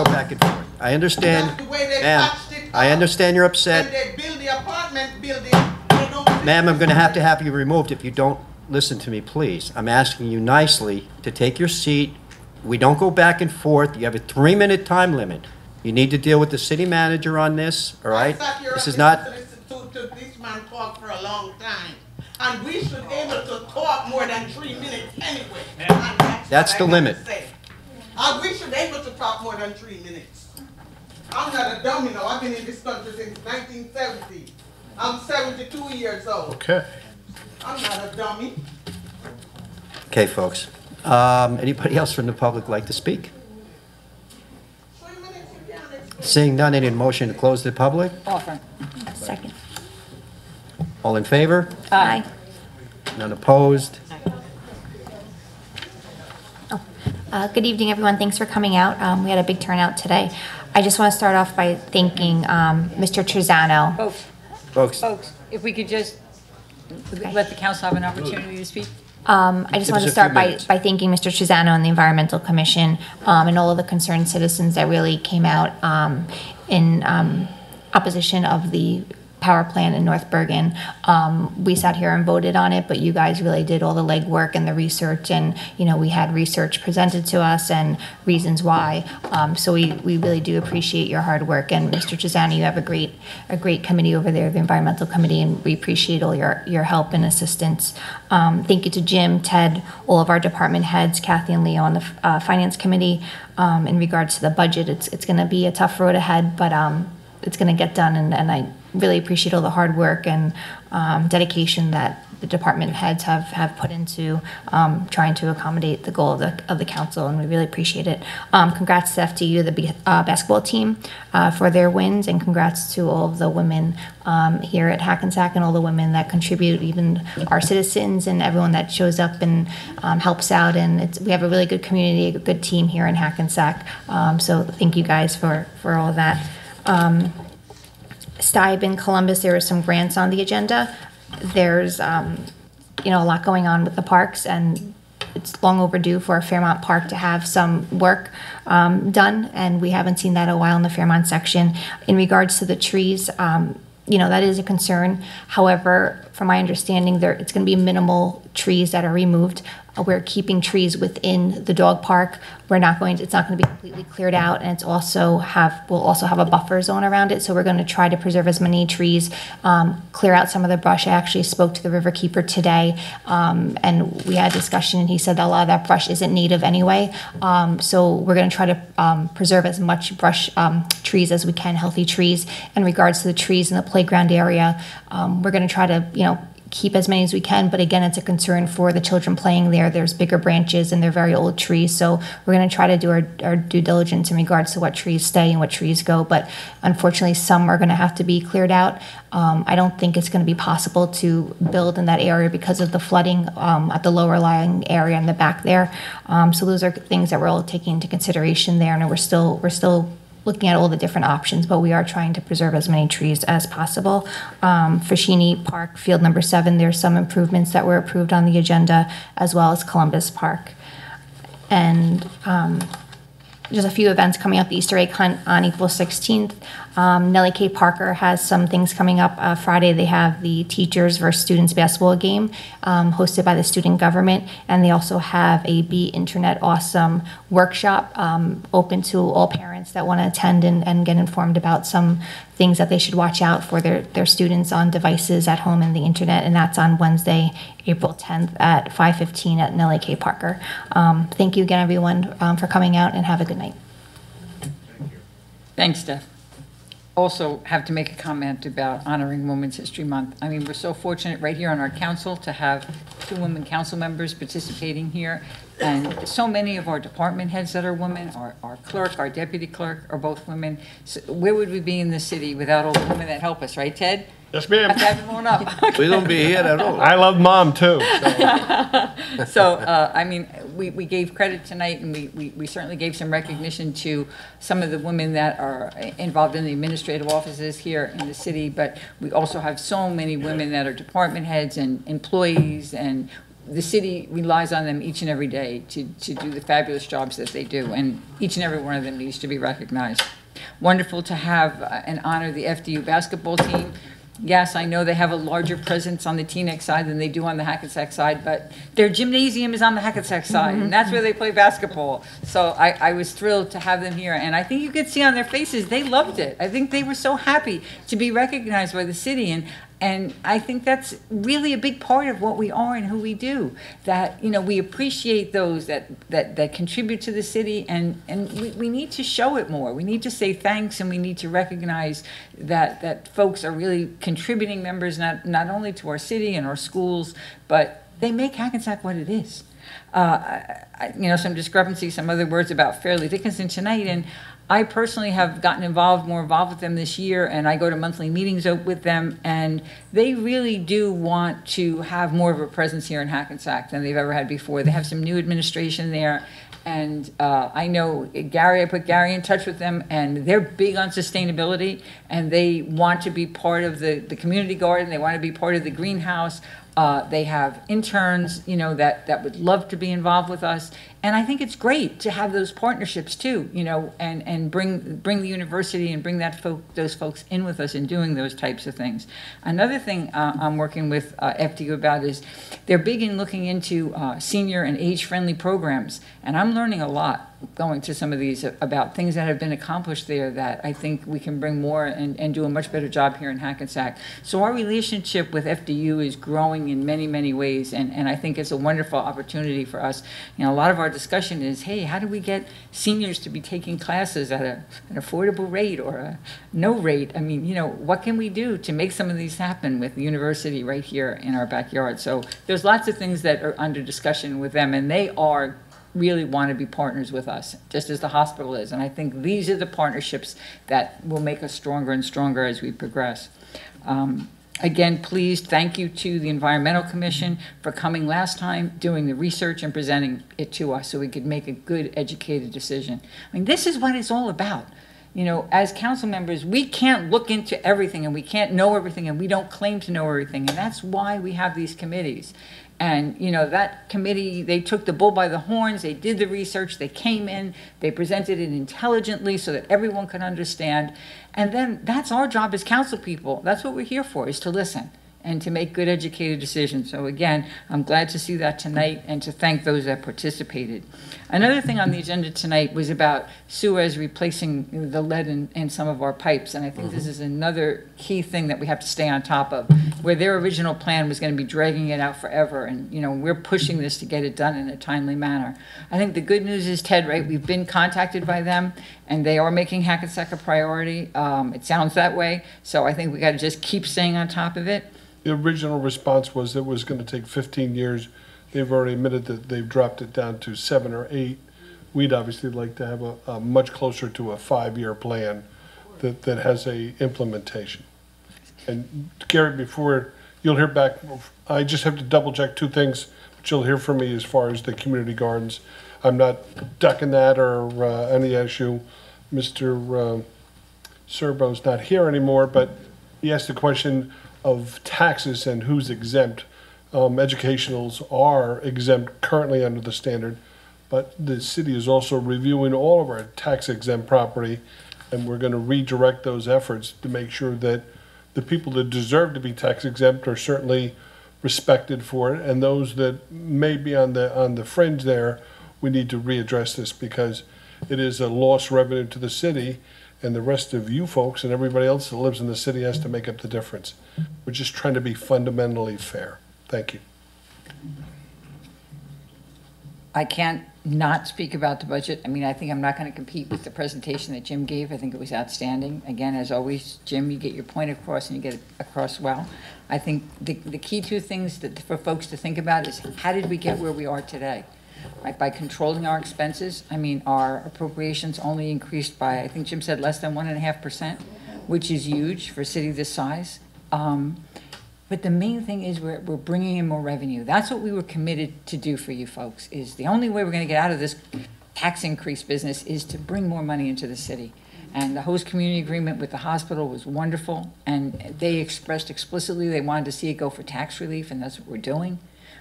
back and forth. I understand, That's the way they ma'am, patched it I up. understand you're upset. And they build the apartment building. They don't Ma'am, I'm gonna have you removed if you don't listen to me, please. I'm asking you nicely to take your seat. We don't go back and forth. You have a 3-minute time limit. You need to deal with the city manager on this, all right? This is not, to this man talk for a long time. And we should be able to talk more than 3 minutes anyway. And that's the limit. We should be able to talk more than 3 minutes. I'm not a dummy now. I've been in this country since 1970. I'm 72 years old. Okay. I'm not a dummy. okay, folks. Anybody else from the public like to speak? Seeing none, I need a motion to close the public. Offer. Second. All in favor? Aye. None opposed? Good evening, everyone. Thanks for coming out. We had a big turnout today. I just want to start off by thanking Mr. Trezano. Folks, if we could just let the council have an opportunity to speak. I just want to start by thanking Mr. Trezano and the Environmental Commission and all of the concerned citizens that really came out in opposition of the power plant in North Bergen. We sat here and voted on it, but you guys really did all the legwork and the research, and we had research presented to us and reasons why. So we really do appreciate your hard work. And Mr. Trezano, you have a great committee over there, the Environmental Committee, and we appreciate all your help and assistance. Thank you to Jim, Ted, all of our department heads, Kathy and Leo on the Finance Committee. In regards to the budget, it's going to be a tough road ahead, but it's going to get done, and I really appreciate all the hard work and dedication that the department heads have put into trying to accommodate the goal of the council, and we really appreciate it. Congrats to FTU, the basketball team, for their wins, and congrats to all of the women here at Hackensack and all the women that contribute, even our citizens and everyone that shows up and helps out. And we have a really good community, a good team here in Hackensack. So thank you guys for all of that. Stibe in Columbus, there are some grants on the agenda. There's, a lot going on with the parks, and it's long overdue for Fairmont Park to have some work done, and we haven't seen that in a while in the Fairmont section. In regards to the trees, that is a concern. However, from my understanding, it's going to be minimal trees that are removed. We're keeping trees within the dog park. It's not going to be completely cleared out, and we'll also have a buffer zone around it. So we're going to try to preserve as many trees, clear out some of the brush. I actually spoke to the riverkeeper today, and we had a discussion, and he said that a lot of that brush isn't native anyway. So we're going to try to preserve as much brush trees as we can, healthy trees. In regards to the trees in the playground area, we're going to try to, keep as many as we can, but again, it's a concern for the children playing there. There's bigger branches and they're very old trees, so we're going to try to do our due diligence in regards to what trees stay and what trees go, but unfortunately some are going to have to be cleared out. I don't think it's going to be possible to build in that area because of the flooding at the lower lying area in the back there. So those are things that we're all taking into consideration there, and we're still looking at all the different options, but we are trying to preserve as many trees as possible. Fashini Park, field number 7, there's some improvements that were approved on the agenda, as well as Columbus Park. And there's a few events coming up, the Easter egg hunt on April 16th. Nellie K. Parker has some things coming up. Friday, they have the teachers versus students basketball game hosted by the student government. And they also have a Be Internet Awesome workshop open to all parents that want to attend and get informed about some things that they should watch out for their students on devices at home and the internet. And that's on Wednesday, April 10th at 5:15 at Nellie K. Parker. Thank you again, everyone, for coming out, and have a good night. Thanks, Steph. Also have to make a comment about honoring Women's History Month. I mean, we're so fortunate right here on our council to have 2 women council members participating here. And so many of our department heads that are women, our clerk, our deputy clerk are both women. So where would we be in this city without all the women that help us, right, Ted? Yes, ma'am. Have to have them on up. We don't be here at all. I love Mom, too. So, I mean, we gave credit tonight, and we certainly gave some recognition to some of the women that are involved in the administrative offices here in the city, but we also have so many women that are department heads and employees, and the city relies on them each and every day to do the fabulous jobs that they do, and each and every one of them needs to be recognized. Wonderful to have and honor the FDU basketball team. Yes, I know they have a larger presence on the Teaneck side than they do on the Hackensack side, but their gymnasium is on the Hackensack side, and that's where they play basketball. So I was thrilled to have them here, and I think you could see on their faces they loved it. I think they were so happy to be recognized by the city, and I think that's really a big part of what we are and who we do. That, you know, we appreciate those that contribute to the city, and we need to show it more. We need to say thanks, and we need to recognize that folks are really contributing members not only to our city and our schools, but they make Hackensack what it is. You know, some discrepancies, some other words about Fairleigh Dickinson tonight, and I personally have gotten more involved with them this year, and I go to monthly meetings with them, and they really do want to have more of a presence here in Hackensack than they've ever had before. They have some new administration there, and I know I put Gary in touch with them, and they're big on sustainability, and they want to be part of the community garden. They want to be part of the greenhouse. They have interns, you know, that would love to be involved with us. And I think it's great to have those partnerships too, you know, and bring the university and bring those folks in with us in doing those types of things. Another thing I'm working with FDU about is they're big in looking into senior and age-friendly programs. And I'm learning a lot going to some of these about things that have been accomplished there that I think we can bring more and do a much better job here in Hackensack. So our relationship with FDU is growing in many, many ways, and I think it's a wonderful opportunity for us. You know, a lot of our discussion is, hey, how do we get seniors to be taking classes at an affordable rate or a no rate? I mean, you know, what can we do to make some of these happen with the university right here in our backyard? So there's lots of things that are under discussion with them, and they really want to be partners with us, just as the hospital is. And I think these are the partnerships that will make us stronger and stronger as we progress. Again, please, thank you to the Environmental Commission for coming last time, doing the research and presenting it to us so we could make a good, educated decision. I mean, this is what it's all about. You know, as council members, we can't look into everything, and we can't know everything, and we don't claim to know everything. And that's why we have these committees. And, you know, that committee, they took the bull by the horns, they did the research, they came in, they presented it intelligently so that everyone could understand. And then that's our job as council people. That's what we're here for, is to listen and to make good, educated decisions. So again, I'm glad to see that tonight and to thank those that participated. Another thing on the agenda tonight was about Suez replacing the lead in some of our pipes. And I think this is another key thing that we have to stay on top of, where their original plan was going to be dragging it out forever. And, you know, we're pushing this to get it done in a timely manner. I think the good news is, Ted, right, we've been contacted by them, and they are making Hackensack a priority. It sounds that way. So I think we got to just keep staying on top of it. The original response was it was going to take 15 years. They've already admitted that they've dropped it down to 7 or 8. We'd obviously like to have a much closer to a 5-year plan that has a implementation. And Gary, before you'll hear back, I just have to double check 2 things, which you'll hear from me as far as the community gardens. I'm not ducking that or any issue. Mr. Serbo's not here anymore, but he asked the question of taxes and who's exempt. Educationals are exempt currently under the standard, but the city is also reviewing all of our tax exempt property And we're going to redirect those efforts to make sure that the people that deserve to be tax exempt are certainly respected for it, and those that may be on the fringe there, we need to readdress this because it is a lost revenue to the city, and the rest of you folks and everybody else that lives in the city has to make up the difference. We're just trying to be fundamentally fair. Thank you. I can't not speak about the budget. I mean, I think I'm not going to compete with the presentation that Jim gave. I think it was outstanding. Again, as always, Jim, you get your point across and you get it across well. I think the key two things that for folks to think about is how did we get where we are today? Right, by controlling our expenses. I mean, our appropriations only increased by, I think Jim said, less than 1.5%, which is huge for a city this size. But the main thing is we're bringing in more revenue. That's what we were committed to do for you folks, is the only way we're going to get out of this tax increase business is to bring more money into the city. And the host community agreement with the hospital was wonderful, and they expressed explicitly they wanted to see it go for tax relief, and that's what we're doing.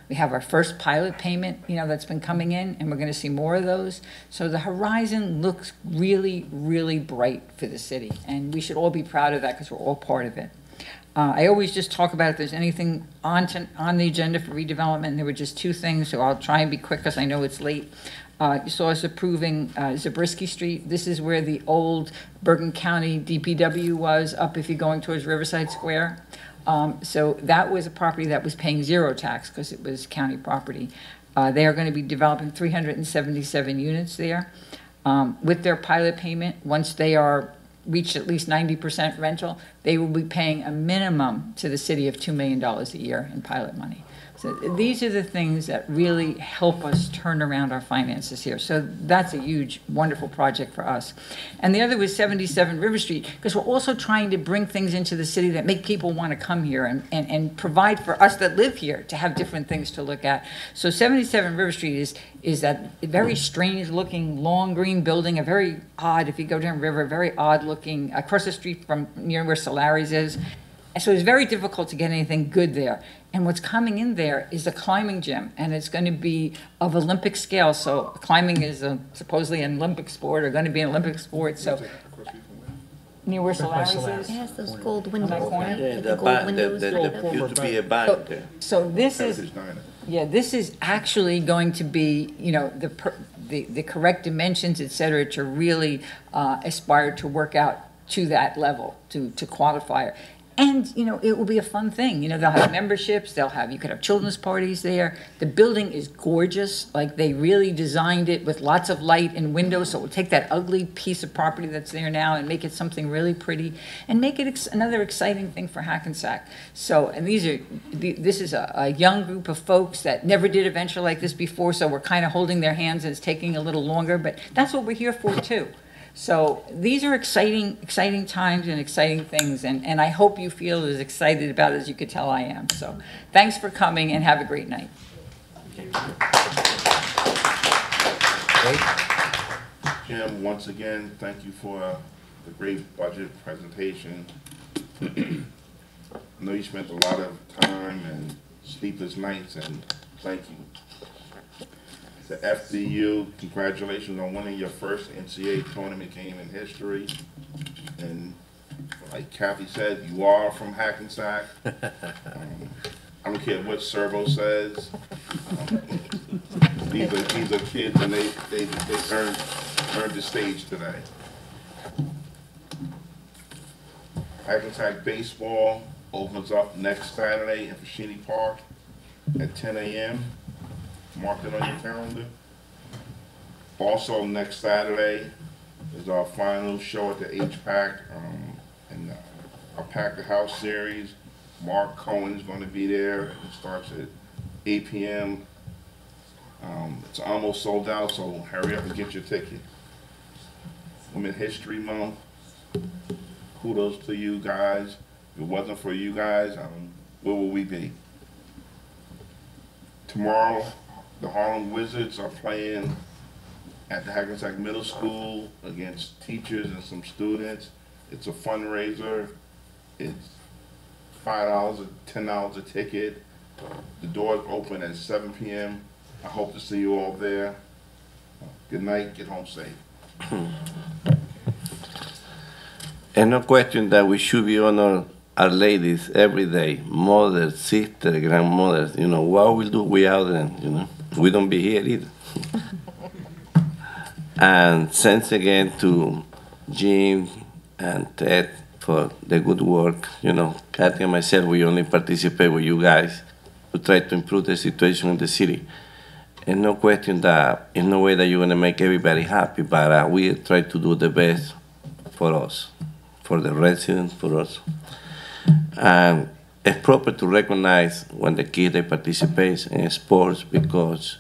We have our first pilot payment, that's been coming in, and we're going to see more of those. So the horizon looks really, really bright for the city, and we should all be proud of that because we're all part of it. I always just talk about if there's anything on the agenda for redevelopment, and there were just two things, so I'll try and be quick because I know it's late. You saw us approving Zabriskie Street. This is where the old Bergen County DPW was, up if you're going towards Riverside Square. So that was a property that was paying zero tax because it was county property. They are going to be developing 377 units there. With their pilot payment, once they are reached at least 90% rental, they will be paying a minimum to the city of $2 million a year in pilot money. So these are the things that really help us turn around our finances here. So that's a huge, wonderful project for us. And the other was 77 River Street, because we're also trying to bring things into the city that make people want to come here and provide for us that live here to have different things to look at. So 77 River Street is that very strange looking long green building, a very odd, if you go down River, very odd looking, across the street from near where Solari's is. And so it's very difficult to get anything good there. And what's coming in there is a climbing gym, and it's going to be of Olympic scale. So climbing is supposedly an Olympic sport, or going to be an Olympic sport. So near where Solari's is. It has those gold windows. Yeah, The gold windows. there used to be a bank there. So this is actually going to be, the correct dimensions, et cetera, to really aspire to work out to that level, to qualify it. And, it will be a fun thing. They'll have memberships, you could have children's parties there. The building is gorgeous. Like, they really designed it with lots of light and windows, so it will take that ugly piece of property that's there now and make it something really pretty and make it another exciting thing for Hackensack. So, and this is a young group of folks that never did a venture like this before, so we're kind of holding their hands, and it's taking a little longer, but that's what we're here for, too. So these are exciting times and exciting things, and I hope you feel as excited about it as you could tell I am. So thanks for coming, and have a great night. Jim, once again, thank you for the great budget presentation. I know you spent a lot of time and sleepless nights, and thank you. The FDU, congratulations on winning your first NCAA tournament game in history. And like Kathy said, you are from Hackensack. I don't care what Servo says. These are kids, and they earned the stage today. Hackensack baseball opens up next Saturday in Fashini Park at 10 a.m. Mark it on your calendar. Also, next Saturday is our final show at the HPAC and our Pack the House series. Mark Cohen's going to be there. It starts at 8 p.m. It's almost sold out, so hurry up and get your ticket. Women's History Month. Kudos to you guys. If it wasn't for you guys, where would we be? Tomorrow, the Harlem Wizards are playing at the Hackensack Middle School against teachers and some students. It's a fundraiser. It's $5 or $10 a ticket. The doors open at 7 p.m. I hope to see you all there. Good night. Get home safe. And no question that we should be honor our ladies every day, mothers, sisters, grandmothers. You know, what we'll do without them, you know? We don't be here either. And thanks again to Jim and Ted for the good work. You know, Kathy and myself, we only participate with you guys to try to improve the situation in the city. And no question that in no way that you're gonna make everybody happy, but we try to do the best for us, for the residents, for us. And it's proper to recognize when the kids they participate in sports, because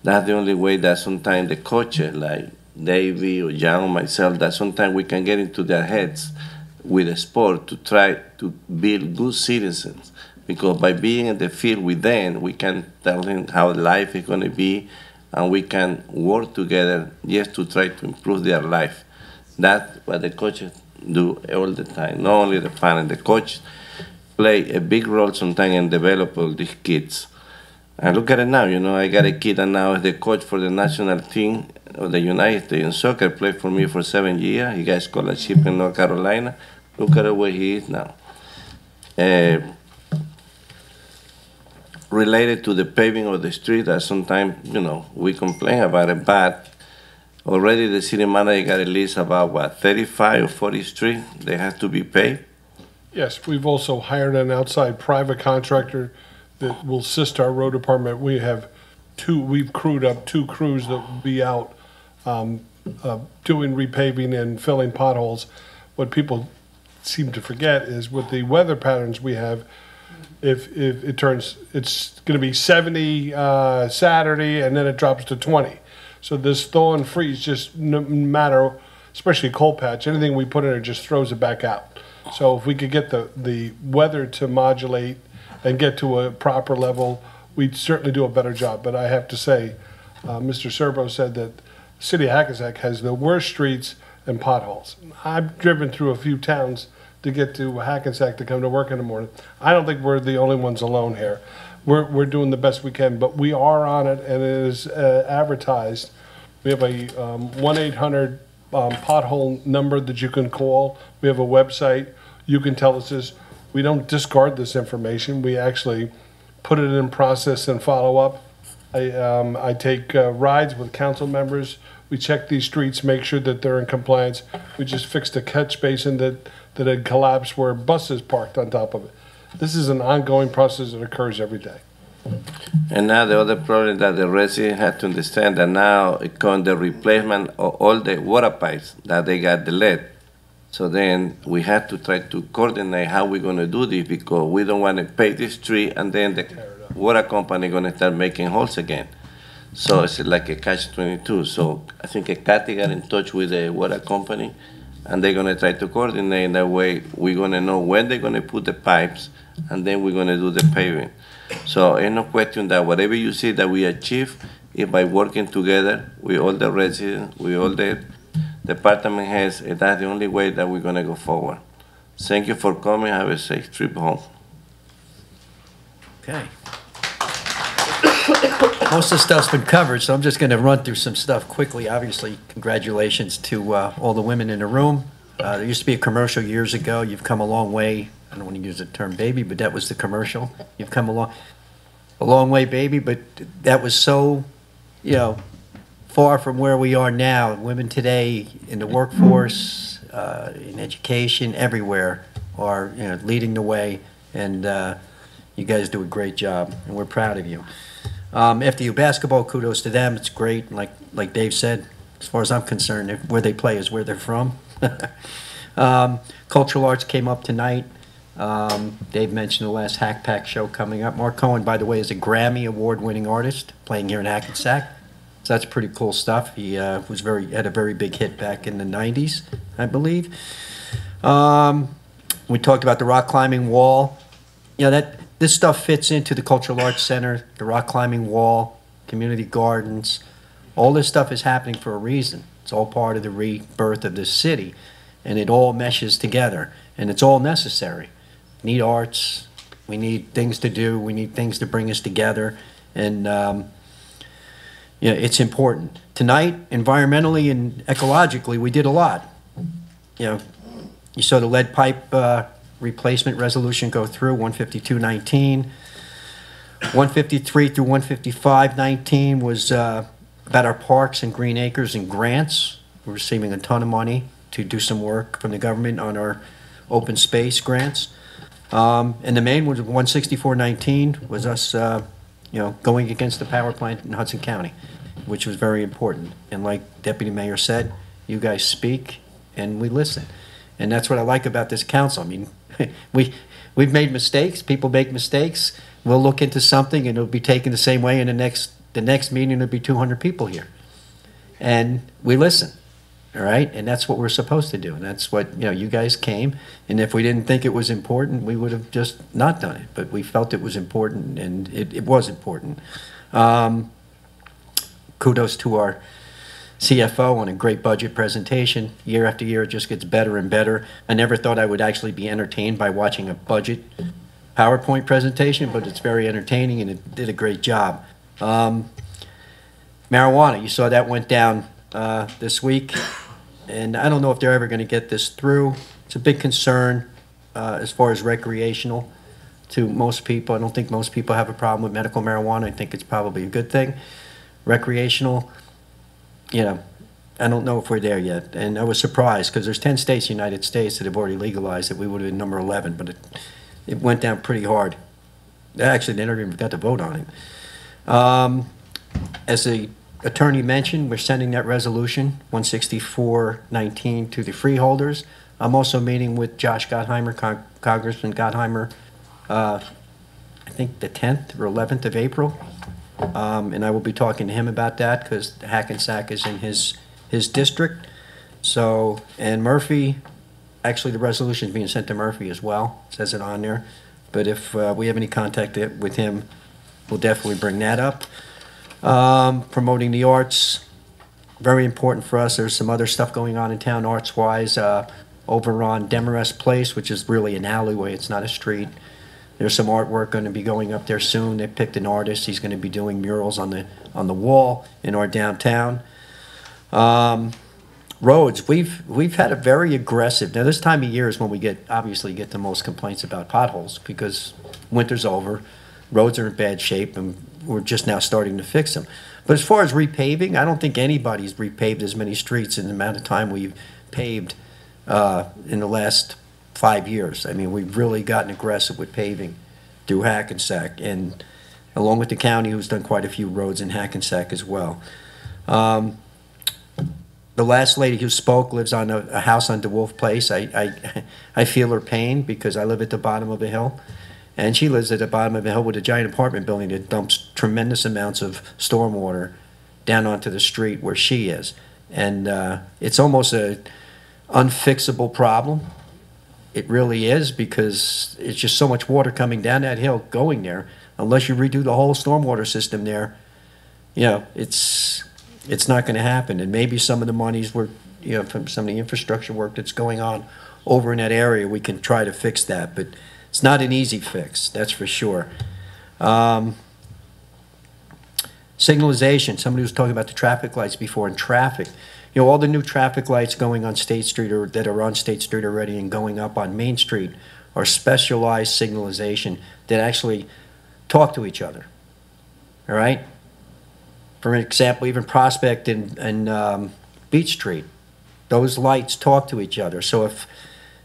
that's the only way that sometimes the coaches like Davey or John or myself, that sometimes we can get into their heads with the sport to try to build good citizens. Because by being in the field with them, we can tell them how life is going to be, and we can work together just to try to improve their life. That's what the coaches do all the time. Not only the parents, the coach play a big role sometimes in developing these kids. And look at it now, you know, I got a kid that now is the coach for the national team of the United States in soccer, played for me for 7 years. He got scholarship in North Carolina. Look at where he is now. Related to the paving of the street, that sometimes, you know, we complain about it, but already the city manager got a list about, what, 35 or 40 streets they have to be paved? Yes, we've also hired an outside private contractor that will assist our road department. We've crewed up 2 crews that will be out doing repaving and filling potholes. What people seem to forget is with the weather patterns we have, if it's going to be 70 Saturday and then it drops to 20. So this thaw and freeze just no matter, especially cold patch, anything we put in it just throws it back out. So if we could get the weather to modulate and get to a proper level, we'd certainly do a better job. But I have to say, Mr. Serbo said that the city of Hackensack has the worst streets and potholes. I've driven through a few towns to get to Hackensack to come to work in the morning. I don't think we're the only ones alone here. We're doing the best we can, but we are on it, and it is advertised. We have a 1-800 pothole number that you can call. We have a website. You can tell us this. We don't discard this information. We actually put it in process and follow up. I take rides with council members. We check these streets, make sure that they're in compliance. We just fixed a catch basin that had collapsed where buses parked on top of it. This is an ongoing process that occurs every day. And now the other problem that the residents have to understand that now it comes the replacement of all the water pipes that they got the lead. So then we have to try to coordinate how we're going to do this, because we don't want to pay this street and then the water company going to start making holes again. So it's like a catch-22. So I think Kathy got in touch with the water company, and they're going to try to coordinate. In that way, we're going to know when they're going to put the pipes, and then we're going to do the paving. So ain't no question that whatever you see that we achieve is by working together with all the residents, with all the department heads. And that's the only way that we're going to go forward. Thank you for coming. Have a safe trip home. Okay. Most of the stuff's been covered, so I'm just going to run through some stuff quickly. Obviously, congratulations to all the women in the room. There used to be a commercial years ago. You've come a long way. I don't want to use the term baby, but that was the commercial. You've come a long way, baby, but that was so, you know, far from where we are now. Women today in the workforce, in education, everywhere are, you know, leading the way, and you guys do a great job, and we're proud of you. FDU basketball, kudos to them. It's great. Like Dave said, as far as I'm concerned, where they play is where they're from. Cultural arts came up tonight. Dave mentioned the last Hack Pack show coming up. Mark Cohen, by the way, is a Grammy award-winning artist playing here in Hackensack. So that's pretty cool stuff. He had a very big hit back in the 90s, I believe. We talked about the rock climbing wall. You know, this stuff fits into the Cultural Arts Center, the rock climbing wall, community gardens. All this stuff is happening for a reason. It's all part of the rebirth of this city, and it all meshes together, and it's all necessary. We need arts, we need things to do, we need things to bring us together, and you know, it's important. Tonight, environmentally and ecologically, we did a lot. You know, You saw the lead pipe replacement resolution go through, 15219. 153 through 15519 was about our parks and green acres and grants. We're receiving a ton of money to do some work from the government on our open space grants. And the main one, 16419, was us, going against the power plant in Hudson County, which was very important. And like Deputy Mayor said, you guys speak and we listen. And that's what I like about this council. I mean, we've made mistakes. People make mistakes. We'll look into something and it'll be taken the same way. And the next meeting there'll be 200 people here, and we listen. All right, and that's what we're supposed to do. And that's what you guys came. And if we didn't think it was important, we would have just not done it. But we felt it was important, and it was important. Kudos to our CFO on a great budget presentation. Year after year, it just gets better and better. I never thought I would actually be entertained by watching a budget PowerPoint presentation, but it's very entertaining and it did a great job. Marijuana, you saw that went down this week, and I don't know if they're ever going to get this through. It's a big concern as far as recreational to most people. I don't think most people have a problem with medical marijuana. I think it's probably a good thing. Recreational, I don't know if we're there yet. And I was surprised because there's 10 states in the United States that have already legalized it. We would have been number 11, but it went down pretty hard. Actually, they never even got to vote on it. As the attorney mentioned, we're sending that resolution, 16419, to the freeholders. I'm also meeting with Josh Gottheimer, Congressman Gottheimer, I think the 10th or 11th of April. And I will be talking to him about that because Hackensack is in his district. So, and Murphy, actually the resolution is being sent to Murphy as well, it says it on there. But if we have any contact with him, we'll definitely bring that up. Promoting the arts, very important for us. There's some other stuff going on in town arts-wise over on Demarest Place, which is really an alleyway. It's not a street. There's some artwork going to be going up there soon. They picked an artist. He's going to be doing murals on the wall in our downtown. Roads, we've had a very aggressive. Now this time of year is when we obviously get the most complaints about potholes because winter's over, roads are in bad shape, and we're just now starting to fix them. But as far as repaving, I don't think anybody's repaved as many streets in the amount of time we've paved in the last 5 years. I mean, we've really gotten aggressive with paving through Hackensack, and along with the county, who's done quite a few roads in Hackensack as well. The last lady who spoke lives on a house on DeWolf Place. I feel her pain because I live at the bottom of a hill, and she lives at the bottom of a hill with a giant apartment building that dumps tremendous amounts of stormwater down onto the street where she is. And it's almost an unfixable problem. It really is, because it's just so much water coming down that hill going there. Unless you redo the whole stormwater system there, it's not going to happen. And maybe some of the monies from some of the infrastructure work that's going on over in that area, we can try to fix that. But it's not an easy fix, that's for sure. Signalization, somebody was talking about the traffic lights before, and traffic. All the new traffic lights going on State Street, or that are on State Street already and going up on Main Street, are specialized signalization that actually talk to each other. All right? For example, even Prospect and Beach Street, those lights talk to each other. So if,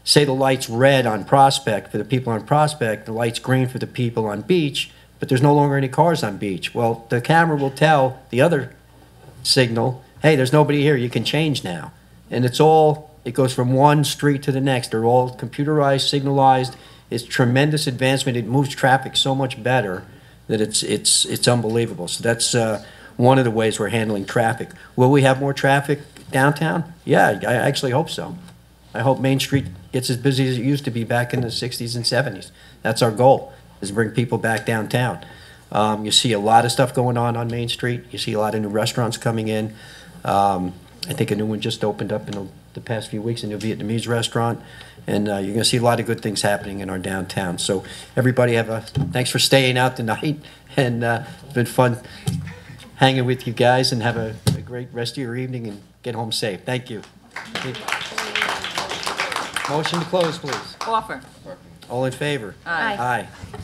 say, the light's red on Prospect for the people on Prospect, the light's green for the people on Beach, but there's no longer any cars on Beach. Well, the camera will tell the other signal, hey, there's nobody here, you can change now. And it goes from one street to the next. They're all computerized, signalized. It's tremendous advancement. It moves traffic so much better that it's unbelievable. So that's one of the ways we're handling traffic. Will we have more traffic downtown? Yeah, I actually hope so. I hope Main Street gets as busy as it used to be back in the 60s and 70s. That's our goal, is to bring people back downtown. You see a lot of stuff going on Main Street. You see a lot of new restaurants coming in. I think a new one just opened up in the past few weeks, a new Vietnamese restaurant. And you're going to see a lot of good things happening in our downtown. So everybody thanks for staying out tonight. And it's been fun hanging with you guys, and have a great rest of your evening and get home safe. Thank you. Motion to close, please. Offer. All in favor? Aye. Aye.